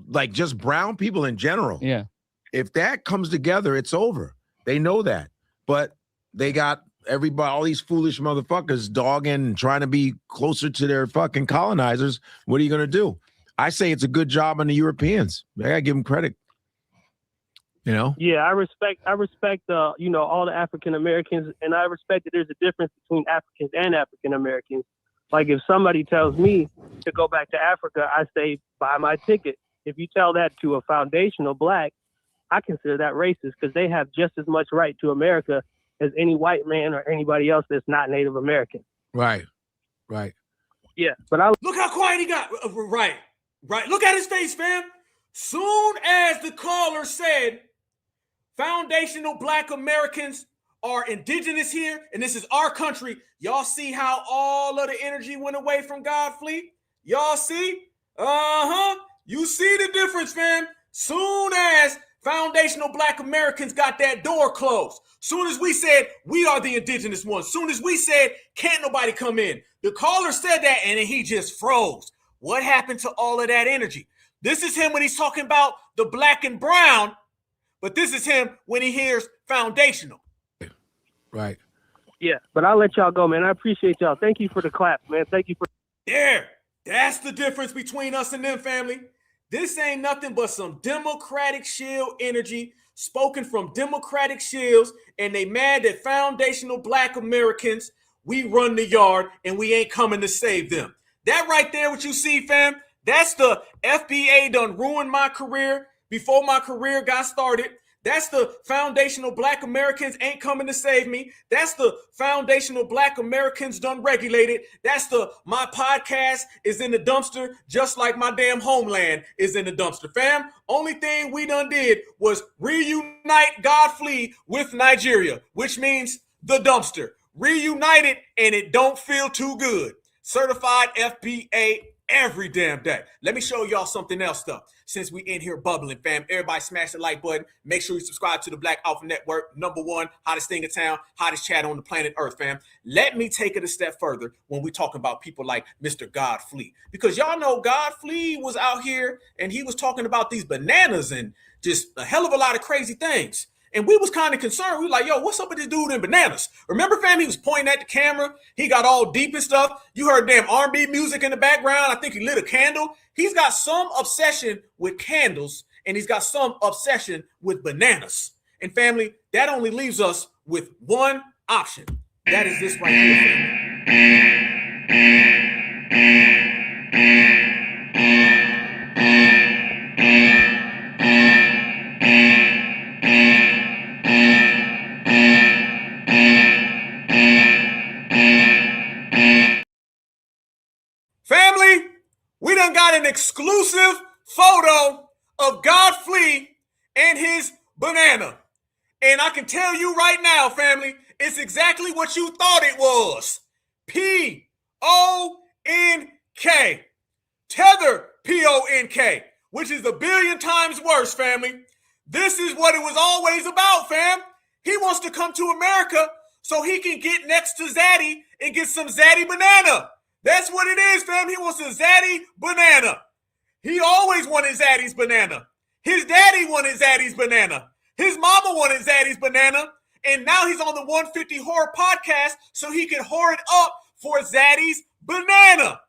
like just brown people in general. Yeah. If that comes together, it's over. They know that. But they got everybody, all these foolish motherfuckers dogging and trying to be closer to their fucking colonizers. What are you going to do? I say it's a good job on the Europeans. I got to give them credit. Yeah, I respect all the African Americans, and I respect that there's a difference between Africans and African Americans. Like if somebody tells me to go back to Africa, I say, buy my ticket. If you tell that to a foundational Black, I consider that racist because they have just as much right to America as any white man or anybody else that's not Native American. Right. Yeah, but look how quiet he got. Right. Look at his face, fam. Soon as the caller said foundational Black Americans are indigenous here, and this is our country, y'all see how all of the energy went away from Godfrey? Y'all see? You see the difference, fam. Soon as foundational Black Americans got that door closed, soon as we said we are the indigenous ones, soon as we said can't nobody come in, the caller said that and then he just froze. What happened to all of that energy? This is him when he's talking about the black and brown, but this is him when he hears foundational. Right. Yeah, but I'll let y'all go, man. I appreciate y'all. Thank you for the clap, man. Thank you for. There. That's the difference between us and them, family. This ain't nothing but some Democratic shield energy spoken from Democratic shields, and they mad that foundational Black Americans, we run the yard and we ain't coming to save them. That right there, what you see, fam, that's the FBA done ruined my career before my career got started. That's the foundational Black Americans ain't coming to save me. That's the foundational Black Americans done regulated. That's the my podcast is in the dumpster, just like my damn homeland is in the dumpster. Fam, only thing we done did was reunite Godfrey with Nigeria, which means the dumpster. Reunited, and it don't feel too good. Certified FBA every damn day. Let me show y'all something else, though. Since we in here bubbling, fam, everybody smash the like button. Make sure you subscribe to the Black Alpha Network, #1 hottest thing in town, hottest chat on the planet Earth, fam. Let me take it a step further when we talking about people like Mr. Godfrey, because y'all know Godfrey was out here and he was talking about these bananas and just a hell of a lot of crazy things. And we was kind of concerned. We were like, yo, what's up with this dude in bananas? Remember, fam, he was pointing at the camera. He got all deep and stuff. You heard damn R&B music in the background. I think he lit a candle. He's got some obsession with candles, and he's got some obsession with bananas. And family, that only leaves us with one option. That is this right here, family. Family, we done got an exclusive photo of Godfrey and his banana. And I can tell you right now, family, it's exactly what you thought it was. P-O-N-K. Tether, P-O-N-K, which is a billion times worse, family. This is what it was always about, fam. He wants to come to America so he can get next to Zaddy and get some Zaddy banana. That's what it is, fam. He wants a Zaddy banana. He always wanted Zaddy's banana. His daddy wanted Zaddy's banana. His mama wanted Zaddy's banana. And now he's on the 150 Horror podcast so he can whore it up for Zaddy's banana.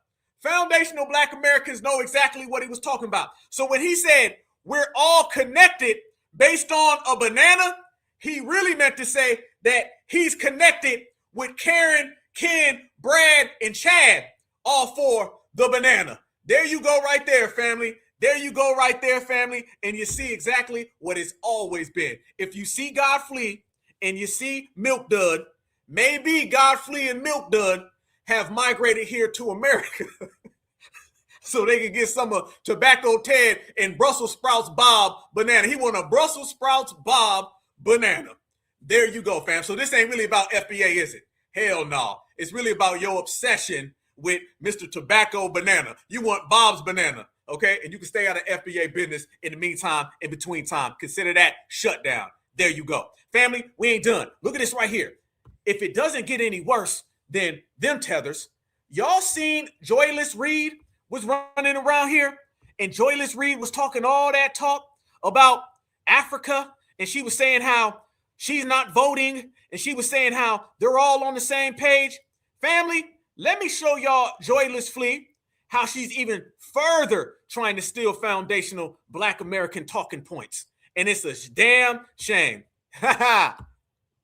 Foundational Black Americans know exactly what he was talking about. So when he said we're all connected based on a banana, he really meant to say that he's connected with Karen, Ken, Brad, and Chad, all for the banana. There you go right there, family. There you go right there, family. And you see exactly what it's always been. If you see Godfrey and you see Milk Dud, maybe Godfrey and Milk Dud have migrated here to America so they can get some of Tobacco Ted and Brussels Sprouts Bob banana. He want a Brussels Sprouts Bob banana. There you go, fam. So this ain't really about FBA, is it? Hell no. It's really about your obsession with Mr. Tobacco Banana. You want Bob's banana, okay? And you can stay out of FBA business in the meantime, in between time. Consider that shut down. There you go. Family, we ain't done. Look at this right here. If it doesn't get any worse than them tethers, y'all seen Joyless Reid was running around here, and Joyless Reid was talking all that talk about Africa, and she was saying how she's not voting, and she was saying how they're all on the same page. Family, let me show y'all Joyless Flea, how she's even further trying to steal foundational Black American talking points. And it's a damn shame.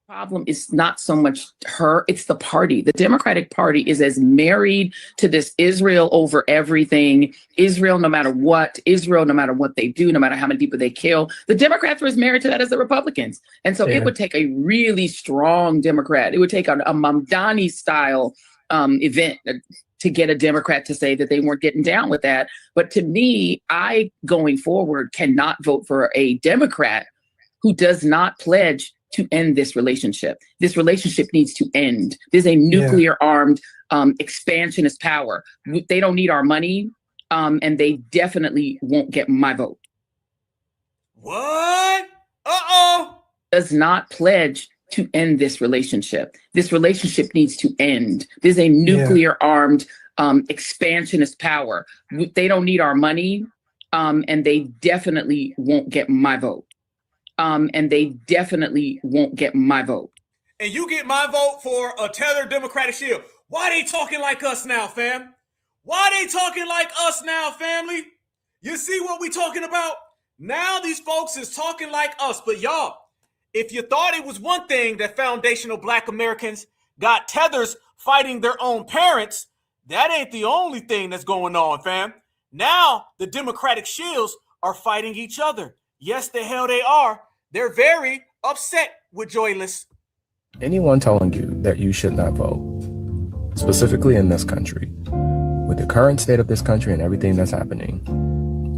Problem is not so much her, it's the party. The Democratic Party is as married to this Israel over everything. Israel, no matter what. Israel, no matter what they do, no matter how many people they kill. The Democrats are as married to that as the Republicans. And so it would take a really strong Democrat. It would take a Mamdani style event to get a Democrat to say that they weren't getting down with that. But to me, I, going forward, cannot vote for a Democrat who does not pledge to end this relationship. This relationship needs to end. There's a nuclear armed expansionist power. They don't need our money, and they definitely won't get my vote. What? Uh-oh. Does not pledge to end this relationship. This relationship needs to end. There's a nuclear armed expansionist power. They don't need our money, and they definitely won't get my vote. And they definitely won't get my vote. And you get my vote for a tethered Democratic shield. Why they talking like us now, fam? Why they talking like us now, family? You see what we talking about? Now these folks is talking like us. But y'all, if you thought it was one thing that foundational Black Americans got tethers fighting their own parents, that ain't the only thing that's going on, fam. Now the Democratic shields are fighting each other. Yes, the hell they are. They're very upset with Joyless. Anyone telling you that you should not vote, specifically in this country, with the current state of this country and everything that's happening,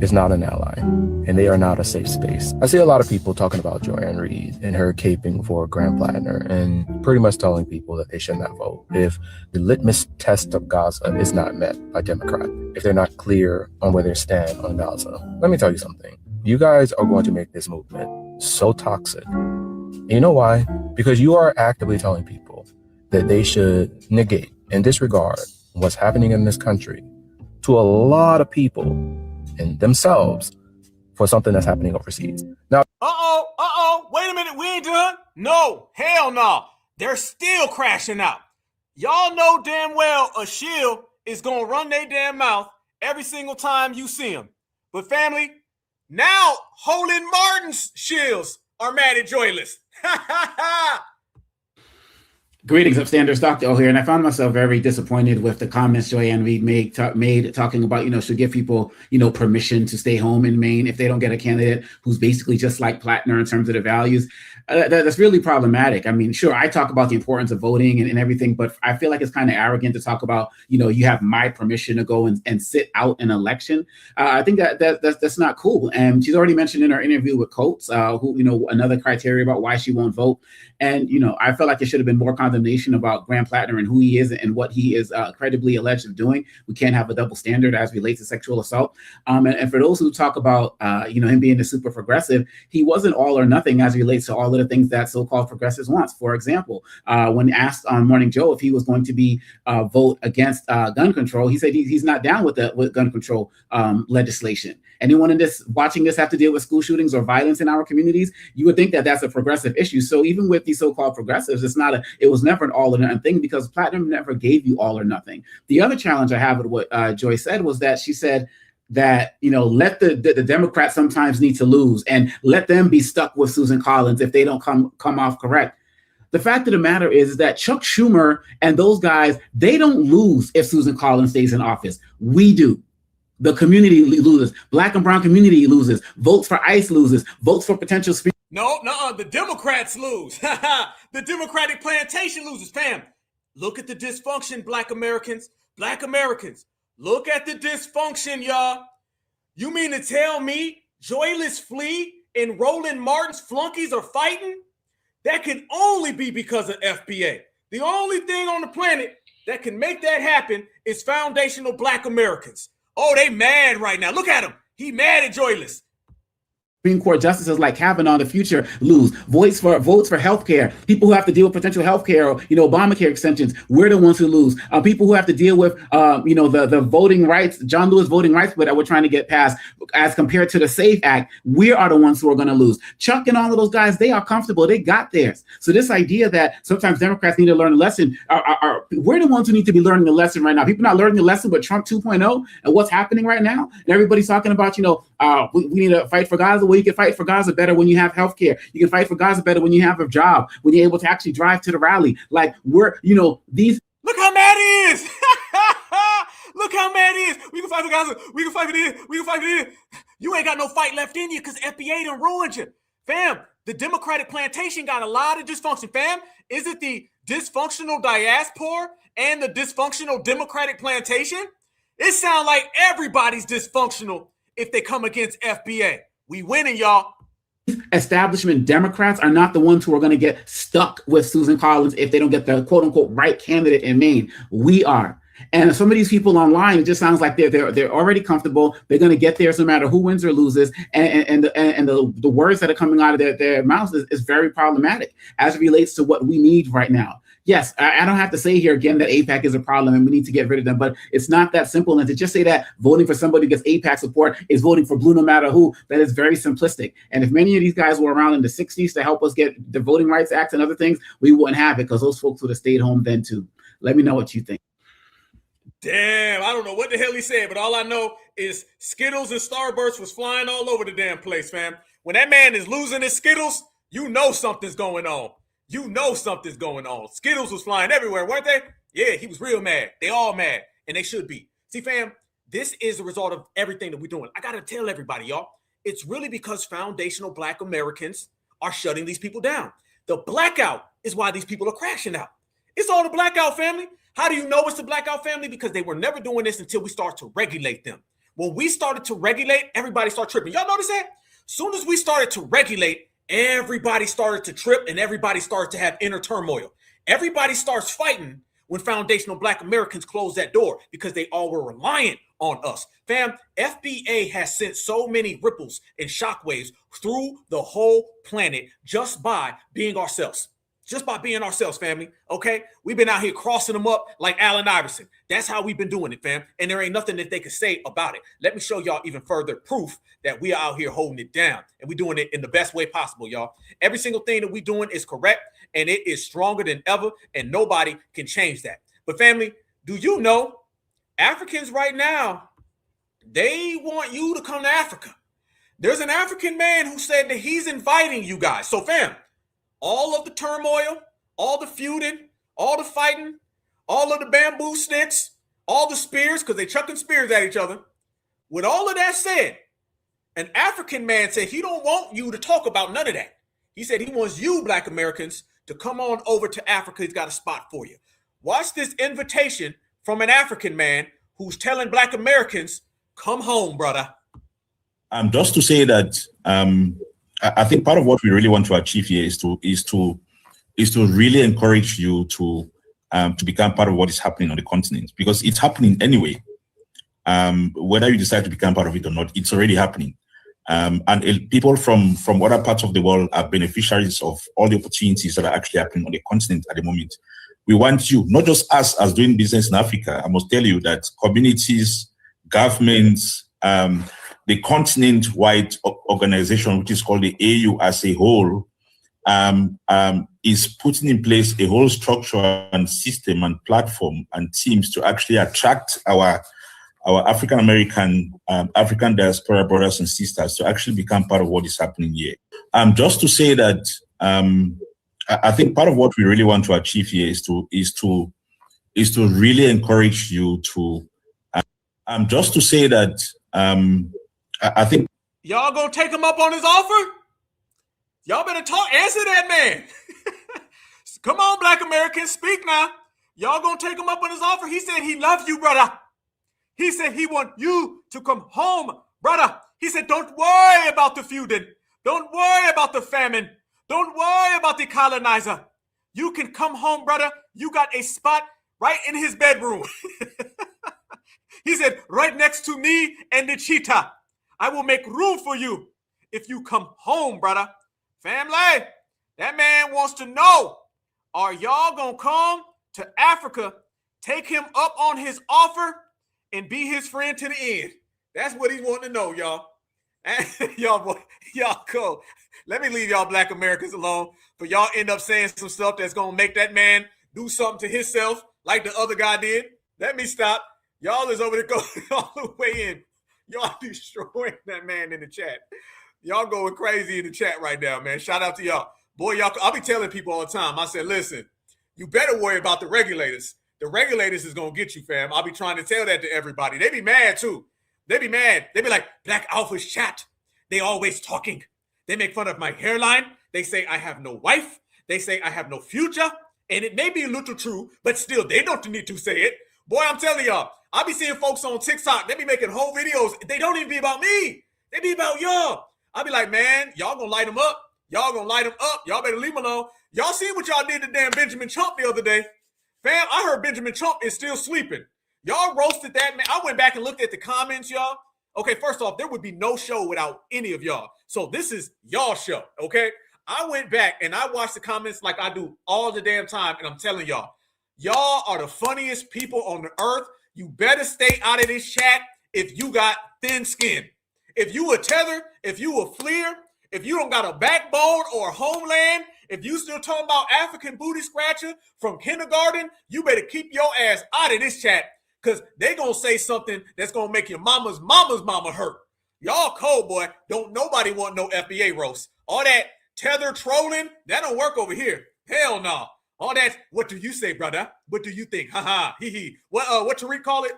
is not an ally, and they are not a safe space. I see a lot of people talking about Joyanne Reid and her caping for Grand Platinum and pretty much telling people that they should not vote if the litmus test of Gaza is not met by Democrats, if they're not clear on where they stand on Gaza. Let me tell you something. You guys are going to make this movement so toxic. And you know why? Because you are actively telling people that they should negate and disregard what's happening in this country to a lot of people and themselves for something that's happening overseas. Now, wait a minute, we ain't done? No, hell no. They're still crashing out. Y'all know damn well a shield is gonna run their damn mouth every single time you see them. But family, now Roland Martin's shields are mad at Joyless. Greetings, upstanders. Dr. O here, and I found myself very disappointed with the comments Joyanne Reid made talking about, should give people, permission to stay home in Maine if they don't get a candidate who's basically just like Plattner in terms of the values. That's really problematic. I mean, sure, I talk about the importance of voting and everything, but I feel like it's kind of arrogant to talk about, you have my permission to go and sit out an election. I think that's not cool. And she's already mentioned in her interview with Coates, who, another criteria about why she won't vote. And, I feel like it should have been more condemnation about Grand Platinum and who he is and what he is credibly alleged of doing. We can't have a double standard as relates to sexual assault. And for those who talk about, him being a super progressive, he wasn't all or nothing as relates to all of the things that so-called progressives wants. For example, when asked on Morning Joe if he was going to be vote against gun control, he said he's not down with gun control legislation. Anyone in this watching this have to deal with school shootings or violence in our communities? You would think that that's a progressive issue. So even with these so-called progressives, it was never an all or nothing thing because Platinum never gave you all or nothing. The other challenge I have with what Joy said was that she said that, let the Democrats sometimes need to lose and let them be stuck with Susan Collins if they don't come off correct. The fact of the matter is that Chuck Schumer and those guys, they don't lose if Susan Collins stays in office. We do. The community loses. Black and brown community loses. Votes for ICE loses. Votes for potential speakers. No, the Democrats lose. The Democratic plantation loses. Fam, look at the dysfunction, Black Americans. Black Americans, look at the dysfunction, y'all. You mean to tell me Joyless Flea and Roland Martin's flunkies are fighting? That can only be because of FBA. The only thing on the planet that can make that happen is foundational Black Americans. Oh, they mad right now. Look at him. He mad at Joyless. Supreme Court justices like Kavanaugh in the future lose. Votes for healthcare. People who have to deal with potential healthcare or Obamacare extensions, we're the ones who lose. People who have to deal with the voting rights, John Lewis voting rights, that we're trying to get passed as compared to the SAFE Act, we are the ones who are going to lose. Chuck and all of those guys, they are comfortable. They got theirs. So this idea that sometimes Democrats need to learn a lesson, we're the ones who need to be learning the lesson right now. People not learning the lesson, but Trump 2.0 and what's happening right now. And everybody's talking about, we need to fight for Gaza. Well, you can fight for Gaza better when you have healthcare. You can fight for Gaza better when you have a job, when you're able to actually drive to the rally. Like these. Look how mad he is. Look how mad he is. We can fight for Gaza. We can fight for this. We can fight for this. You ain't got no fight left in you because FBA done ruined you. Fam, the Democratic plantation got a lot of dysfunction. Fam, is it the dysfunctional diaspora and the dysfunctional Democratic plantation, it sounds like everybody's dysfunctional if they come against FBA. We winning, y'all. Establishment Democrats are not the ones who are going to get stuck with Susan Collins if they don't get the quote unquote right candidate in Maine. We are. And some of these people online, it just sounds like they're already comfortable. They're going to get theirs no matter who wins or loses. And the words that are coming out of their mouths is very problematic as it relates to what we need right now. Yes, I don't have to say here again that AIPAC is a problem and we need to get rid of them, but it's not that simple. And to just say that voting for somebody who gets AIPAC support is voting for blue no matter who, that is very simplistic. And if many of these guys were around in the 60s to help us get the Voting Rights Act and other things, we wouldn't have it because those folks would have stayed home then too. Let me know what you think. Damn, I don't know what the hell he said, but all I know is Skittles and Starburst was flying all over the damn place, fam. When that man is losing his Skittles, you know something's going on. You know something's going on. Skittles was flying everywhere, weren't they? Yeah, he was real mad. They all mad, and they should be. See, fam, this is the result of everything that we're doing. I got to tell everybody, y'all, it's really because foundational Black Americans are shutting these people down. The blackout is why these people are crashing out. It's all the blackout family. How do you know it's the blackout family? Because they were never doing this until we start to regulate them. When we started to regulate, everybody started tripping. Y'all notice that? Soon as we started to regulate, everybody started to trip and everybody started to have inner turmoil. Everybody starts fighting when foundational Black Americans close that door because they all were reliant on us. Fam, FBA has sent so many ripples and shockwaves through the whole planet just by being ourselves. Just by being ourselves, family, okay? We've been out here crossing them up like Allen Iverson. That's how we've been doing it, fam. And there ain't nothing that they can say about it. Let me show y'all even further proof that we are out here holding it down. And we're doing it in the best way possible, y'all. Every single thing that we're doing is correct, and it is stronger than ever, and nobody can change that. But family, do you know Africans right now, they want you to come to Africa. There's an African man who said that he's inviting you guys. So, fam, all of the turmoil, all the feuding, all the fighting, all of the bamboo sticks, all the spears, because they chucking spears at each other. With all of that said, an African man said he don't want you to talk about none of that. He said he wants you, Black Americans, to come on over to Africa. He's got a spot for you. Watch this invitation from an African man who's telling Black Americans, come home, brother. Just to say that I think part of what we really want to achieve here is to really encourage you to become part of what is happening on the continent, because it's happening anyway. Whether you decide to become part of it or not, it's already happening. And people from other parts of the world are beneficiaries of all the opportunities that are actually happening on the continent at the moment. We want you, not just us as doing business in Africa. I must tell you that communities, governments, the continent-wide organization, which is called the AU as a whole, is putting in place a whole structure and system and platform and teams to actually attract our African-American, African diaspora brothers and sisters to actually become part of what is happening here. Just to say that I think part of what we really want to achieve here is to really encourage you to, just to say that I think y'all gonna take him up on his offer? Y'all better answer that man. Come on, Black Americans, speak now. Y'all gonna take him up on his offer? He said he loves you, brother. He said he want you to come home, brother. He said, don't worry about the feuding. Don't worry about the famine. Don't worry about the colonizer. You can come home, brother. You got a spot right in his bedroom. He said, right next to me and the cheetah. I will make room for you if you come home, brother. Family, that man wants to know, are y'all going to come to Africa, take him up on his offer, and be his friend to the end? That's what he's wanting to know, y'all. Y'all go. Let me leave y'all Black Americans alone, for y'all end up saying some stuff that's going to make that man do something to himself like the other guy did. Let me stop. Y'all is over there going all the way in. Y'all destroying that man in the chat. Y'all going crazy in the chat right now, man. Shout out to y'all. Boy, y'all, I'll be telling people all the time. I said, listen, you better worry about the regulators. The regulators is going to get you, fam. I'll be trying to tell that to everybody. They be mad, too. They be mad. They be like, Black Alpha's chat. They always talking. They make fun of my hairline. They say I have no wife. They say I have no future. And it may be a little true, but still, they don't need to say it. Boy, I'm telling y'all, I be seeing folks on TikTok, they be making whole videos. They don't even be about me. They be about y'all. I be like, man, y'all gonna light them up. Y'all gonna light them up. Y'all better leave them alone. Y'all seen what y'all did to damn Benjamin Trump the other day. Fam, I heard Benjamin Trump is still sleeping. Y'all roasted that man. I went back and looked at the comments, y'all. Okay, first off, there would be no show without any of y'all. So this is y'all show, okay? I went back and I watched the comments like I do all the damn time, and I'm telling y'all, y'all are the funniest people on the earth. You better stay out of this chat if you got thin skin. If you a tether, if you a fleer, if you don't got a backbone or a homeland, if you still talking about African booty scratcher from kindergarten, you better keep your ass out of this chat because they gonna say something that's gonna make your mama's mama hurt. Y'all cold, boy. Don't nobody want no FBA roast. All that tether trolling, that don't work over here. Hell no. All that, what do you say, brother? What do you think? Haha, hee hee. What Tariq call it?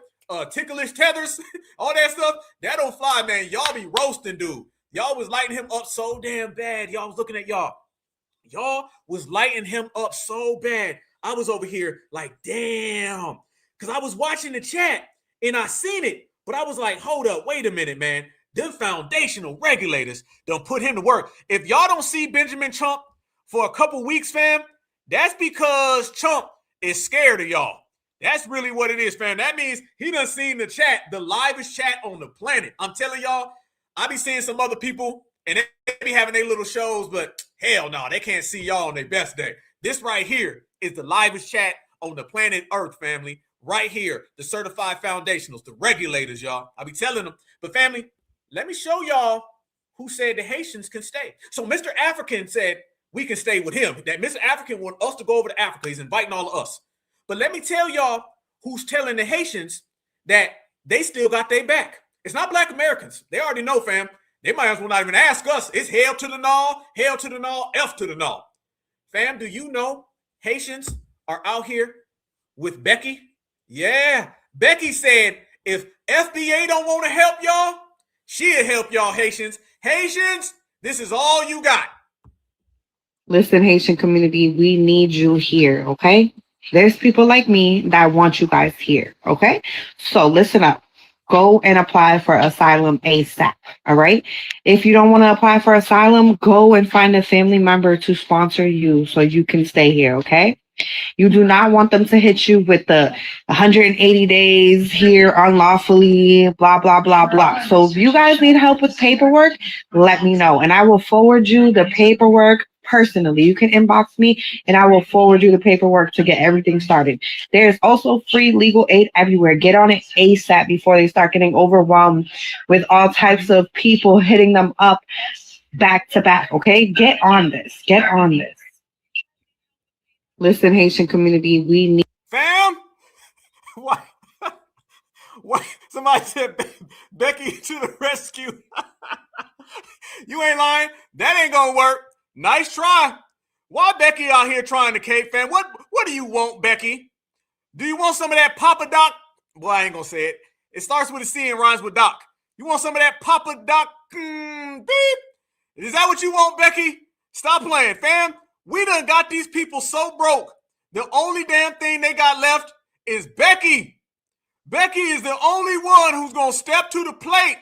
Ticklish tethers, all that stuff, that don't fly, man. Y'all be roasting, dude. Y'all was lighting him up so damn bad. Y'all was looking at y'all. Y'all was lighting him up so bad. I was over here like, damn. Because I was watching the chat and I seen it. But I was like, hold up, wait a minute, man. Them foundational regulators done put him to work. If y'all don't see Benjamin Trump for a couple weeks, fam, that's because Trump is scared of y'all. That's really what it is, fam. That means he done seen the chat, the livest chat on the planet. I'm telling y'all, I be seeing some other people, and they be having their little shows, but hell no, they can't see y'all on their best day. This right here is the livest chat on the planet Earth, family. Right here, the certified foundationals, the regulators, y'all. I be telling them. But family, let me show y'all who said the Haitians can stay. So Mr. African said we can stay with him. That Mr. African want us to go over to Africa. He's inviting all of us. But let me tell y'all who's telling the Haitians that they still got their back. It's not Black Americans. They already know, fam. They might as well not even ask us. It's hell to the null, hell to the null, F to the null. Fam, do you know Haitians are out here with Becky? Yeah. Becky said if FBA don't want to help y'all, she'll help y'all, Haitians. Haitians, this is all you got. Listen, Haitian community, we need you here, okay? There's people like me that want you guys here, okay? So listen up. Go and apply for asylum ASAP, all right? If you don't want to apply for asylum, go and find a family member to sponsor you so you can stay here, okay? You do not want them to hit you with the 180 days here unlawfully, blah, blah, blah, blah. So if you guys need help with paperwork, let me know. And I will forward you the paperwork personally. You can inbox me and I will forward you the paperwork to get everything started. There's also free legal aid everywhere. Get on it ASAP before they start getting overwhelmed with all types of people hitting them up back to back, okay? Get on this. Get on this. Listen, Haitian community, we need... Fam? What? What? Somebody said Becky to the rescue. You ain't lying. That ain't gonna work. Nice try. Why Becky out here trying to cape, fam? What do you want, Becky? Do you want some of that Papa Doc? Boy, I ain't gonna say it. It starts with a C and rhymes with Doc. You want some of that Papa Doc? Beep. Is that what you want, Becky? Stop playing, fam. We done got these people so broke. The only damn thing they got left is Becky. Becky is the only one who's going to step to the plate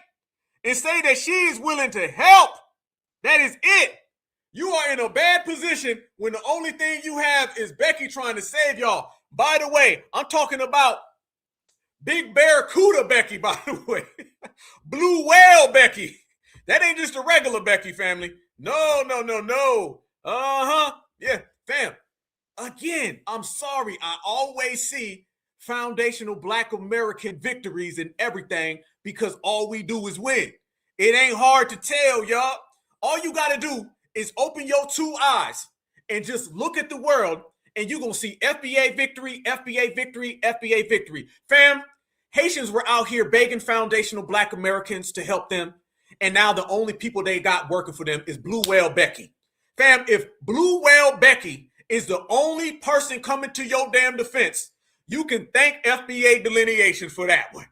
and say that she is willing to help. That is it. You are in a bad position when the only thing you have is Becky trying to save y'all. By the way, I'm talking about Big Barracuda Becky, by the way. Blue Whale Becky. That ain't just a regular Becky, family. No. Yeah, fam. Again, I'm sorry. I always see foundational Black American victories in everything because all we do is win. It ain't hard to tell, y'all. All you got to do is open your two eyes and just look at the world and you're going to see FBA victory, FBA victory, FBA victory. Fam, Haitians were out here begging foundational Black Americans to help them. And now the only people they got working for them is Blue Whale Becky. Fam, if Blue Whale Becky is the only person coming to your damn defense, you can thank FBA delineation for that one.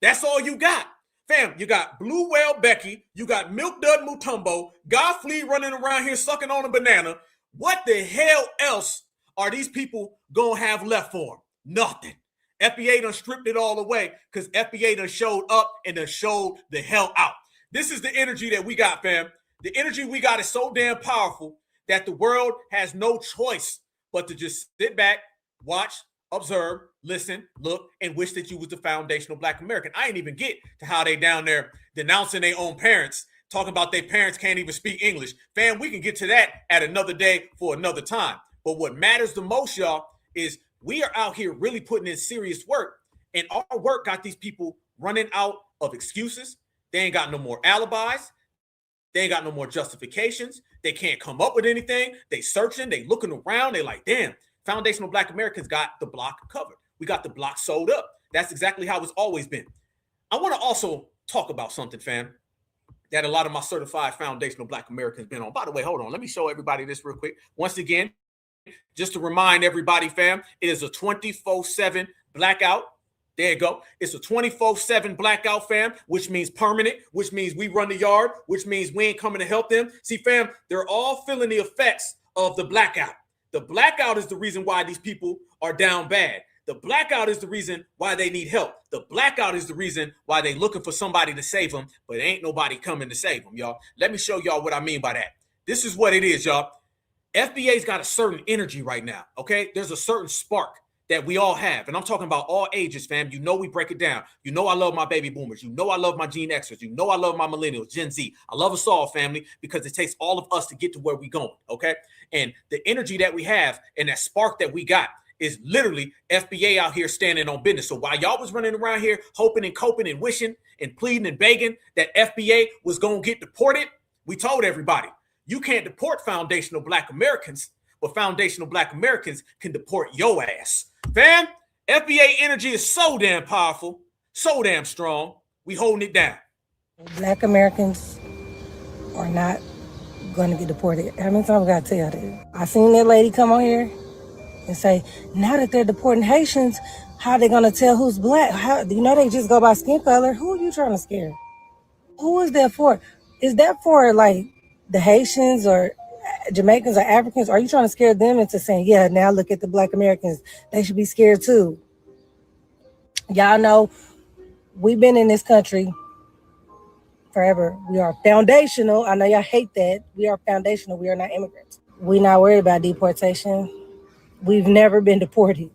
That's all you got. Fam, you got Blue Whale Becky, you got Milk Dud Mutombo, Godfrey running around here sucking on a banana. What the hell else are these people gonna have left for them? Nothing. FBA done stripped it all away because FBA done showed up and done showed the hell out. This is the energy that we got, fam. The energy we got is so damn powerful that the world has no choice but to just sit back, watch, observe, listen, look, and wish that you was the foundational Black American. I ain't even get to how they down there denouncing their own parents, talking about their parents can't even speak English. Fam, we can get to that at another day for another time. But what matters the most, y'all, is we are out here really putting in serious work, and our work got these people running out of excuses. They ain't got no more alibis. They ain't got no more justifications. They can't come up with anything. They searching, they looking around. They like, damn, foundational Black Americans got the block covered. We got the block sold up. That's exactly how it's always been. I want to also talk about something, fam, that a lot of my certified foundational Black Americans been on. By the way, hold on. Let me show everybody this real quick. Once again, just to remind everybody, fam, it is a 24/7 blackout. There you go. It's a 24/7 blackout, fam, which means permanent, which means we run the yard, which means we ain't coming to help them. See, fam, they're all feeling the effects of the blackout. The blackout is the reason why these people are down bad. The blackout is the reason why they need help. The blackout is the reason why they're looking for somebody to save them, but ain't nobody coming to save them, y'all. Let me show y'all what I mean by that. This is what it is, y'all. FBA's got a certain energy right now, okay? There's a certain spark that we all have. And I'm talking about all ages, fam. You know we break it down. You know I love my baby boomers. You know I love my Gen Xers. You know I love my millennials, Gen Z. I love us all, family, because it takes all of us to get to where we're going, okay? And the energy that we have and that spark that we got is literally FBA out here standing on business. So while y'all was running around here hoping and coping and wishing and pleading and begging that FBA was going to get deported, we told everybody, you can't deport foundational Black Americans, but foundational Black Americans can deport your ass. Fam, FBA energy is so damn powerful, so damn strong, we holding it down. Black Americans are not going to get deported. How many times I got to tell you that? I seen that lady come on here and say, now that they're deporting Haitians, how are they going to tell who's Black? How, you know they just go by skin color. Who are you trying to scare? Who is that for? Is that for like the Haitians or Jamaicans or Africans? Are you trying to scare them into saying, yeah, now look at the Black Americans, they should be scared too? Y'all know we've been in this country forever. We are foundational. I know y'all hate that. We are foundational. We are not immigrants. We're not worried about deportation. We've never been deported.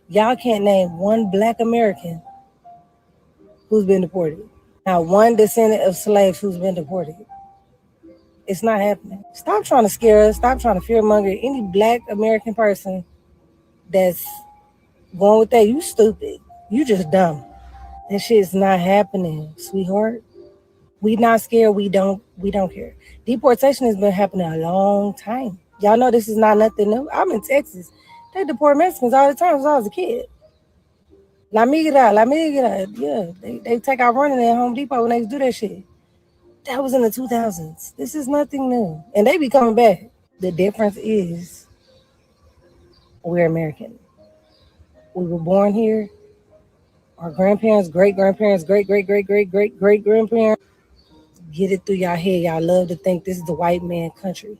Y'all can't name one Black American who's been deported. Not one descendant of slaves who's been deported. It's not happening. Stop trying to scare us. Stop trying to fearmonger any Black American person that's going with that. You stupid. You just dumb. That shit's not happening, sweetheart. We not scared. We don't care. Deportation has been happening a long time. Y'all know this is not nothing new. I'm in Texas. They deport Mexicans all the time since I was a kid. La migra. Yeah, they take out running at Home Depot when they do that shit. That was in the 2000s. This is nothing new. And they be coming back. The difference is we're American. We were born here. Our grandparents, great-grandparents, great-great-great-great-great-great-grandparents. Get it through y'all head. Y'all love to think this is the white man country.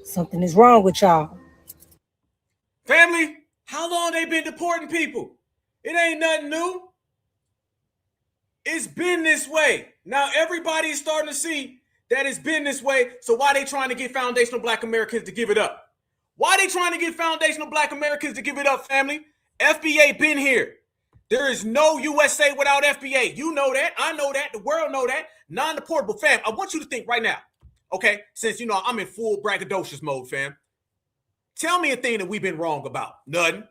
Something is wrong with y'all. Family, how long they been deporting people? It ain't nothing new. It's been this way. Now everybody's starting to see that it's been this way. So why they trying to get foundational Black Americans to give it up? Why they trying to get foundational Black Americans to give it up, family? FBA been here. There is no USA without FBA. You know that. I know that. The world know that. Non-deportable, fam. I want you to think right now. Okay, since you know I'm in full braggadocious mode, fam. Tell me a thing that we've been wrong about. Nothing.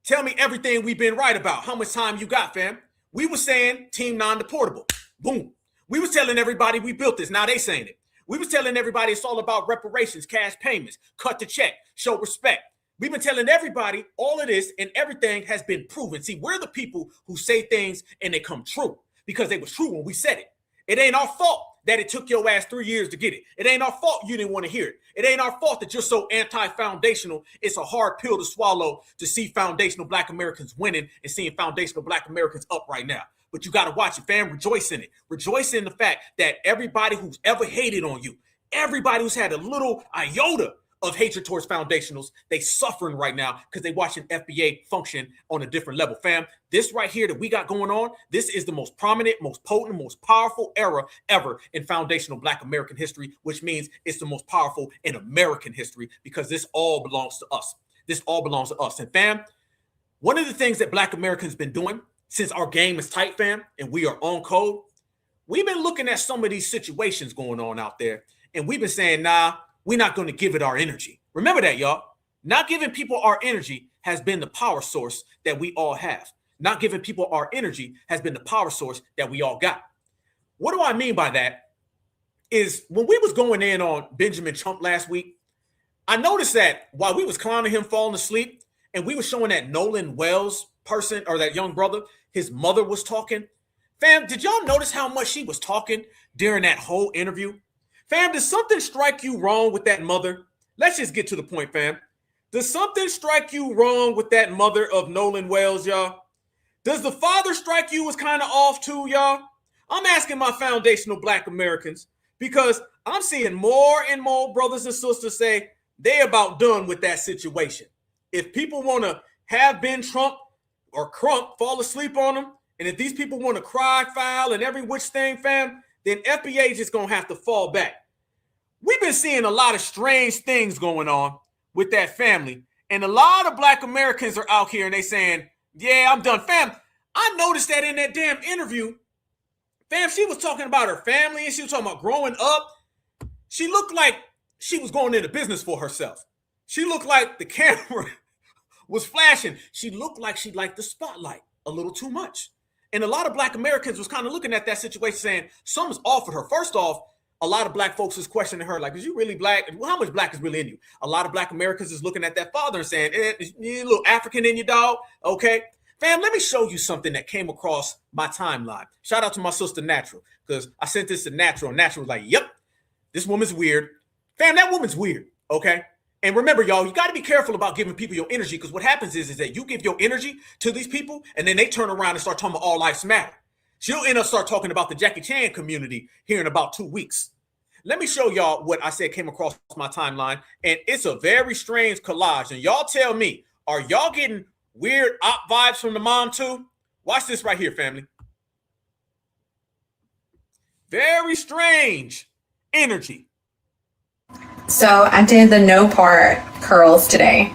Tell me everything we've been right about. How much time you got, fam? We were saying team non-deportable. Boom. We was telling everybody we built this. Now they saying it. We was telling everybody it's all about reparations, cash payments, cut the check, show respect. We've been telling everybody all of this, and everything has been proven. See, we're the people who say things and they come true because they was true when we said it. It ain't our fault that it took your ass 3 years to get it. It ain't our fault you didn't want to hear it. It ain't our fault that you're so anti-foundational. It's a hard pill to swallow to see foundational Black Americans winning and seeing foundational Black Americans up right now. But you got to watch it, fam. Rejoice in it. Rejoice in the fact that everybody who's ever hated on you, everybody who's had a little iota of hatred towards foundationals. They suffering right now because they watching FBA function on a different level. Fam, this right here that we got going on, this is the most prominent, most potent, most powerful era ever in foundational Black American history, which means it's the most powerful in American history because this all belongs to us. This all belongs to us. And fam, one of the things that Black Americans been doing since our game is tight, fam, and we are on code, we've been looking at some of these situations going on out there, and we've been saying, nah, we're not going to give it our energy. Remember that, y'all. Not giving people our energy has been the power source that we all have. Not giving people our energy has been the power source that we all got. What do I mean by that? Is when we was going in on Benjamin Trump last week, I noticed that while we was clowning him falling asleep, and we were showing that Nolan Wells person, or that young brother, his mother was talking. Fam, did y'all notice how much she was talking during that whole interview? Fam, does something strike you wrong with that mother? Let's just get to the point, fam. Does something strike you wrong with that mother of Nolan Wells, y'all? Does the father strike you as kind of off too, y'all? I'm asking my foundational Black Americans because I'm seeing more and more brothers and sisters say they about done with that situation. If people want to have Ben Trump or Crump fall asleep on them, and if these people want to cry foul and every which thing, fam, then FBA is just going to have to fall back. We've been seeing a lot of strange things going on with that family. And a lot of Black Americans are out here and they saying, yeah, I'm done. Fam, I noticed that in that damn interview, fam, she was talking about her family and she was talking about growing up. She looked like she was going into business for herself. She looked like the camera was flashing. She looked like she liked the spotlight a little too much. And a lot of Black Americans was kind of looking at that situation saying, something's off with her. First off, a lot of Black folks is questioning her, like, is you really Black? Well, how much Black is really in you? A lot of Black Americans is looking at that father and saying, you a little African in your dog, okay? Fam, let me show you something that came across my timeline. Shout out to my sister Natural, because I sent this to Natural, and Natural was like, yep, this woman's weird. Fam, that woman's weird, okay? And remember, y'all, you got to be careful about giving people your energy, because what happens is that you give your energy to these people, and then they turn around and start talking about all lives matter. She'll end up start talking about the Jackie Chan community here in about 2 weeks. Let me show y'all what I said came across my timeline, and it's a very strange collage. And y'all tell me, are y'all getting weird op vibes from the mom too? Watch this right here, family. Very strange energy. So I did the no part curls today.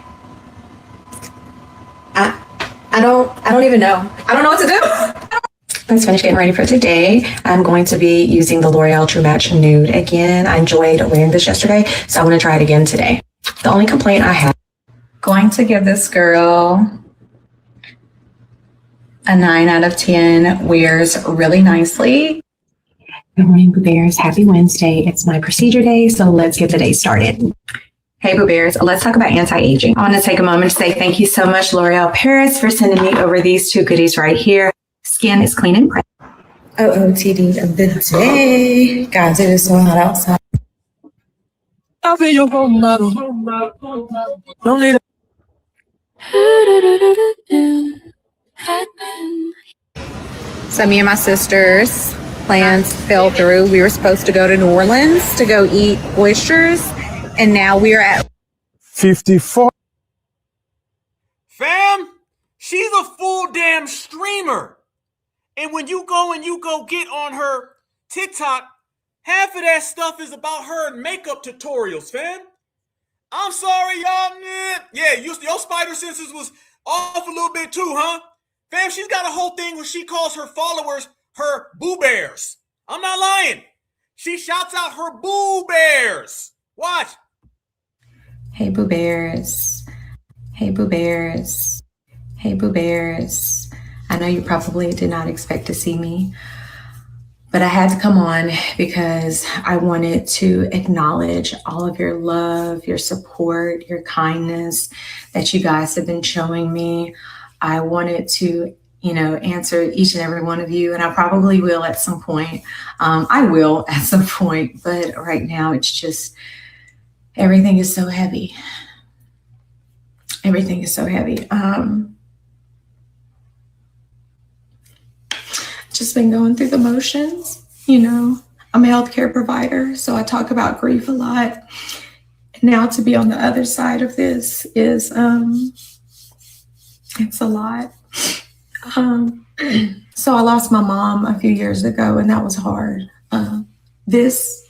I don't even know. I don't know what to do. Let's finish getting ready for today. I'm going to be using the L'Oreal True Match Nude again. I enjoyed wearing this yesterday, so I'm going to try it again today. The only complaint I have, going to give this girl a 9 out of 10. Wears really nicely. Good morning, Boo Bears. Happy Wednesday. It's my procedure day, so let's get the day started. Hey, Boo Bears. Let's talk about anti-aging. I want to take a moment to say thank you so much, L'Oreal Paris, for sending me over these two goodies right here. Skin is clean and bright. OOTD of the day. Guys, it is so hot outside. I'll be your home model. Don't need So me and my sisters' plans fell through. We were supposed to go to New Orleans to go eat oysters, and now we are at 54. Fam, she's a full damn streamer. And when you go get on her TikTok, half of that stuff is about her makeup tutorials, fam. I'm sorry, y'all. Yeah, your spider senses was off a little bit too, huh? Fam, she's got a whole thing where she calls her followers her Boo Bears. I'm not lying. She shouts out her Boo Bears. Watch. Hey, Boo Bears. Hey, Boo Bears. Hey, Boo Bears. I know you probably did not expect to see me, but I had to come on because I wanted to acknowledge all of your love, your support, your kindness that you guys have been showing me. I wanted to, answer each and every one of you, and I probably will at some point. I will at some point, but right now it's just, everything is so heavy. Everything is so heavy. Just been going through the motions. I'm a healthcare provider, so I talk about grief a lot. Now to be on the other side of this is it's a lot. So I lost my mom a few years ago, and that was hard. This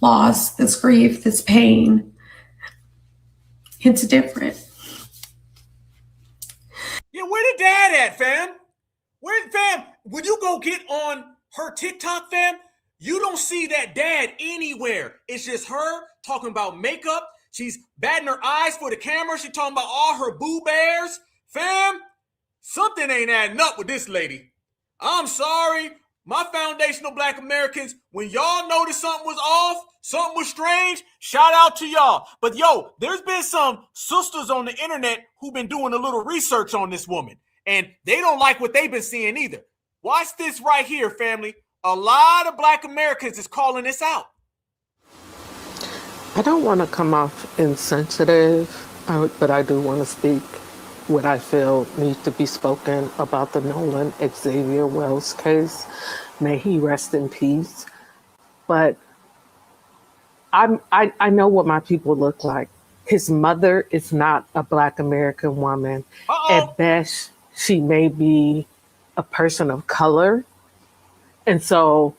loss, this grief, this pain, it's different. Yeah, where the dad at, fam? Fam, when you go get on her TikTok, fam, you don't see that dad anywhere. It's just her talking about makeup. She's batting her eyes for the camera. She's talking about all her boo bears. Fam, something ain't adding up with this lady. I'm sorry. My foundational Black Americans, when y'all noticed something was off, something was strange, shout out to y'all. But yo, there's been some sisters on the internet who've been doing a little research on this woman, and they don't like what they've been seeing either. Watch this right here, family. A lot of Black Americans is calling this out. I don't want to come off insensitive, but I do want to speak what I feel needs to be spoken about the Nolan Xavier Wells case. May he rest in peace. But I know what my people look like. His mother is not a Black American woman. At best, she may be a person of color. And so,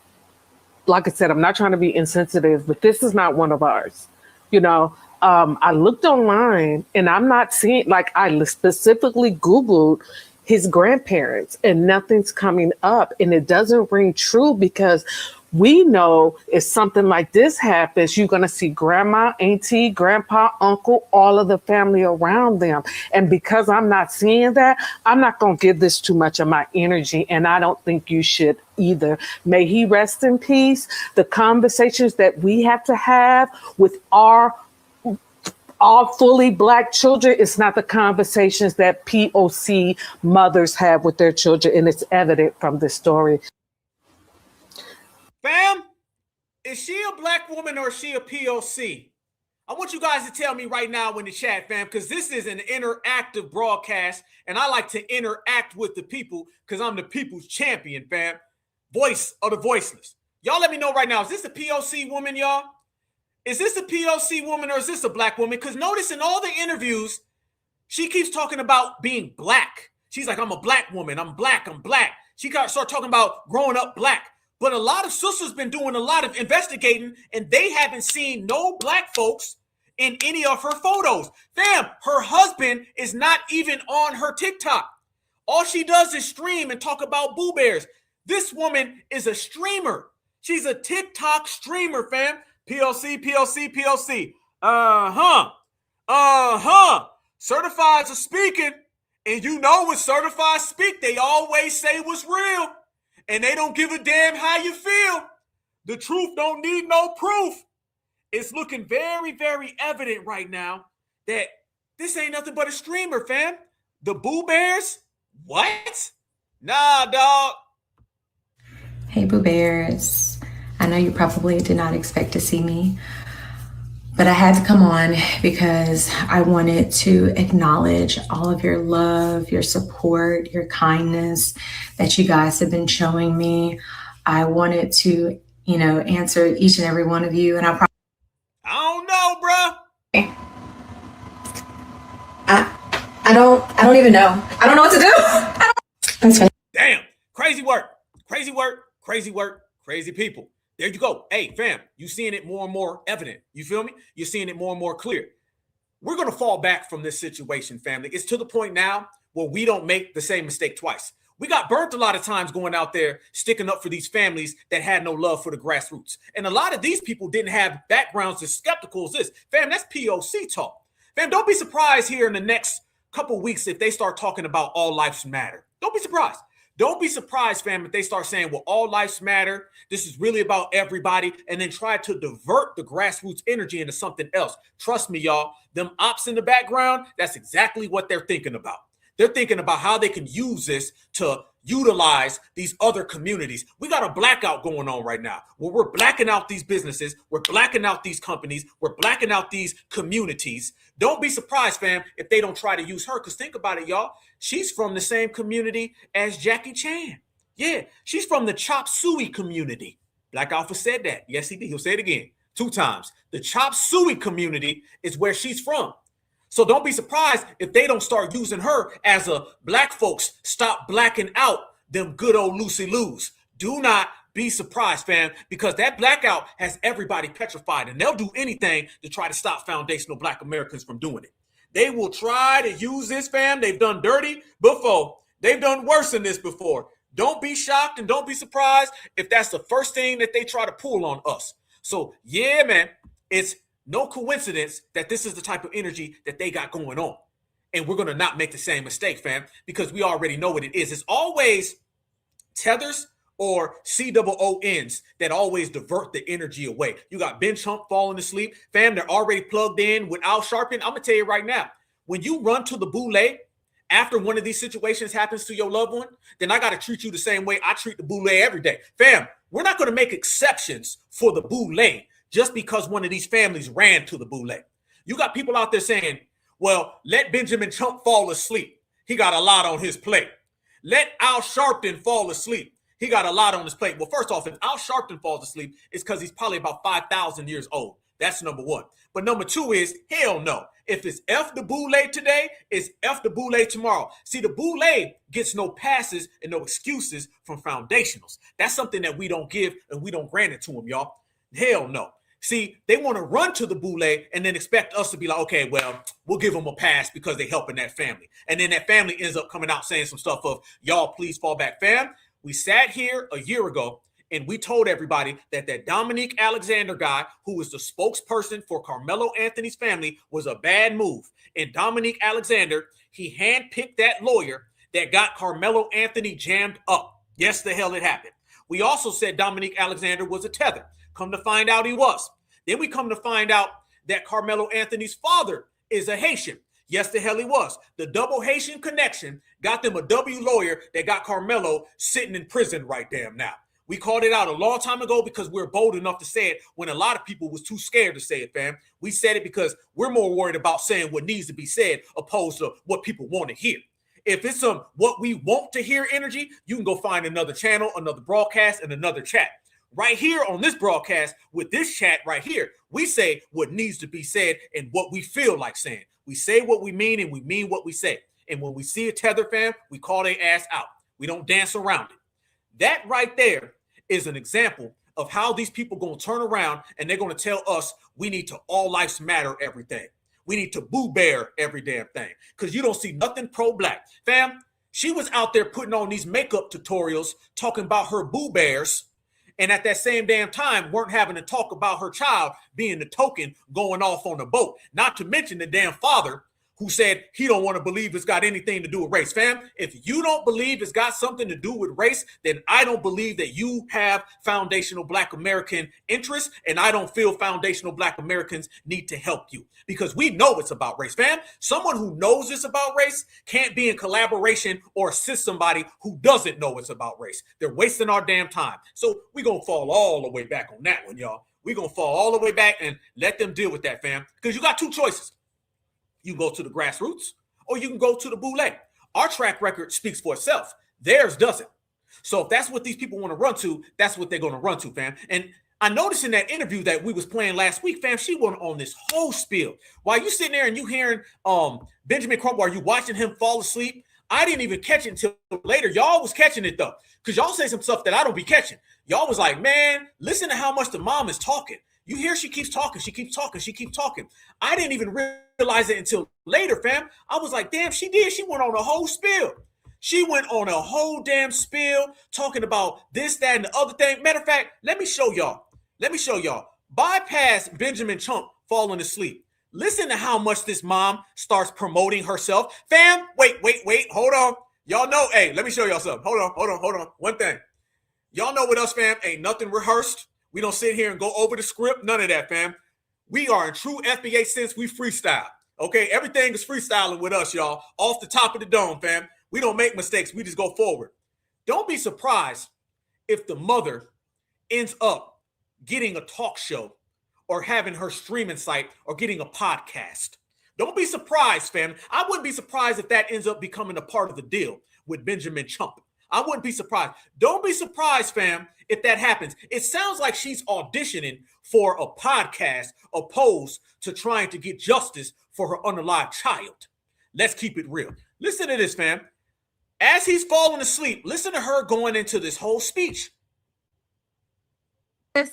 like I said, I'm not trying to be insensitive, but this is not one of ours. You know, I looked online and I'm not seeing, like I specifically Googled his grandparents and nothing's coming up, and it doesn't ring true because we know if something like this happens, you're going to see grandma, auntie, grandpa, uncle, all of the family around them. And because I'm not seeing that, I'm not going to give this too much of my energy. And I don't think you should either. May he rest in peace. The conversations that we have to have with our all fully Black children, it's not the conversations that POC mothers have with their children. And it's evident from this story. Fam, is she a Black woman or is she a POC? I want you guys to tell me right now in the chat, fam, because this is an interactive broadcast, and I like to interact with the people because I'm the people's champion, fam. Voice of the voiceless. Y'all let me know right now, is this a POC woman, y'all? Is this a POC woman or is this a Black woman? Because notice in all the interviews, she keeps talking about being Black. She's like, I'm a Black woman. I'm Black. I'm Black. She start talking about growing up Black. But a lot of sisters been doing a lot of investigating, and they haven't seen no Black folks in any of her photos. Fam, her husband is not even on her TikTok. All she does is stream and talk about boo bears. This woman is a streamer. She's a TikTok streamer, fam. POC, POC, POC. Certifieds are speaking, and you know when certifieds speak, they always say what's real. And they don't give a damn how you feel. The truth don't need no proof. It's looking very, very evident right now that this ain't nothing but a streamer, fam. The Boo Bears? What? Nah, dog. Hey, Boo Bears. I know you probably did not expect to see me, but I had to come on because I wanted to acknowledge all of your love, your support, your kindness that you guys have been showing me. I wanted to, answer each and every one of you. And I don't know, bro. I don't even know. I don't know what to do. Damn. Crazy work. Crazy work. Crazy work. Crazy people. There you go. Hey, fam, you seeing it more and more evident. You feel me? You're seeing it more and more clear. We're going to fall back from this situation, family. It's to the point now where we don't make the same mistake twice. We got burnt a lot of times going out there, sticking up for these families that had no love for the grassroots. And a lot of these people didn't have backgrounds as skeptical as this. Fam, that's POC talk. Fam, don't be surprised here in the next couple of weeks if they start talking about all lives matter. Don't be surprised. Don't be surprised, fam, if they start saying, well, all lives matter. This is really about everybody. And then try to divert the grassroots energy into something else. Trust me, y'all, them ops in the background, that's exactly what they're thinking about. They're thinking about how they can use this to utilize these other communities. We got a blackout going on right now where we're blacking out these businesses. We're blacking out these companies. We're blacking out these communities. Don't be surprised, fam, if they don't try to use her. Because think about it, y'all. She's from the same community as Jackie Chan. Yeah, she's from the Chop Suey community. Black Alpha said that. Yes, he did. He'll say it again. 2 times. The Chop Suey community is where she's from. So don't be surprised if they don't start using her as a black folks stop blacking out them good old Lucy Lou's. Do not be surprised, fam, because that blackout has everybody petrified, and they'll do anything to try to stop foundational black Americans from doing it. They will try to use this, fam. They've done dirty before. They've done worse than this before. Don't be shocked and don't be surprised if that's the first thing that they try to pull on us. So, yeah, man, it's no coincidence that this is the type of energy that they got going on. And we're going to not make the same mistake, fam, because we already know what it is. It's always tethers or COONs that always divert the energy away. You got Ben Chump falling asleep. Fam, they're already plugged in with Al Sharpton. I'm going to tell you right now, when you run to the boule after one of these situations happens to your loved one, then I got to treat you the same way I treat the boule every day. Fam, we're not going to make exceptions for the boule just because one of these families ran to the boule. You got people out there saying, well, let Benjamin Chump fall asleep. He got a lot on his plate. Let Al Sharpton fall asleep. He got a lot on his plate. Well, first off, if Al Sharpton falls asleep, it's because he's probably about 5,000 years old. That's number one. But number two is, hell no. If it's F the boule today, it's F the boule tomorrow. See, the boule gets no passes and no excuses from foundationals. That's something that we don't give and we don't grant it to them, y'all. Hell no. See, they want to run to the boule and then expect us to be like, okay, well, we'll give them a pass because they're helping that family. And then that family ends up coming out saying some stuff of, y'all, please fall back. Fam, we sat here a year ago and we told everybody that that Dominique Alexander guy, who was the spokesperson for Carmelo Anthony's family, was a bad move. And Dominique Alexander, he handpicked that lawyer that got Carmelo Anthony jammed up. Yes, the hell it happened. We also said Dominique Alexander was a tether. Come to find out he was. Then we come to find out that Carmelo Anthony's father is a Haitian. Yes, the hell he was. The double Haitian connection got them a W lawyer that got Carmelo sitting in prison right damn now. We called it out a long time ago because we're bold enough to say it when a lot of people was too scared to say it, fam. We said it because we're more worried about saying what needs to be said opposed to what people want to hear. If it's some what we want to hear energy, you can go find another channel, another broadcast, and another chat. Right here on this broadcast with this chat right here, we say what needs to be said and what we feel like saying. We say what we mean and we mean what we say. And when we see a tether, fam, we call their ass out. We don't dance around it. That right there is an example of how these people going to turn around and they're going to tell us we need to all lives matter everything. We need to boo bear every damn thing because you don't see nothing pro-black. Fam, she was out there putting on these makeup tutorials talking about her boo bears. And at that same damn time, weren't having to talk about her child being the token going off on the boat. Not to mention the damn father who said he don't want to believe it's got anything to do with race. Fam, if you don't believe it's got something to do with race, then I don't believe that you have foundational Black American interests, and I don't feel foundational Black Americans need to help you because we know it's about race. Fam, someone who knows it's about race can't be in collaboration or assist somebody who doesn't know it's about race. They're wasting our damn time. So we're going to fall all the way back on that one, y'all. We're going to fall all the way back and let them deal with that, fam, because you got two choices. You can go to the grassroots or you can go to the boule. Our track record speaks for itself. Theirs doesn't. So if that's what these people want to run to, that's what they're going to run to, fam. And I noticed in that interview that we was playing last week, fam, she went on this whole spiel. While you sitting there and you hearing Benjamin Crump, while you watching him fall asleep, I didn't even catch it until later. Y'all was catching it though, because y'all say some stuff that I don't be catching. Y'all was like, man, listen to how much the mom is talking. You hear she keeps talking, she keeps talking, she keeps talking. I didn't even realize it until later, fam. I was like, damn, she did. She went on a whole spiel. She went on a whole damn spiel talking about this, that, and the other thing. Matter of fact, let me show y'all. Bypass Benjamin Chump falling asleep. Listen to how much this mom starts promoting herself. Fam, wait, hold on. Y'all know, hey, let me show y'all something. Hold on. One thing. Y'all know with us, fam, ain't nothing rehearsed. We don't sit here and go over the script. None of that, fam. We are in true FBA sense. We freestyle. Okay, everything is freestyling with us, y'all. Off the top of the dome, fam. We don't make mistakes. We just go forward. Don't be surprised if the mother ends up getting a talk show or having her streaming site or getting a podcast. Don't be surprised, fam. I wouldn't be surprised if that ends up becoming a part of the deal with Benjamin Chump. I wouldn't be surprised. Don't be surprised, fam, if that happens. It sounds like she's auditioning for a podcast opposed to trying to get justice for her unalive child. Let's keep it real. Listen to this, fam. As he's falling asleep, listen to her going into this whole speech.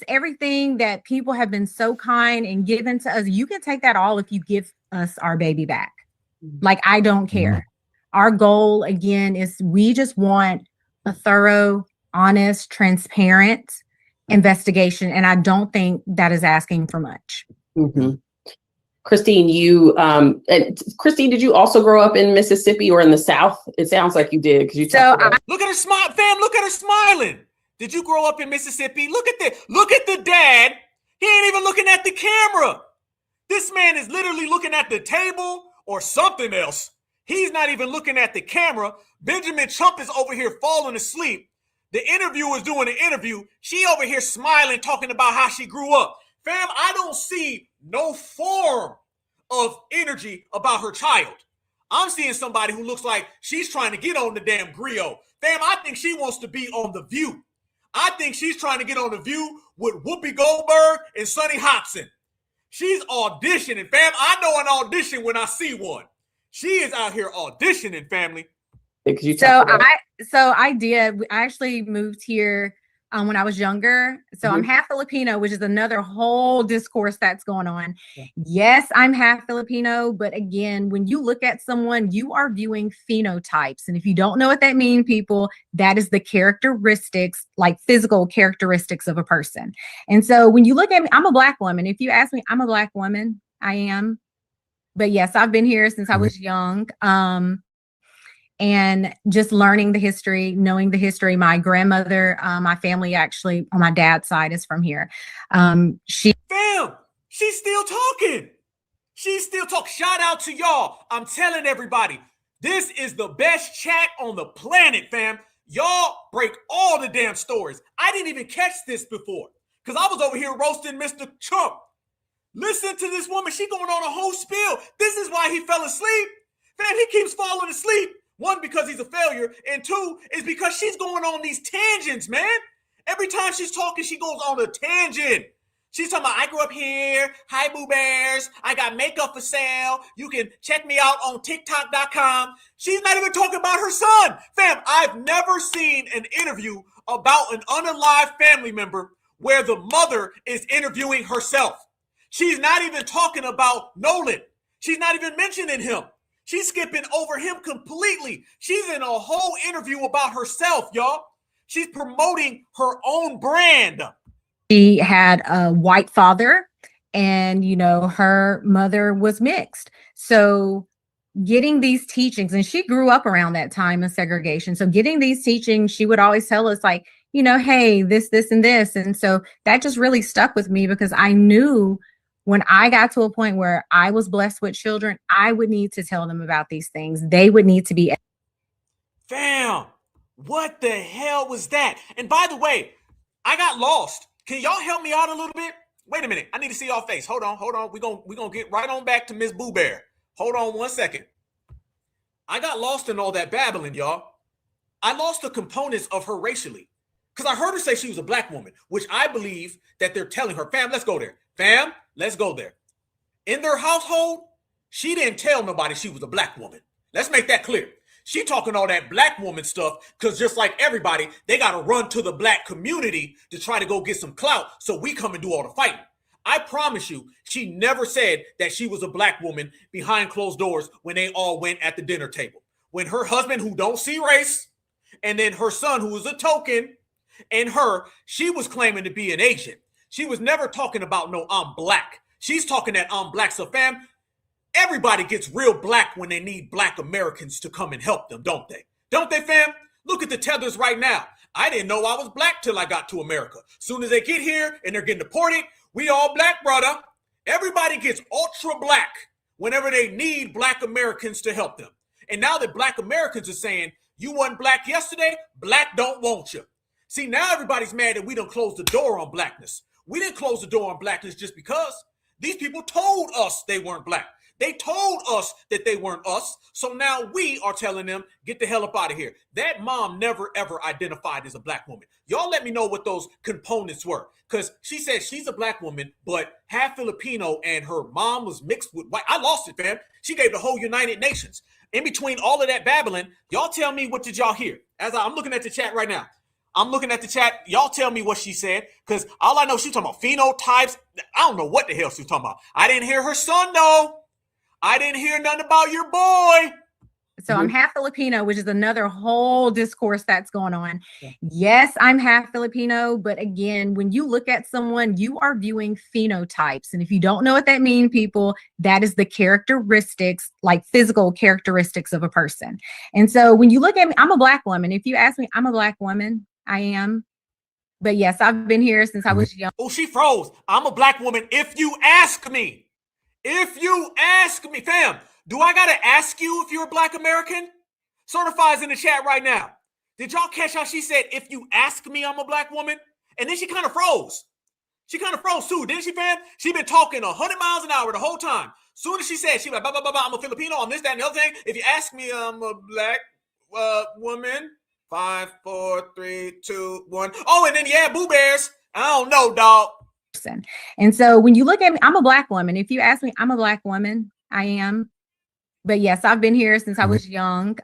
Everything that people have been so kind and given to us, you can take that all if you give us our baby back. Like, I don't care. Our goal, again, is we just want a thorough, honest, transparent investigation. And I don't think that is asking for much. Mm-hmm. Christine, Christine, did you also grow up in Mississippi or in the South? It sounds like you did, because you talked about. Look at her smile, fam. Look at her smiling. Did you grow up in Mississippi? Look at the dad. He ain't even looking at the camera. This man is literally looking at the table or something else. He's not even looking at the camera. Benjamin Trump is over here falling asleep. The interviewer is doing an interview. She over here smiling, talking about how she grew up. Fam, I don't see no form of energy about her child. I'm seeing somebody who looks like she's trying to get on the damn griot. Fam, I think she wants to be on The View. I think she's trying to get on The View with Whoopi Goldberg and Sonny Hobson. She's auditioning, fam. I know an audition when I see one. She is out here auditioning, family. I actually moved here when I was younger. So I'm half Filipino, which is another whole discourse that's going on. Yes, I'm half Filipino, but again, when you look at someone, you are viewing phenotypes. And if you don't know what that means, people, that is the characteristics, like physical characteristics of a person. And so when you look at me, I'm a Black woman. If you ask me, I'm a Black woman. I am. But yes, I've been here since I was young. And just learning the history, knowing the history. My grandmother, my family actually on my dad's side is from here. Fam, she's still talking. She's still talking. Shout out to y'all. I'm telling everybody, this is the best chat on the planet, fam. Y'all break all the damn stories. I didn't even catch this before because I was over here roasting Mr. Trump. Listen to this woman. She going on a whole spiel. This is why he fell asleep. Fam, he keeps falling asleep. One, because he's a failure, and two, is because she's going on these tangents, man. Every time she's talking, she goes on a tangent. She's talking about, I grew up here. Hi, Boo Bears. I got makeup for sale. You can check me out on TikTok.com. She's not even talking about her son. Fam, I've never seen an interview about an unalive family member where the mother is interviewing herself. She's not even talking about Nolan. She's not even mentioning him. She's skipping over him completely. She's in a whole interview about herself, y'all. She's promoting her own brand. She had a white father and, her mother was mixed. So getting these teachings, and she grew up around that time of segregation. So getting these teachings, she would always tell us like, hey, this, and this. And so that just really stuck with me because I knew when I got to a point where I was blessed with children, I would need to tell them about these things. They would need to be. Fam, what the hell was that? And by the way, I got lost. Can y'all help me out a little bit? Wait a minute. I need to see y'all face. Hold on. We're gonna get right on back to Miss Boo Bear. Hold on 1 second. I got lost in all that babbling, y'all. I lost the components of her racially. Because I heard her say she was a Black woman, which I believe that they're telling her, fam, let's go there. Fam, let's go there. In their household, she didn't tell nobody she was a Black woman. Let's make that clear. She talking all that Black woman stuff because just like everybody, they got to run to the Black community to try to go get some clout so we come and do all the fighting. I promise you, she never said that she was a Black woman behind closed doors when they all went at the dinner table. When her husband, who don't see race, and then her son, who was a token, and she was claiming to be an agent. She was never talking about, no, I'm Black. She's talking that I'm Black. So fam, everybody gets real Black when they need Black Americans to come and help them, don't they? Don't they, fam? Look at the tethers right now. I didn't know I was Black till I got to America. Soon as they get here and they're getting deported, we all Black, brother. Everybody gets ultra Black whenever they need Black Americans to help them. And now that Black Americans are saying, you wasn't Black yesterday, Black don't want you. See, now everybody's mad that we don't close the door on Blackness. We didn't close the door on Blackness just because these people told us they weren't Black. They told us that they weren't us. So now we are telling them, get the hell up out of here. That mom never, ever identified as a black woman. Y'all let me know what those components were. Because she said she's a black woman, but half Filipino and her mom was mixed with white. I lost it, fam. She gave the whole United Nations. In between all of that babbling, y'all tell me, what did y'all hear? I'm looking at the chat right now. I'm looking at the chat. Y'all tell me what she said, because all I know, she talking about phenotypes. I don't know what the hell she was talking about. I didn't hear her son, though. I didn't hear nothing about your boy. So I'm half Filipino, which is another whole discourse that's going on. Yes, I'm half Filipino, but again, when you look at someone, you are viewing phenotypes. And if you don't know what that means, people, that is the characteristics, like physical characteristics of a person. And so when you look at me, I'm a black woman. If you ask me, I'm a black woman. I am. But yes, I've been here since I was young. Oh, she froze. I'm a black woman. If you ask me, fam, do I got to ask you if you're a black American? Certifies in the chat right now. Did y'all catch how she said, if you ask me, I'm a black woman? And then she kind of froze. She kind of froze too, didn't she, fam? She been talking 100 miles an hour the whole time. Soon as she said, she like, blah, blah, blah, blah, I'm a Filipino, I'm this, that, and the other thing. If you ask me, I'm a black woman. 5, 4, 3, 2, 1. Oh, and then yeah, Boo Bears. I don't know, dog. And so when you look at me, I'm a black woman. If you ask me, I'm a black woman. I am. But yes, I've been here since I was young.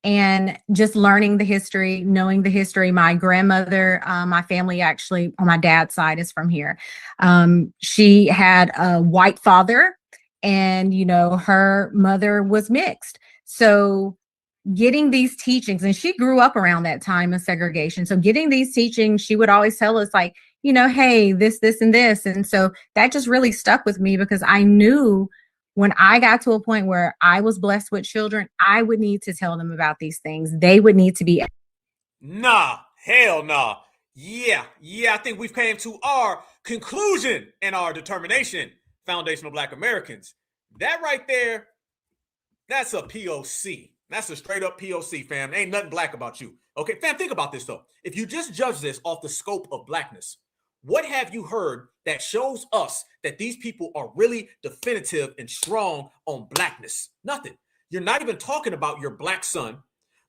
And just learning the history, knowing the history. My grandmother, my family actually on my dad's side is from here. She had a white father, and her mother was mixed. So getting these teachings, and she grew up around that time of segregation. So getting these teachings, she would always tell us like, hey, this, and this. And so that just really stuck with me, because I knew when I got to a point where I was blessed with children, I would need to tell them about these things. They would need to be. Nah, hell nah. Yeah, I think we've came to our conclusion and our determination, foundational black Americans. That right there, that's a POC. That's a straight up POC, fam. Ain't nothing black about you. Okay, fam, think about this though. If you just judge this off the scope of blackness, what have you heard that shows us that these people are really definitive and strong on blackness? Nothing. You're not even talking about your black son.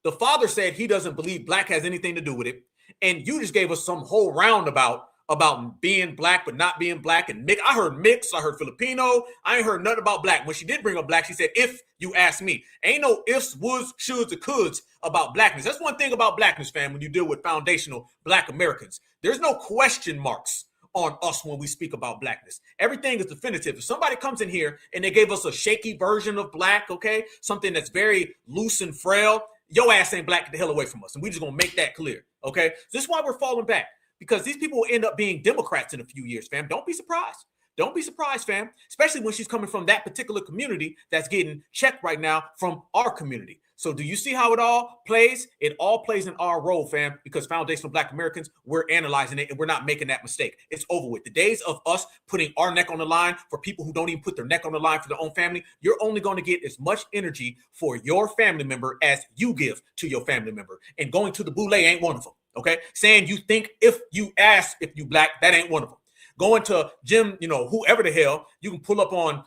The father said he doesn't believe black has anything to do with it. And you just gave us some whole roundabout about being black but not being black and mix. I heard mix, I heard Filipino. I ain't heard nothing about black. When she did bring up black, she said, if you ask me. Ain't no ifs, woulds, shoulds, or coulds about blackness. That's one thing about blackness, fam, when you deal with foundational black Americans. There's no question marks on us when we speak about blackness. Everything is definitive. If somebody comes in here and they gave us a shaky version of black, okay, something that's very loose and frail, your ass ain't black, get the hell away from us. And we just gonna make that clear, okay? This is why we're falling back, because these people will end up being Democrats in a few years, fam. Don't be surprised. Don't be surprised, fam, especially when she's coming from that particular community that's getting checked right now from our community. So do you see how it all plays? It all plays in our role, fam, because foundational black Americans, we're analyzing it and we're not making that mistake. It's over with. The days of us putting our neck on the line for people who don't even put their neck on the line for their own family, you're only going to get as much energy for your family member as you give to your family member. And going to the boule ain't one of them, okay? Saying you think if you ask if you black, that ain't one of them. Going to Jim, whoever the hell, you can pull up on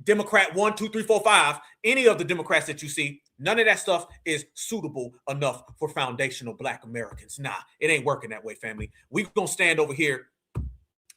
Democrat 1, 2, 3, 4, 5, any of the Democrats that you see. None of that stuff is suitable enough for foundational black Americans. Nah, it ain't working that way, family. We're going to stand over here.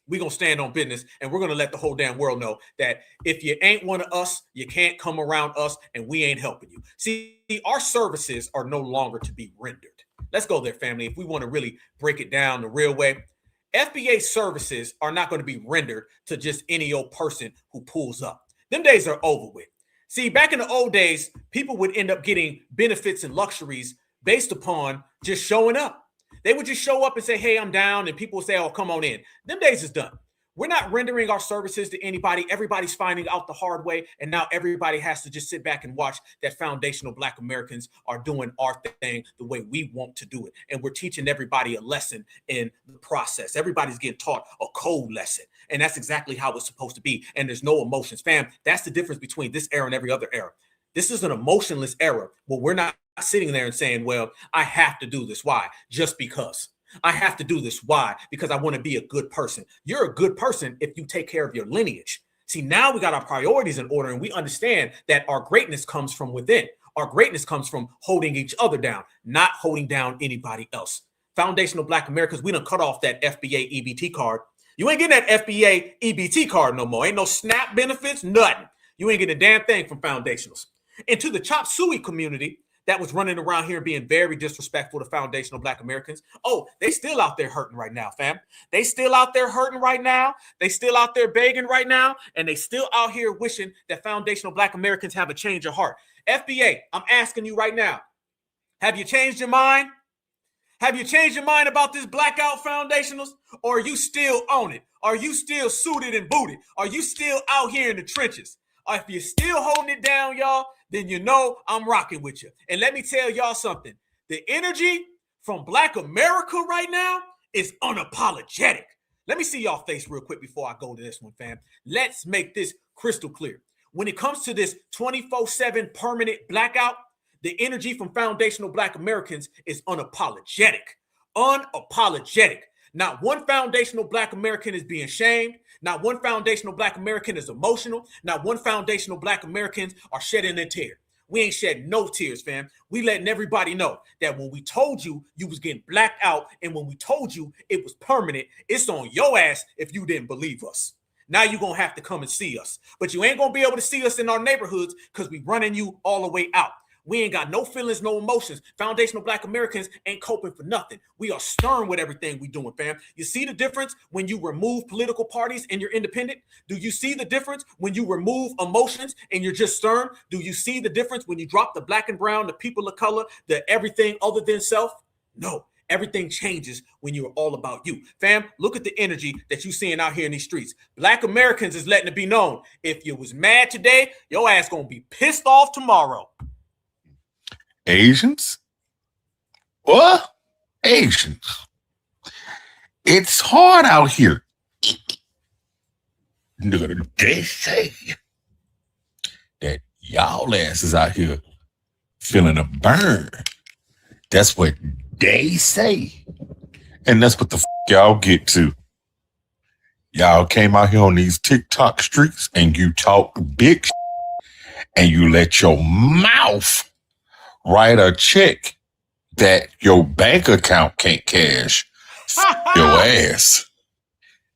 We're going to stand on business, and we're going to let the whole damn world know that if you ain't one of us, you can't come around us, and we ain't helping you. See, our services are no longer to be rendered. Let's go there, family. If we want to really break it down the real way, FBA services are not going to be rendered to just any old person who pulls up. Them days are over with. See, back in the old days, people would end up getting benefits and luxuries based upon just showing up. They would just show up and say, hey, I'm down. And people would say, oh, come on in. Them days is done. We're not rendering our services to anybody. Everybody's finding out the hard way. And now everybody has to just sit back and watch that foundational black Americans are doing our thing the way we want to do it. And we're teaching everybody a lesson in the process. Everybody's getting taught a code lesson. And that's exactly how it's supposed to be. And there's no emotions. Fam, that's the difference between this era and every other era. This is an emotionless era where we're not sitting there and saying, well, I have to do this. Why? Just because. I have to do this. Why? Because I want to be a good person. You're a good person if you take care of your lineage. See, now we got our priorities in order, and we understand that our greatness comes from within. Our greatness comes from holding each other down, not holding down anybody else. Foundational Black Americans, we done cut off that FBA EBT card. You ain't getting that FBA EBT card no more. Ain't no SNAP benefits, nothing. You ain't getting a damn thing from foundationals. And to the Chop Suey community that was running around here being very disrespectful to foundational Black Americans, oh, they still out there hurting right now, fam. They still out there hurting right now. They still out there begging right now. And they still out here wishing that foundational Black Americans have a change of heart. FBA, I'm asking you right now, have you changed your mind? Have you changed your mind about this Blackout foundationals? Or are you still on it? Are you still suited and booted? Are you still out here in the trenches? Or if you're still holding it down, y'all, then you know I'm rocking with you. And let me tell y'all something. The energy from Black America right now is unapologetic. Let me see y'all face real quick before I go to this one, fam. Let's make this crystal clear. When it comes to this 24/7 permanent blackout, the energy from foundational Black Americans is unapologetic. Unapologetic. Not one foundational Black American is being shamed. Not one foundational Black American is emotional. Not one foundational Black Americans are shedding a tear. We ain't shedding no tears, fam. We letting everybody know that when we told you you was getting blacked out and when we told you it was permanent, it's on your ass if you didn't believe us. Now you're going to have to come and see us. But you ain't going to be able to see us in our neighborhoods because we running you all the way out. We ain't got no feelings, no emotions. Foundational Black Americans ain't coping for nothing. We are stern with everything we doing, fam. You see the difference when you remove political parties and you're independent? Do you see the difference when you remove emotions and you're just stern? Do you see the difference when you drop the Black and brown, the people of color, the everything other than self? No. Everything changes when you're all about you. Fam, look at the energy that you seeing out here in these streets. Black Americans is letting it be known. If you was mad today, your ass gonna be pissed off tomorrow. Asians? What? Asians. It's hard out here. They say that y'all asses out here feeling a burn. That's what they say. And that's what the y'all get to. Y'all came out here on these TikTok streets and you talk big and you let your mouth write a check that your bank account can't cash. Your ass.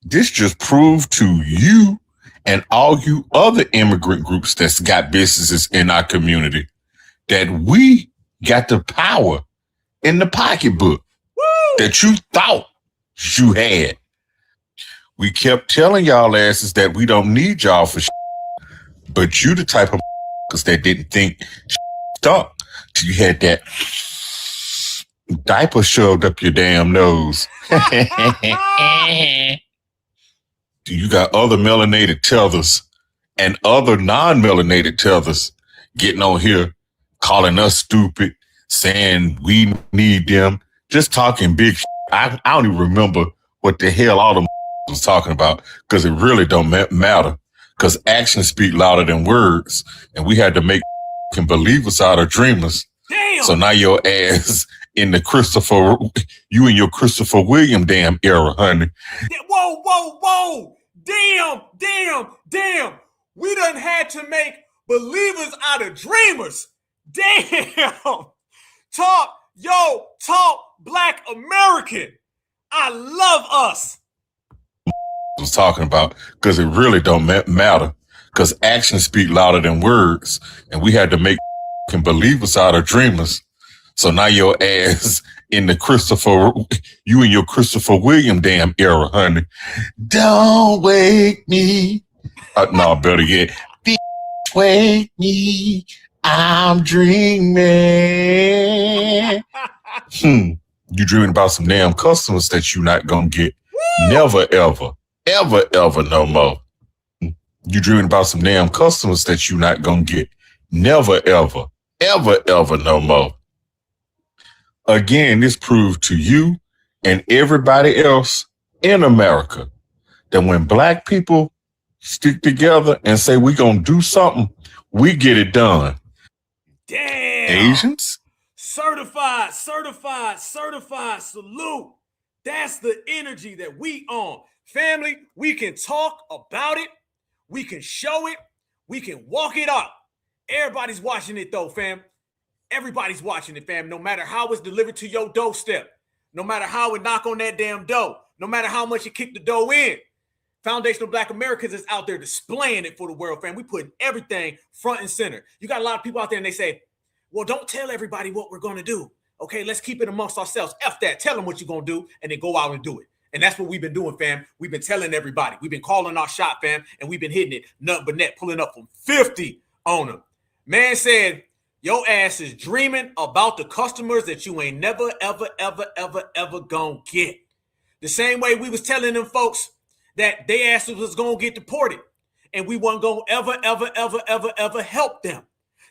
This just proved to you and all you other immigrant groups that's got businesses in our community that we got the power in the pocketbook that you thought you had. We kept telling y'all asses that we don't need y'all for but you the type of that didn't think stunk till you had that diaper shoved up your damn nose. You got other melanated tethers and other non-melanated tethers getting on here calling us stupid, saying we need them, just talking big shit. I don't even remember what the hell all them was talking about because it really don't matter because actions speak louder than words and we had to make believers out of dreamers. Damn. So now your ass in the you in your Christopher William damn era, honey. Whoa. Damn. We done had to make believers out of dreamers. Damn. Talk Black American. I love us. Was talking about because it really don't matter because actions speak louder than words and we had to make believers out of dreamers. So now your ass in the you in your Christopher William damn era, honey. Don't wake me. No, better yet, wake me. I'm dreaming. You dreaming about some damn customers that you not gonna get. Woo! Never, ever no more. You dreaming about some damn customers that you not gonna get. Never, ever no more. Again, this proved to you and everybody else in America that when Black people stick together and say we gonna do something, we get it done. Damn. Asians? Certified. Salute. That's the energy that we on. Family, we can talk about it. We can show it. We can walk it up. Everybody's watching it though, fam. Everybody's watching it, fam. No matter how it's delivered to your doorstep, no matter how it knock on that damn door, no matter how much you kick the dough in, Foundational Black Americans is out there displaying it for the world, fam. We putting everything front and center. You got a lot of people out there and they say, well, don't tell everybody what we're going to do. Okay, let's keep it amongst ourselves. F that. Tell them what you're going to do and then go out and do it. And that's what we've been doing, fam. We've been telling everybody. We've been calling our shot, fam, and we've been hitting it. Nothing but net, pulling up from 50 on them. Man said, your ass is dreaming about the customers that you ain't never, ever, ever, ever, ever gonna get. The same way we was telling them folks that they ass was gonna get deported and we weren't gonna ever, ever, ever, ever, ever help them.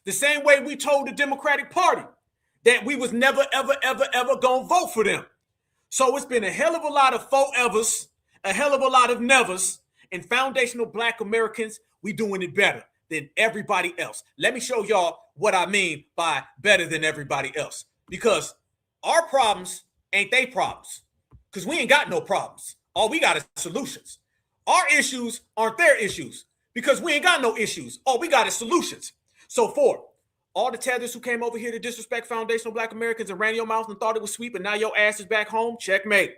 The same way we told the Democratic Party that we was never, ever, ever, ever gonna vote for them. So it's been a hell of a lot of forevers, a hell of a lot of nevers, and Foundational Black Americans, we doing it better than everybody else. Let me show y'all what I mean by better than everybody else. Because our problems ain't they problems. Because we ain't got no problems. All we got is solutions. Our issues aren't their issues. Because we ain't got no issues. All we got is solutions. So for all the tethers who came over here to disrespect Foundational Black Americans and ran your mouth and thought it was sweet, but now your ass is back home, checkmate.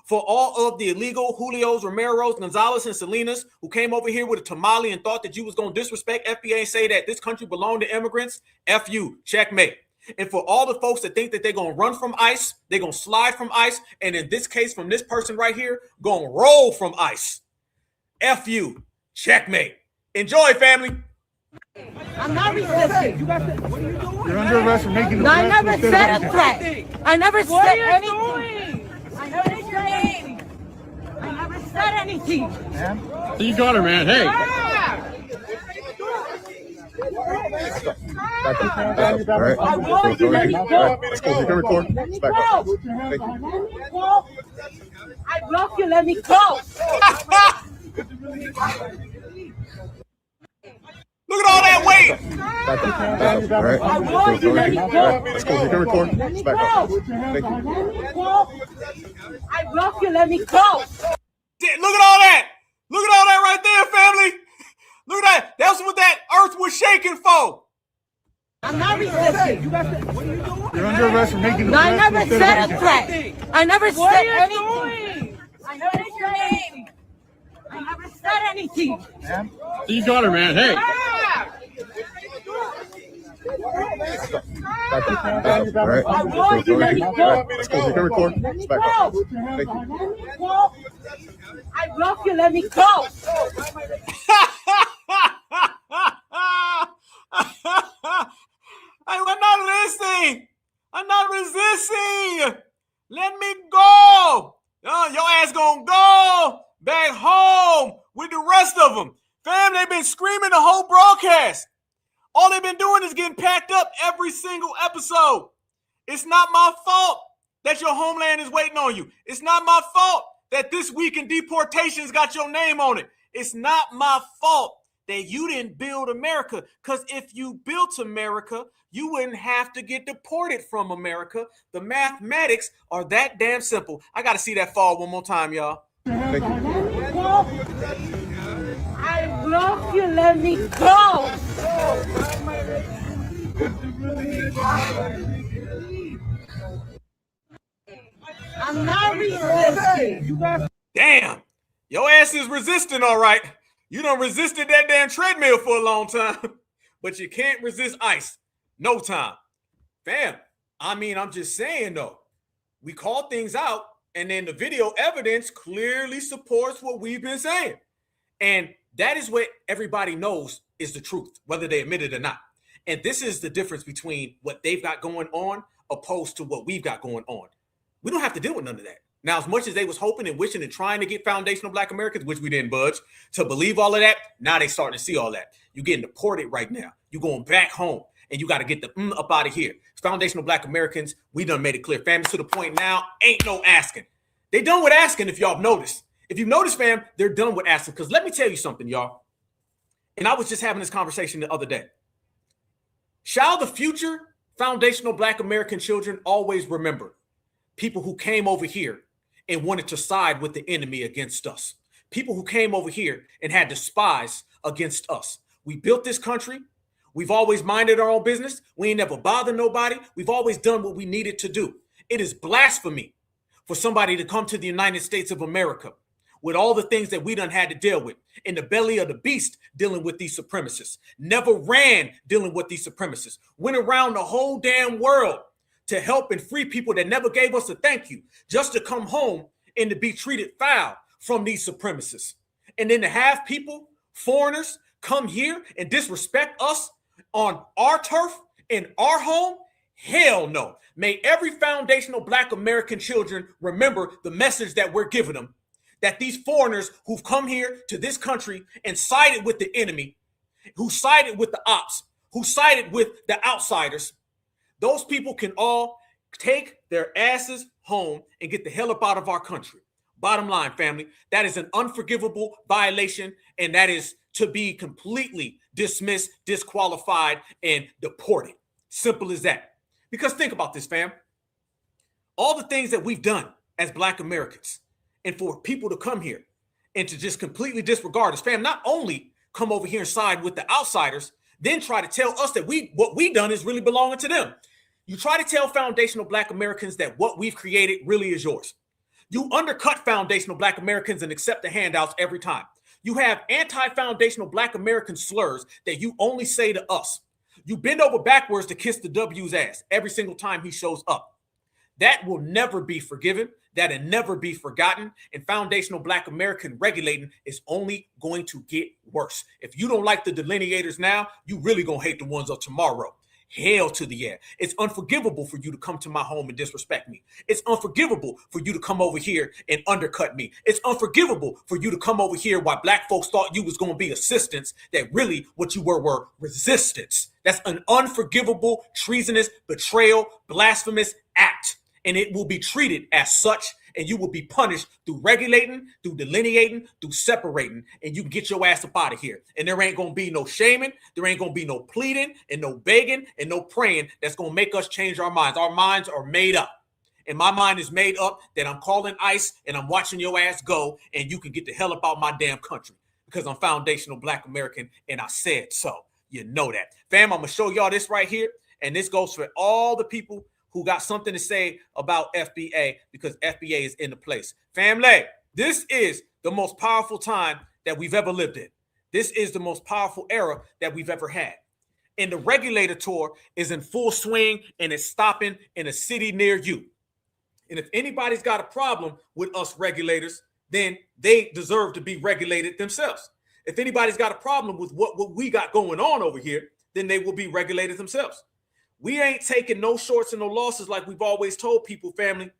For all of the illegal Julios, Romeros, Gonzalez, and Salinas who came over here with a tamale and thought that you was going to disrespect FBA and say that this country belonged to immigrants, F you, checkmate. And for all the folks that think that they're going to run from ICE, they're going to slide from ICE, and in this case from this person right here, going to roll from ICE, F you, checkmate. Enjoy, family. I'm not resisting. What are you doing? You're under arrest for making No, I never said a threat. I never said anything. I never said anything. I never said anything. You got her, man. Hey. I want you to let me go. Let's go. You can record. Let's back up. Thank you. I love you. Let me go. Look at all that weight. I want you to let me go. Let's go. You can record. Let's back up. Thank you. I love you. Let me go. Look at all that. Look at all that right there, family. Look at that. That's what that earth was shaking for. I'm not resisting. What are you doing? You're under arrest for making No, I never said a threat. I never said anything. I never said anything. I never said anything. You got her, man. Hey. I want you to let me go. Let's go. You can record. Let's back up. Thank you. I love you. Let me go. I'm not listening. I'm not resisting. Let me go. Your ass gonna go back home with the rest of them. Fam, they've been screaming the whole broadcast. All they've been doing is getting packed up every single episode. It's not my fault that your homeland is waiting on you. It's not my fault that this week in deportations got your name on it. It's not my fault that you didn't build America. Because if you built America, you wouldn't have to get deported from America. The mathematics are that damn simple. I got to see that fall one more time, y'all. Thank you. I love you. Let me go. I'm not resisting. Damn. Your ass is resisting, all right. You done resisted that damn treadmill for a long time, but you can't resist ICE. No time. Fam, I'm just saying, though. We call things out, and then the video evidence clearly supports what we've been saying. And that is what everybody knows is the truth, whether they admit it or not. And this is the difference between what they've got going on opposed to what we've got going on. We don't have to deal with none of that. Now, as much as they was hoping and wishing and trying to get Foundational Black Americans, which we didn't budge, to believe all of that, now they starting to see all that. You're getting deported right now. You're going back home, and you got to get the up out of here. Foundational Black Americans, we done made it clear. Families to the point now, ain't no asking. They done with asking if y'all have noticed. If you've noticed, fam, they're done with asking. Because let me tell you something, y'all. And I was just having this conversation the other day. Shall the future Foundational Black American children always remember people who came over here and wanted to side with the enemy against us. People who came over here and had the spies against us. We built this country. We've always minded our own business. We ain't never bothered nobody. We've always done what we needed to do. It is blasphemy for somebody to come to the United States of America with all the things that we done had to deal with, in the belly of the beast dealing with these supremacists, never ran dealing with these supremacists, went around the whole damn world to help and free people that never gave us a thank you, just to come home and to be treated foul from these supremacists. And then to have people, foreigners, come here and disrespect us on our turf, in our home? Hell no. May every foundational Black American children remember the message that we're giving them, that these foreigners who've come here to this country and sided with the enemy, who sided with the ops, who sided with the outsiders, those people can all take their asses home and get the hell up out of our country. Bottom line, family, that is an unforgivable violation, and that is to be completely dismissed, disqualified, and deported. Simple as that. Because think about this, fam. All the things that we've done as Black Americans, and for people to come here and to just completely disregard us, fam, not only come over here and side with the outsiders, then try to tell us that what we done is really belonging to them. You try to tell foundational Black Americans that what we've created really is yours. You undercut foundational Black Americans and accept the handouts every time. You have anti-foundational Black American slurs that you only say to us. You bend over backwards to kiss the W's ass every single time he shows up. That will never be forgiven. That'll never be forgotten. And foundational Black American regulating is only going to get worse. If you don't like the delineators now, you really gonna hate the ones of tomorrow. Hell to the air. It's unforgivable for you to come to my home and disrespect me. It's unforgivable for you to come over here and undercut me. It's unforgivable for you to come over here while Black folks thought you was going to be assistants, that really what you were resistance. That's an unforgivable, treasonous, betrayal, blasphemous act. And it will be treated as such, and you will be punished through regulating, through delineating, through separating, and you can get your ass up out of here. And there ain't going to be no shaming, there ain't going to be no pleading, and no begging, and no praying that's going to make us change our minds. Our minds are made up. And my mind is made up that I'm calling ICE, and I'm watching your ass go, and you can get the hell up out my damn country, because I'm foundational Black American, and I said so. You know that. Fam, I'm going to show y'all this right here, and this goes for all the people who got something to say about FBA, because FBA is in the place. Family, this is the most powerful time that we've ever lived in. This is the most powerful era that we've ever had. And the regulator tour is in full swing, and it's stopping in a city near you. And if anybody's got a problem with us regulators, then they deserve to be regulated themselves. If anybody's got a problem with what we got going on over here, then they will be regulated themselves. We ain't taking no shorts and no losses like we've always told people, family.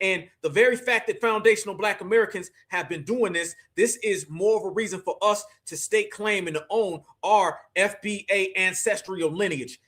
And the very fact that foundational Black Americans have been doing this is more of a reason for us to stake claim and to own our FBA ancestral lineage.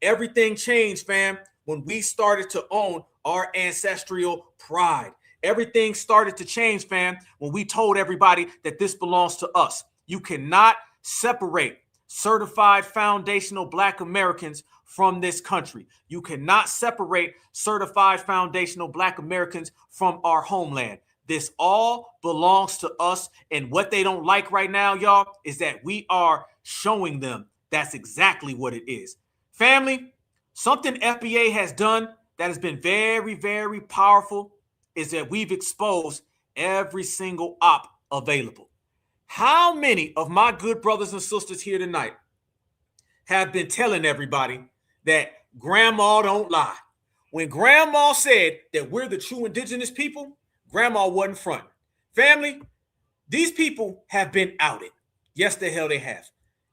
Everything changed, fam, when we started to own our ancestral pride. Everything started to change, fam, when we told everybody that this belongs to us. You cannot separate certified foundational Black Americans from this country. You cannot separate certified foundational Black Americans from our homeland. This all belongs to us. And what they don't like right now, y'all, is that we are showing them that's exactly what it is. Family, something FBA has done that has been very, very powerful is that we've exposed every single op available. How many of my good brothers and sisters here tonight have been telling everybody that grandma don't lie? When grandma said that we're the true indigenous people, grandma wasn't fronting. Family, these people have been outed. Yes, the hell they have.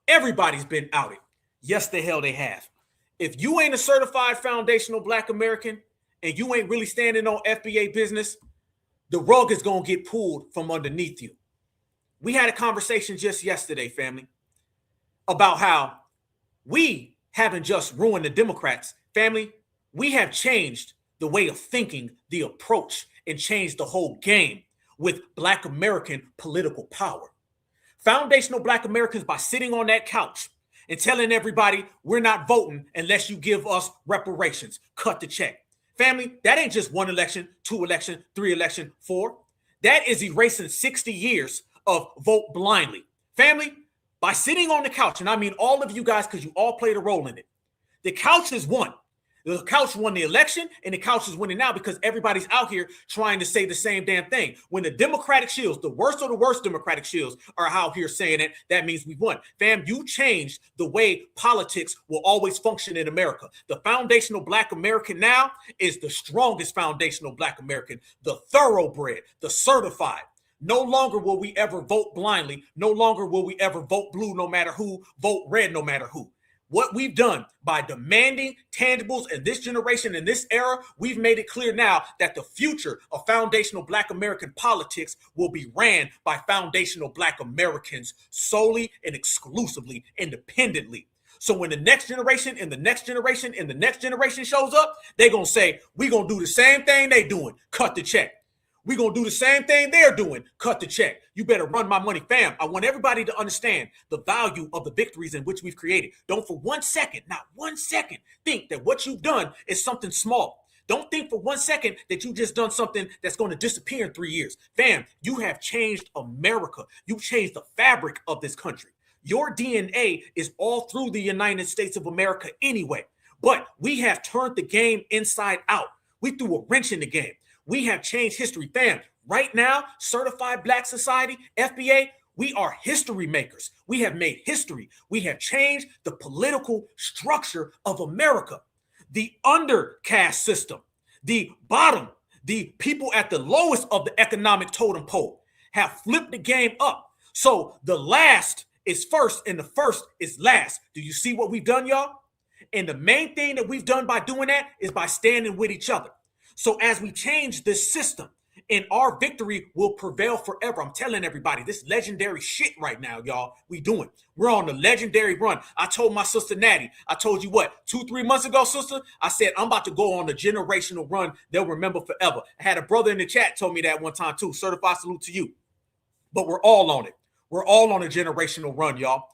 Everybody's been outed. Yes, the hell they have. If you ain't a certified foundational Black American and you ain't really standing on FBA business, the rug is going to get pulled from underneath you. We had a conversation just yesterday, family, about how we haven't just ruined the Democrats. Family, we have changed the way of thinking, the approach, and changed the whole game with Black American political power. Foundational Black Americans, by sitting on that couch and telling everybody we're not voting unless you give us reparations, cut the check. Family, that ain't just 1 election, 2 election, 3 election, 4. That is erasing 60 years of vote blindly. Family, by sitting on the couch, and I mean all of you guys because you all played a role in it. The couch has won. The couch won the election, and the couch is winning now because everybody's out here trying to say the same damn thing. When the Democratic shields, the worst of the worst Democratic shields, are out here saying it, that means we won. Fam, you changed the way politics will always function in America. The foundational Black American now is the strongest foundational Black American, the thoroughbred, the certified. No longer will we ever vote blindly. No longer will we ever vote blue no matter who, vote red no matter who. What we've done by demanding tangibles in this generation, in this era, we've made it clear now that the future of foundational Black American politics will be ran by foundational Black Americans solely and exclusively, independently. So when the next generation and the next generation and the next generation shows up, they're going to say, we're going to do the same thing they doing, cut the check. We're going to do the same thing they're doing. Cut the check. You better run my money. Fam, I want everybody to understand the value of the victories in which we've created. Don't for 1 second, not 1 second, think that what you've done is something small. Don't think for 1 second that you just done something that's going to disappear in 3 years. Fam, you have changed America. You've changed the fabric of this country. Your DNA is all through the United States of America anyway. But we have turned the game inside out. We threw a wrench in the game. We have changed history. Fam, right now, Certified Black Society, FBA, we are history makers. We have made history. We have changed the political structure of America. The undercast system, the bottom, the people at the lowest of the economic totem pole have flipped the game up. So the last is first and the first is last. Do you see what we've done, y'all? And the main thing that we've done by doing that is by standing with each other. So as we change this system, and our victory will prevail forever. I'm telling everybody, this legendary shit right now, y'all, we doing. We're on the legendary run. I told my sister Natty, I told you what, 2-3 months ago, sister, I said, I'm about to go on a generational run they'll remember forever. I had a brother in the chat told me that one time too. Certified salute to you. But we're all on it. We're all on a generational run, y'all.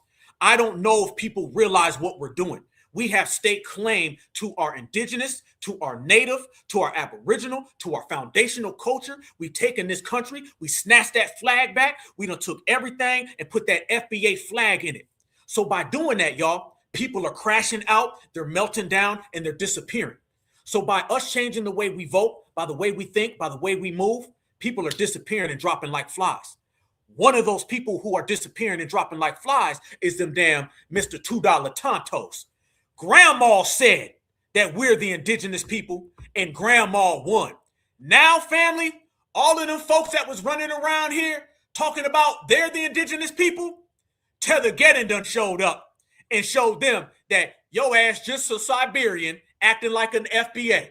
I don't know if people realize what we're doing. We have state claim to our indigenous, to our native, to our aboriginal, to our foundational culture. We've taken this country. We snatched that flag back. We done took everything and put that FBA flag in it. So by doing that, y'all, people are crashing out, they're melting down, and they're disappearing. So by us changing the way we vote, by the way we think, by the way we move, people are disappearing and dropping like flies. One of those people who are disappearing and dropping like flies is them damn Mr. $2 Tontos. Grandma said that we're the indigenous people, and Grandma won. Now, family, all of them folks that was running around here talking about they're the indigenous people, Tether Geddon done showed up and showed them that your ass just a Siberian acting like an FBA.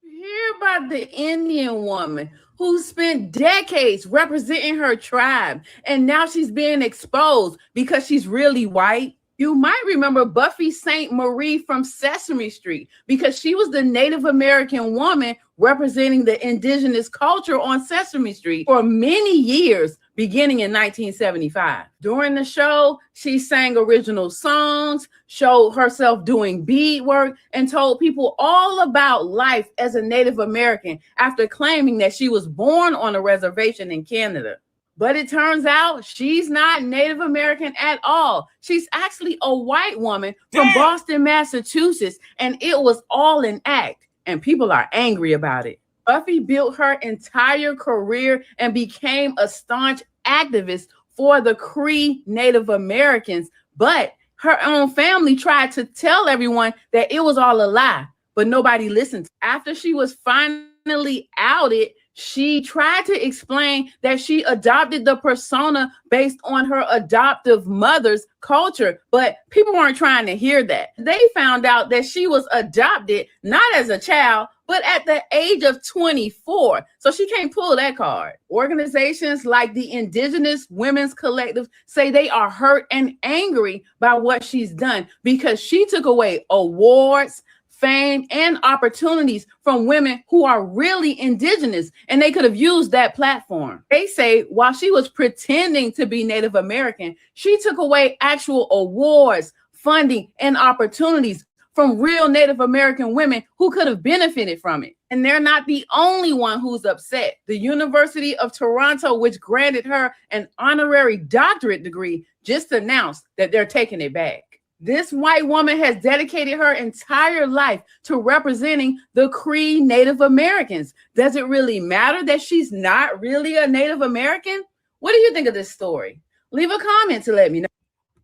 Hear about the Indian woman who spent decades representing her tribe, and now she's being exposed because she's really white. You might remember Buffy St. Marie from Sesame Street because she was the Native American woman representing the indigenous culture on Sesame Street for many years, beginning in 1975. During the show, she sang original songs, showed herself doing beadwork, and told people all about life as a Native American after claiming that she was born on a reservation in Canada. But it turns out she's not Native American at all. She's actually a white woman from Boston, Massachusetts, and it was all an act, and people are angry about it. Buffy built her entire career and became a staunch activist for the Cree Native Americans, but her own family tried to tell everyone that it was all a lie, but nobody listened. After she was finally outed, she tried to explain that she adopted the persona based on her adoptive mother's culture, but people weren't trying to hear that. They found out that she was adopted not as a child, but at the age of 24. So she can't pull that card. Organizations like the Indigenous Women's Collective say they are hurt and angry by what she's done because she took away awards, fame, and opportunities from women who are really indigenous, and they could have used that platform. They say while she was pretending to be Native American, she took away actual awards, funding, and opportunities from real Native American women who could have benefited from it. And they're not the only one who's upset. The University of Toronto, which granted her an honorary doctorate degree, just announced that they're taking it back. This white woman has dedicated her entire life to representing the Cree Native Americans. Does it really matter that she's not really a Native American? What do you think of this story? Leave a comment to let me know.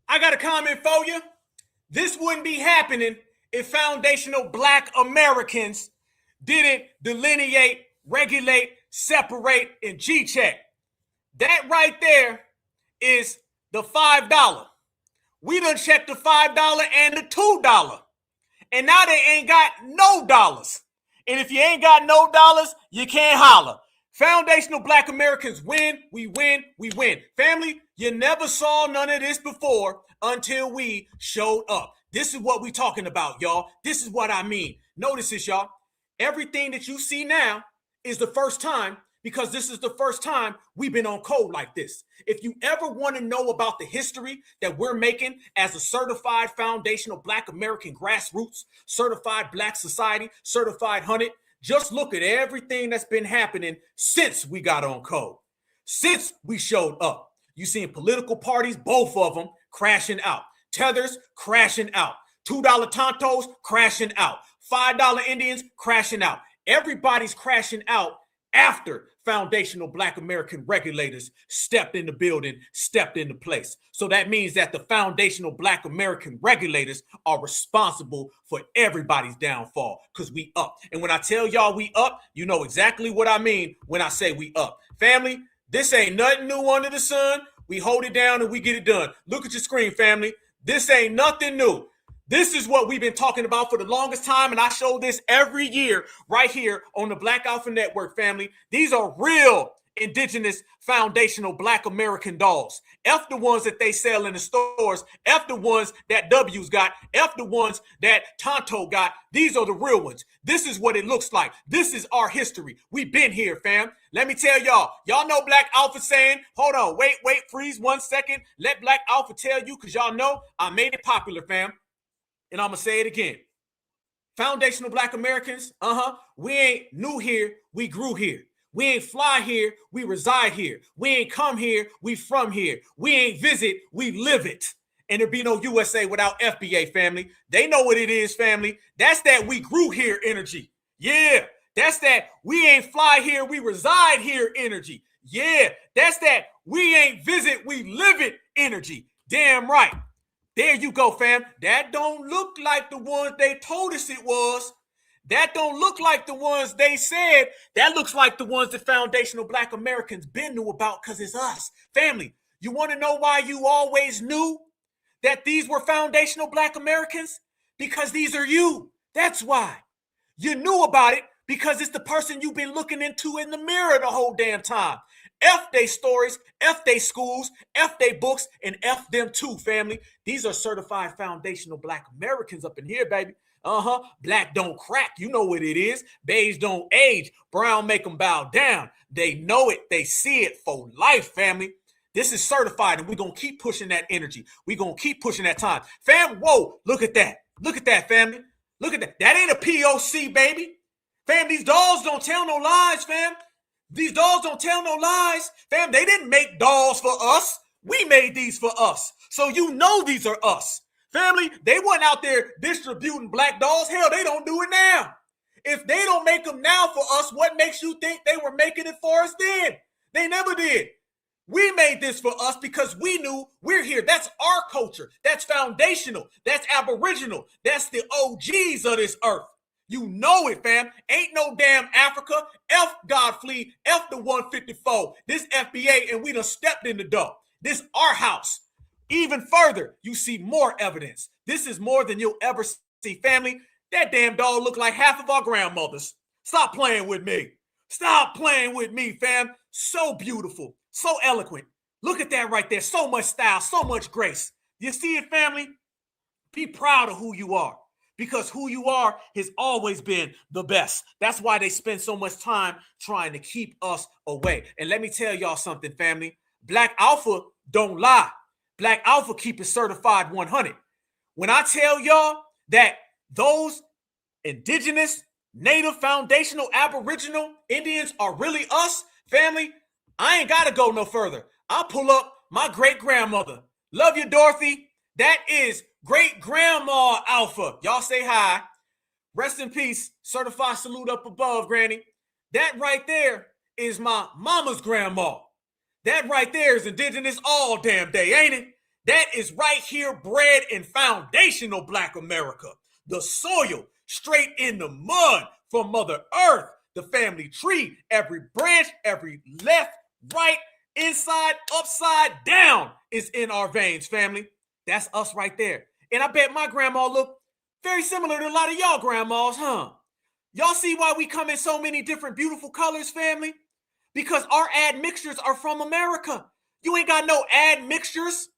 I got a comment for you. This wouldn't be happening if foundational Black Americans didn't delineate, regulate, separate, and G-check. That right there is the $5. We done checked the $5 and the $2. And now they ain't got no dollars. And if you ain't got no dollars, you can't holler. Foundational Black Americans win, we win, we win. Family, you never saw none of this before until we showed up. This is what we talking about, y'all. This is what I mean. Notice this, y'all. Everything that you see now is the first time, because this is the first time we've been on code like this. If you ever want to know about the history that we're making as a certified foundational Black American grassroots, certified Black society, certified 100, just look at everything that's been happening since we got on code, since we showed up. You seen political parties, both of them crashing out. Tethers crashing out. $2 Tontos crashing out. $5 Indians crashing out. Everybody's crashing out after foundational Black American regulators stepped in the building, stepped into place. So that means that the foundational Black American regulators are responsible for everybody's downfall, because we up. And when I tell y'all we up, you know exactly what I mean when I say we up. Family, this ain't nothing new under the sun. We hold it down and we get it done. Look at your screen, family. This ain't nothing new. This is what we've been talking about for the longest time, and I show this every year right here on the Black Alpha Network, family. These are real indigenous foundational Black American dolls. F the ones that they sell in the stores. F the ones that W's got. F the ones that Tonto got. These are the real ones. This is what it looks like. This is our history. We've been here, fam. Let me tell y'all. Y'all know Black Alpha saying, hold on, wait, freeze 1 second. Let Black Alpha tell you, because y'all know I made it popular, fam. And I'm going to say it again. Foundational Black Americans, we ain't new here, we grew here. We ain't fly here, we reside here. We ain't come here, we from here. We ain't visit, we live it. And there be no USA without FBA, family. They know what it is, family. That's that we grew here energy. Yeah, that's that we ain't fly here, we reside here energy. Yeah, that's that we ain't visit, we live it energy. Damn right. There you go, fam. That don't look like the ones they told us it was. That don't look like the ones they said. That looks like the ones that foundational Black Americans been knew about, because it's us. Family, you want to know why you always knew that these were foundational Black Americans? Because these are you. That's why. You knew about it because it's the person you've been looking into in the mirror the whole damn time. F they stories, F they schools, F they books, and F them too, family. These are certified foundational Black Americans up in here, baby. Black don't crack. You know what it is. Beige don't age. Brown make them bow down. They know it. They see it for life, family. This is certified, and we're going to keep pushing that energy. We're going to keep pushing that time. Fam, whoa, look at that. Look at that, family. Look at that. That ain't a POC, baby. Fam, these dolls don't tell no lies, fam. These dolls don't tell no lies. Fam, they didn't make dolls for us. We made these for us. So you know these are us. Family, they weren't out there distributing Black dolls. Hell, they don't do it now. If they don't make them now for us, what makes you think they were making it for us then? They never did. We made this for us because we knew we're here. That's our culture. That's foundational. That's aboriginal. That's the OGs of this earth. You know it, fam. Ain't no damn Africa. F Godfrey. F the 154. This FBA, and we done stepped in the door. This our house. Even further, you see more evidence. This is more than you'll ever see, family. That damn dog look like half of our grandmothers. Stop playing with me. Stop playing with me, fam. So beautiful. So eloquent. Look at that right there. So much style. So much grace. You see it, family? Be proud of who you are. Because who you are has always been the best. That's why they spend so much time trying to keep us away. And let me tell y'all something, family. Black Alpha don't lie. Black Alpha keep it certified 100. When I tell y'all that those indigenous Native, foundational, aboriginal Indians are really us, family, I ain't got to go no further. I'll pull up my great-grandmother. Love you, Dorothy. That is great-grandma Alpha. Y'all say hi. Rest in peace. Certified salute up above, Granny. That right there is my mama's grandma. That right there is indigenous all damn day, ain't it? That is right here bred in foundational Black America. The soil straight in the mud from Mother Earth. The family tree, every branch, every left, right, inside, upside down is in our veins, family. That's us right there. And I bet my grandma look very similar to a lot of y'all grandmas, huh? Y'all see why we come in so many different beautiful colors, family? Because our admixtures are from America. You ain't got no admixtures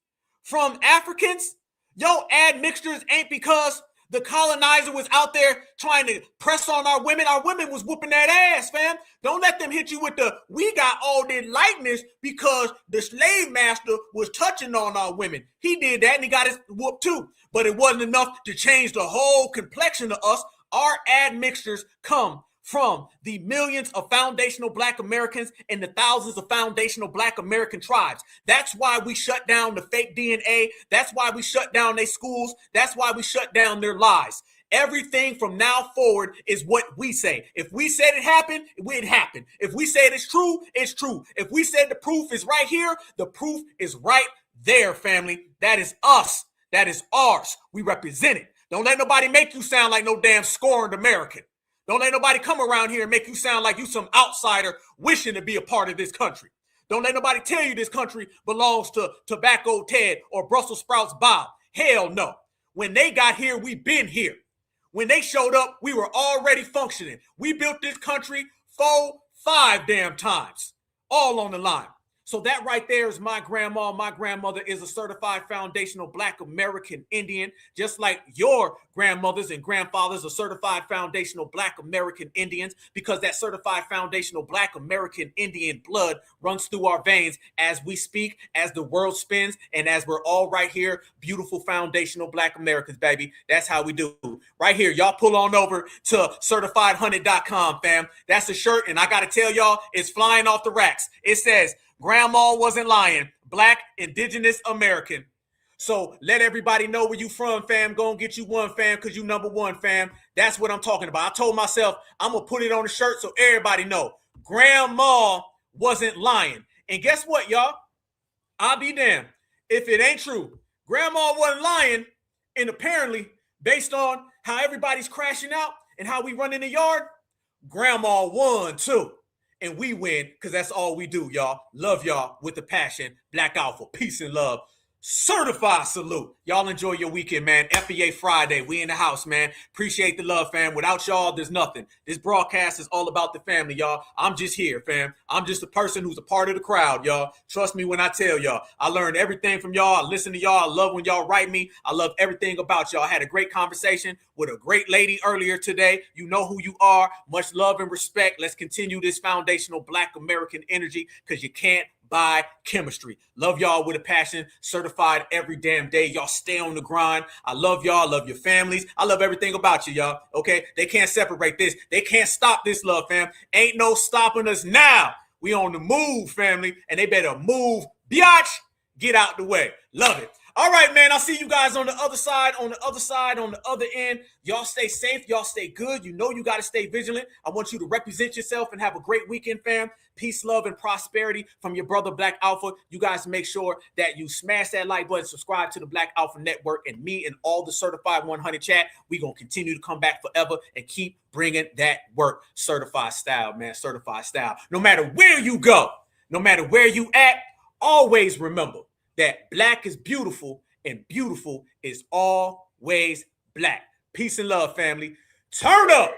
from Africans. Yo, admixtures ain't because the colonizer was out there trying to press on our women. Our women was whooping that ass, fam. Don't let them hit you with the, we got all this lightness because the slave master was touching on our women. He did that and he got his whoop too. But it wasn't enough to change the whole complexion of us. Our admixtures come from the millions of foundational Black Americans and the thousands of foundational Black American tribes. That's why we shut down the fake DNA. That's why we shut down their schools. That's why we shut down their lies. Everything from now forward is what we say. If we said it happened, it happened. If we said it's true, it's true. If we said the proof is right here, the proof is right there, family. That is us. That is ours. We represent it. Don't let nobody make you sound like no damn scorned American. Don't let nobody come around here and make you sound like you some outsider wishing to be a part of this country. Don't let nobody tell you this country belongs to Tobacco Ted or Brussels sprouts Bob. Hell no. When they got here, we been here. When they showed up, we were already functioning. We built this country 4, 5 damn times, all on the line. So that right there is my grandma. My grandmother is a certified foundational Black American Indian, just like your grandmothers and grandfathers are certified foundational Black American Indians, because that certified foundational Black American Indian blood runs through our veins as we speak, as the world spins, and as we're all right here, beautiful foundational Black Americans, baby. That's how we do. Right here, y'all pull on over to certifiedhunted.com, fam. That's a shirt, and I got to tell y'all, it's flying off the racks. It says, Grandma wasn't lying. Black, indigenous American. So let everybody know where you from, fam. Go and get you one, fam, because you number one, fam. That's what I'm talking about. I told myself I'm going to put it on the shirt so everybody know. Grandma wasn't lying. And guess what, y'all? I'll be damned if it ain't true. Grandma wasn't lying. And apparently, based on how everybody's crashing out and how we run in the yard, Grandma won too. And we win because that's all we do, y'all. Love y'all with the passion. Blackout for peace and love. Certified salute. Y'all enjoy your weekend, man. FBA Friday. We in the house, man. Appreciate the love, fam. Without y'all, there's nothing. This broadcast is all about the family, y'all. I'm just here, fam. I'm just a person who's a part of the crowd, y'all. Trust me when I tell y'all. I learned everything from y'all. I listen to y'all. I love when y'all write me. I love everything about y'all. I had a great conversation with a great lady earlier today. You know who you are. Much love and respect. Let's continue this foundational Black American energy because you can't buy chemistry. Love y'all with a passion. Certified every damn day. Y'all stay on the grind. I love y'all. Love your families. I love everything about you, y'all. Okay? They can't separate this. They can't stop this love, fam. Ain't no stopping us now. We on the move, family. And they better move. Biatch. Get out the way. Love it. All right, man. I'll see you guys on the other side, on the other end. Y'all stay safe. Y'all stay good. You know you got to stay vigilant. I want you to represent yourself and have a great weekend, fam. Peace, love, and prosperity from your brother, Black Alpha. You guys make sure that you smash that like button, subscribe to the Black Alpha Network, and me and all the Certified 100 chat. We going to continue to come back forever and keep bringing that work. Certified style, man. Certified style. No matter where you go, no matter where you at, always remember that Black is beautiful and beautiful is always Black. Peace and love, family. Turn up.